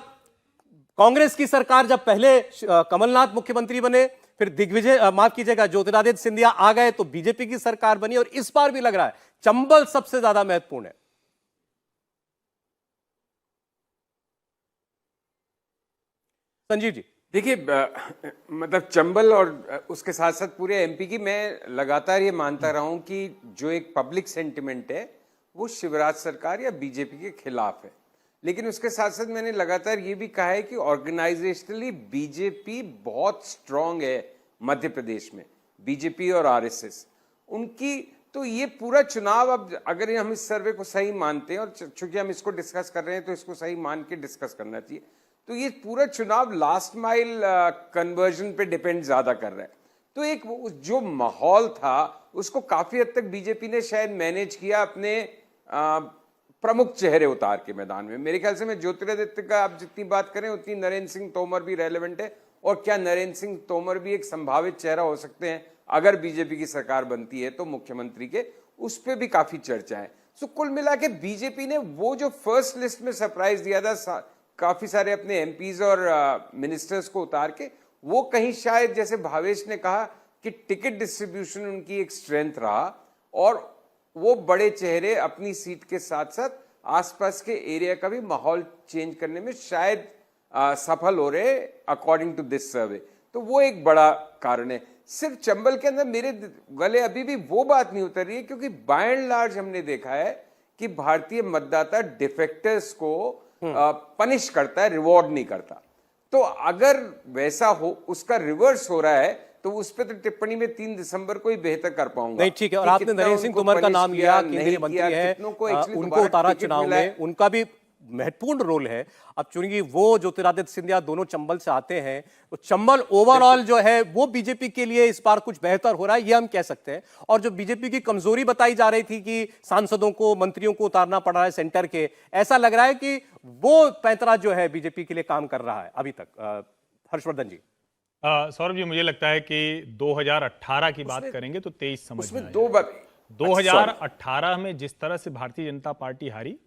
S1: कांग्रेस की सरकार, जब पहले कमलनाथ मुख्यमंत्री बने, फिर दिग्विजय, माफ कीजिएगा, ज्योतिरादित्य सिंधिया आ गए तो बीजेपी की सरकार बनी, और इस बार भी लग रहा है चंबल सबसे ज्यादा महत्वपूर्ण है। संजीव जी
S6: देखिए, मतलब चंबल और उसके साथ साथ पूरे एमपी की मैं लगातार ये मानता रहा हूं कि जो एक पब्लिक सेंटिमेंट है वो शिवराज सरकार या बीजेपी के खिलाफ है। लेकिन उसके साथ साथ मैंने लगातार ये भी कहा है कि ऑर्गेनाइजेशनली बीजेपी बहुत स्ट्रांग है मध्य प्रदेश में, बीजेपी और आरएसएस उनकी। तो ये पूरा चुनाव, अब अगर हम इस सर्वे को सही मानते हैं, और चूंकि हम इसको डिस्कस कर रहे हैं तो इसको सही मान के डिस्कस करना चाहिए, तो ये पूरा चुनाव लास्ट माइल कन्वर्जन पे डिपेंड ज्यादा कर रहा है। तो एक जो माहौल था उसको काफी हद तक बीजेपी ने शायद मैनेज किया अपने प्रमुख चेहरे उतार के मैदान में। मेरे ख्याल से मैं ज्योतिरादित्य का आप जितनी बात करें उतनी नरेंद्र सिंह तोमर भी रेलेवेंट है, और क्या नरेंद्र सिंह तोमर भी एक संभावित चेहरा हो सकते हैं अगर बीजेपी की सरकार बनती है तो मुख्यमंत्री के, उस पर भी काफी चर्चा है। सो कुल मिला के बीजेपी ने वो जो फर्स्ट लिस्ट में सरप्राइज दिया था काफी सारे अपने एमपीज और मिनिस्टर्स को उतार के, वो कहीं शायद जैसे भावेश ने कहा कि टिकट डिस्ट्रीब्यूशन उनकी एक स्ट्रेंथ रहा, और वो बड़े चेहरे अपनी सीट के साथ साथ आसपास के एरिया का भी माहौल चेंज करने में शायद सफल हो रहे अकॉर्डिंग टू दिस सर्वे। तो वो एक बड़ा कारण है। सिर्फ चंबल के अंदर मेरे गले अभी भी वो बात नहीं उतर रही है, क्योंकि बाय एंड लार्ज हमने देखा है कि भारतीय मतदाता डिफेक्टर्स को पनिश करता है, रिवॉर्ड नहीं करता। तो अगर वैसा हो, उसका रिवर्स हो रहा है, तो उस पर तो टिप्पणी में 3 दिसंबर को ही बेहतर कर पाऊंगा।
S1: नहीं, ठीक है। और आपने नरेंद्र सिंह तोमर का नाम लिया, केंद्रीय मंत्री है, उनको उतारा चुनाव में, उनका भी महत्वपूर्ण रोल है। अब चूंकि वो ज्योतिरादित्य सिंधिया दोनों चंबल से आते हैं, तो चंबल ओवरऑल जो है वो बीजेपी के लिए इस बार कुछ बेहतर हो रहा है, ये हम कह सकते हैं। और जो बीजेपी की कमजोरी बताई जा रही थी कि सांसदों को, मंत्रियों को उतारना पड़ रहा है सेंटर के, ऐसा लग रहा है कि वो पैंतरा जो है बीजेपी के लिए काम कर रहा है अभी तक। हर्षवर्धन जी।
S4: सौरभ जी, मुझे लगता है कि 2018 की बात करेंगे तो 23 समझ में 2018 में जिस तरह से भारतीय जनता पार्टी हारी,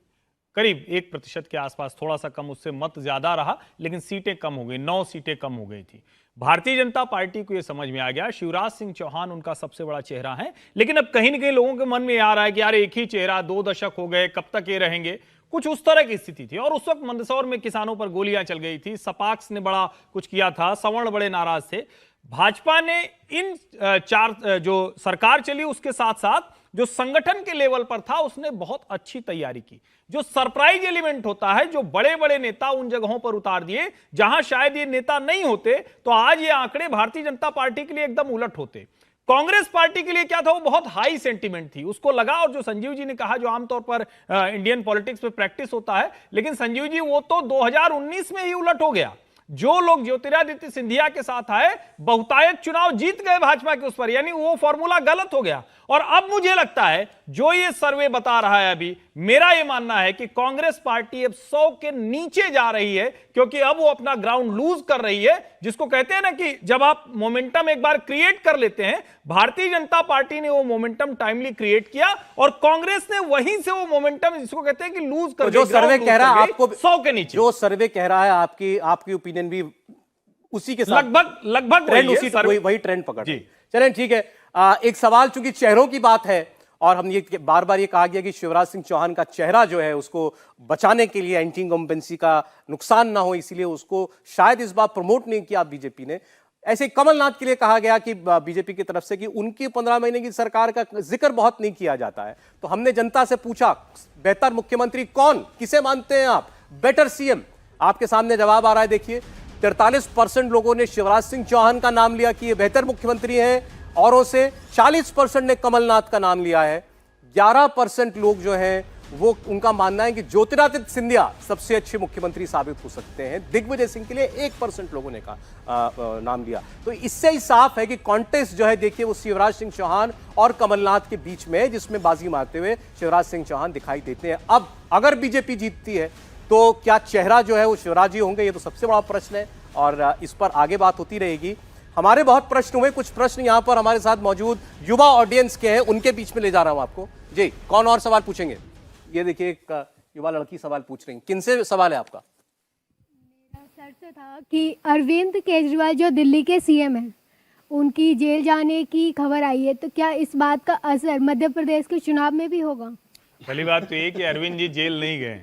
S4: करीब 1% के आसपास, थोड़ा सा कम, उससे मत ज्यादा रहा, लेकिन सीटें कम हो गई, 9 सीटें कम हो गई थी। भारतीय जनता पार्टी को यह समझ में आ गया शिवराज सिंह चौहान उनका सबसे बड़ा चेहरा है, लेकिन अब कहीं ना कहीं लोगों के मन में आ रहा है कि यार एक ही चेहरा, 2 दशक हो गए, कब तक ये रहेंगे, कुछ उस तरह की स्थिति थी। और उस वक्त मंदसौर में किसानों पर गोलियां चल गई थी, सपाक्स ने बड़ा कुछ किया था, सवर्ण बड़े नाराज थे। भाजपा ने इन 4 जो सरकार चली उसके साथ साथ जो संगठन के लेवल पर था उसने बहुत अच्छी तैयारी की। जो सरप्राइज एलिमेंट होता है, जो बड़े बड़े नेता उन जगहों पर उतार दिए जहां शायद ये नेता नहीं होते तो आज ये आंकड़े भारतीय जनता पार्टी के लिए एकदम उलट होते। कांग्रेस पार्टी के लिए क्या था, वो बहुत हाई सेंटीमेंट थी, उसको लगा, और जो संजीव जी ने कहा जो आमतौर पर इंडियन पॉलिटिक्स में प्रैक्टिस होता है, लेकिन संजीव जी वो तो 2019 में ही उलट हो गया। जो लोग ज्योतिरादित्य सिंधिया के साथ आए बहुतायत चुनाव जीत गए भाजपा के उस पर, यानी वो फॉर्मूला गलत हो गया। और अब मुझे लगता है जो ये सर्वे बता रहा है, अभी मेरा ये मानना है कि कांग्रेस पार्टी अब 100 के नीचे जा रही है, क्योंकि अब वो अपना ग्राउंड लूज कर रही है, जिसको कहते हैं ना कि जब आप मोमेंटम एक बार क्रिएट कर लेते हैं। भारतीय जनता पार्टी ने वो मोमेंटम टाइमली क्रिएट किया और कांग्रेस ने वहीं से वो मोमेंटम, जिसको कहते हैं कि लूज कर,
S1: जो सर्वे कह रहा है आपको
S4: 100 के नीचे,
S1: जो सर्वे कह रहा है आपकी ओपिनियन भी उसी के साथ
S4: लगभग
S1: वही ट्रेंड पकड़ जी। चलें ठीक है। एक सवाल, चूंकि चेहरों की बात है और हम ये बार बार ये कहा गया कि शिवराज सिंह चौहान का चेहरा जो है उसको बचाने के लिए, एंटी इनकम्बेंसी का नुकसान ना हो, इसीलिए उसको शायद इस बार प्रमोट नहीं किया बीजेपी ने। ऐसे कमलनाथ के लिए कहा गया कि बीजेपी की तरफ से कि उनकी 15 महीने की सरकार का जिक्र बहुत नहीं किया जाता है। तो हमने जनता से पूछा बेहतर मुख्यमंत्री कौन, किसे मानते हैं आप, बेटर सीएम? आपके सामने जवाब आ रहा है, देखिए 43% लोगों ने शिवराज सिंह चौहान का नाम लिया कि ये बेहतर मुख्यमंत्री हैं, औरों से 40% ने कमलनाथ का नाम लिया है। 11% लोग जो हैं वो, उनका मानना है कि ज्योतिरादित्य सिंधिया सबसे अच्छे मुख्यमंत्री साबित हो सकते हैं। दिग्विजय सिंह के लिए 1% लोगों ने नाम लिया। तो इससे ही साफ है कि कॉन्टेस्ट जो है, देखिए वो शिवराज सिंह चौहान और कमलनाथ के बीच में है, जिसमें बाजी मारते हुए शिवराज सिंह चौहान दिखाई देते हैं। अब अगर बीजेपी जीतती है तो क्या चेहरा जो है वो शिवराज जी होंगे, ये तो सबसे बड़ा प्रश्न है और इस पर आगे बात होती रहेगी। हमारे बहुत प्रश्न हुए, कुछ प्रश्न यहां पर हमारे साथ मौजूद युवा ऑडियंस के हैं, उनके बीच में ले जा रहा हूं आपको। जी, कौन और सवाल पूछेंगे? ये देखिए एक युवा लड़की सवाल पूछ रही है। किनसे सवाल है आपका?
S11: मेरा सर से था कि अरविंद केजरीवाल जो दिल्ली के सीएम हैं, उनकी जेल जाने की खबर आई है, तो क्या इस बात का असर मध्य प्रदेश के चुनाव में भी होगा?
S4: पहली बात तो ये कि अरविंद जी जेल नहीं गए,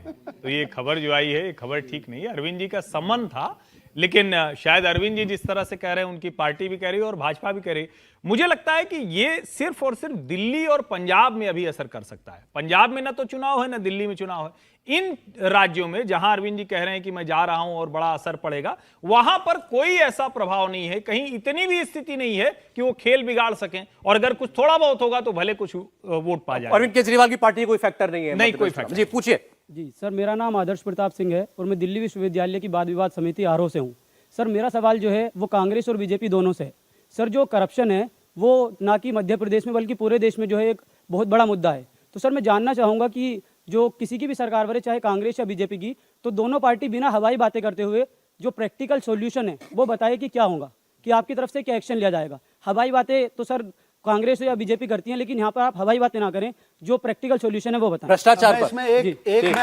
S4: तो ये खबर जो आई है ये खबर ठीक नहीं है। अरविंद जी का सम्मन था, लेकिन शायद अरविंद जी जिस तरह से कह रहे हैं, उनकी पार्टी भी कह रही है और भाजपा भी कह रही है। मुझे लगता है कि ये सिर्फ और सिर्फ दिल्ली और पंजाब में अभी असर कर सकता है। पंजाब में ना तो चुनाव है, ना दिल्ली में चुनाव है। इन राज्यों में जहां अरविंद जी कह रहे हैं कि मैं जा रहा हूं और बड़ा असर पड़ेगा, वहां पर कोई ऐसा प्रभाव नहीं है, कहीं इतनी भी स्थिति नहीं है कि वो खेल बिगाड़ सकें, और अगर कुछ थोड़ा बहुत होगा तो भले कुछ वोट पा जाए।
S1: अरविंद केजरीवाल की पार्टी कोई फैक्टर नहीं है?
S4: नहीं, कोई फैक्टर।
S1: जी पूछिए।
S12: जी सर, मेरा नाम आदर्श प्रताप सिंह है और मैं दिल्ली विश्वविद्यालय की वाद विवाद समिति आरओ से हूँ। सर, मेरा सवाल जो है वो कांग्रेस और बीजेपी दोनों से है। सर, जो करप्शन है वो ना कि मध्य प्रदेश में बल्कि पूरे देश में जो है एक बहुत बड़ा मुद्दा है। तो सर, मैं जानना चाहूँगा कि जो किसी की भी सरकार बने, चाहे कांग्रेस या बीजेपी की, तो दोनों पार्टी बिना हवाई बातें करते हुए जो प्रैक्टिकल सॉल्यूशन है वो बताए कि क्या होगा, कि आपकी तरफ से क्या एक्शन लिया जाएगा। हवाई बातें तो सर कांग्रेस या बीजेपी करती हैं, लेकिन यहाँ पर आप हवाई बातें ना करें, जो प्रैक्टिकल सॉल्यूशन है वो बताएं।
S1: भ्रष्टाचार पर
S7: इसमें मैं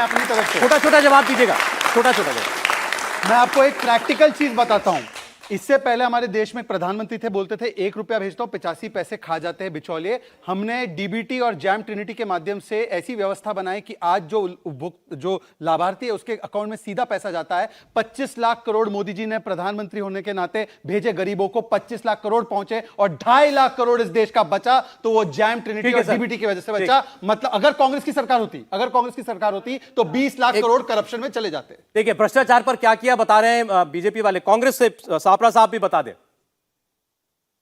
S7: अपनी तरफ से
S1: छोटा-छोटा जवाब दीजिएगा, छोटा-छोटा जवाब।
S7: मैं आपको एक प्रैक्टिकल चीज बताता हूं। इससे पहले हमारे देश में प्रधानमंत्री थे, बोलते थे 1 रुपया भेजता हूं 85 पैसे खा जाते हैं बिचौलिए। हमने डीबीटी और जैम ट्रिनिटी के माध्यम से ऐसी व्यवस्था बनाई कि आज जो लाभार्थी है उसके अकाउंट में सीधा पैसा जाता है। 25 लाख करोड़ मोदी जी ने प्रधानमंत्री होने के नाते भेजे गरीबों को, 25 लाख करोड़ पहुंचे और 2.5 लाख करोड़ इस देश का बचा, तो वो जैम ट्रिनिटी और डीबीटी की वजह से बचा। मतलब अगर कांग्रेस की सरकार होती तो 20 लाख करोड़ करप्शन में चले जाते।
S1: देखिए भ्रष्टाचार पर क्या किया बता रहे हैं बीजेपी वाले। कांग्रेस से सापरा साहब भी बता दें।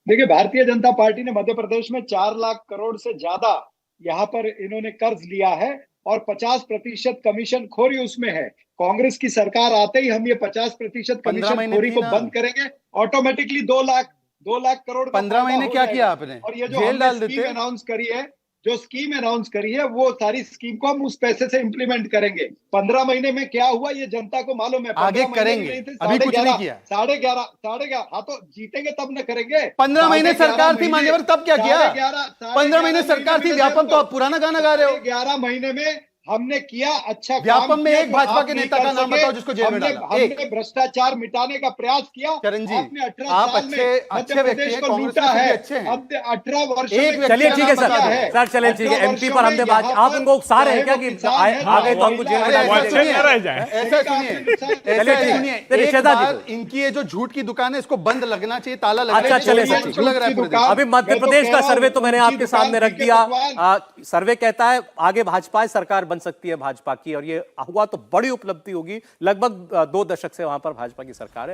S8: देखिए, भारतीय जनता पार्टी ने मध्य प्रदेश में 4 लाख करोड़ से ज्यादा यहाँ पर इन्होंने कर्ज लिया है और 50% कमीशन खोरी उसमें है। कांग्रेस की सरकार आते ही हम ये 50% कमीशन खोरी को बंद करेंगे। ऑटोमेटिकली 2 लाख करोड़।
S7: 15 महीने क्या किया आपने?
S8: और ये जो स्कीम अनाउंस करी है वो सारी स्कीम को हम उस पैसे से इंप्लीमेंट करेंगे। 15 महीने में क्या हुआ ये जनता को मालूम है।
S7: आगे करेंगे, अभी कुछ नहीं किया।
S8: 11.5 हाँ तो जीतेंगे तब न करेंगे।
S7: 15 महीने सरकार थी मान्यवर, तब क्या किया? 15 महीने सरकार थी, व्यापम तो आप पुराना गाना गा रहे हो।
S8: 11 महीने में हमने किया अच्छा
S7: व्यापम
S8: काम
S7: में
S8: किया
S7: एक
S8: जो
S7: भाजपा
S8: आप
S7: के
S8: नहीं
S7: नेता
S8: कर
S7: का नाम
S8: सके।
S7: बताओ जिसको जेल में डाला।
S8: हमने भ्रष्टाचार मिटाने का प्रयास किया।
S7: चरण जी,
S8: आपने 18
S7: आप
S8: साल में
S7: अच्छे
S8: मध्य
S7: व्यक्ति
S8: प्रदेश
S7: हैं,
S8: को
S7: कांग्रेस
S8: लूटा
S7: में
S8: है।
S7: भी अच्छे हैं।
S8: अब 18 वर्षों
S7: एक
S8: में
S1: चलिए ठीक है
S8: क्या किया है?
S1: सर चलें ठीक है
S8: 18
S1: एमपी पर
S8: वर्षों
S1: हमने
S8: में
S1: बात,
S8: यहाँ
S1: आप
S8: पर
S1: उनको उकसा रहे हैं क्या
S8: चाहे
S1: कि
S8: वो किसान है,
S1: आ गए तो हमको
S8: महिला
S1: जेल में
S8: है,
S1: डाल
S4: अच्छे
S1: दीजिए।
S4: न रह जाए।
S7: ऐसा सुनिए,
S1: चलिए, ठीक है।
S7: सुनिए,
S1: चलिए,
S7: एक
S1: श्वेता जी
S7: बार
S1: को।
S7: इनकी ये जो झूठ की दुकान है इसको बंद लगना चाहिए, ताला लगना
S1: अच्छा,
S7: चाहिए।
S1: चले
S7: ये
S1: सर,
S7: झूठ लग रहा है पूरे देश में।
S1: अभी मध्य
S8: मैं तो
S1: प्रदेश
S8: कह
S1: का
S8: रहा
S1: सर्वे
S8: हूं,
S1: तो मैंने
S8: उनकी
S1: आपके
S8: दुकान
S1: सामने रख
S8: फीके
S1: दिया।
S8: पकवान।
S1: सर्वे कहता है आगे भाजपा सरकार बन सकती है भाजपा की, और ये हुआ तो बड़ी उपलब्धि होगी। लगभग 2 दशक से वहां पर भाजपा की सरकार है।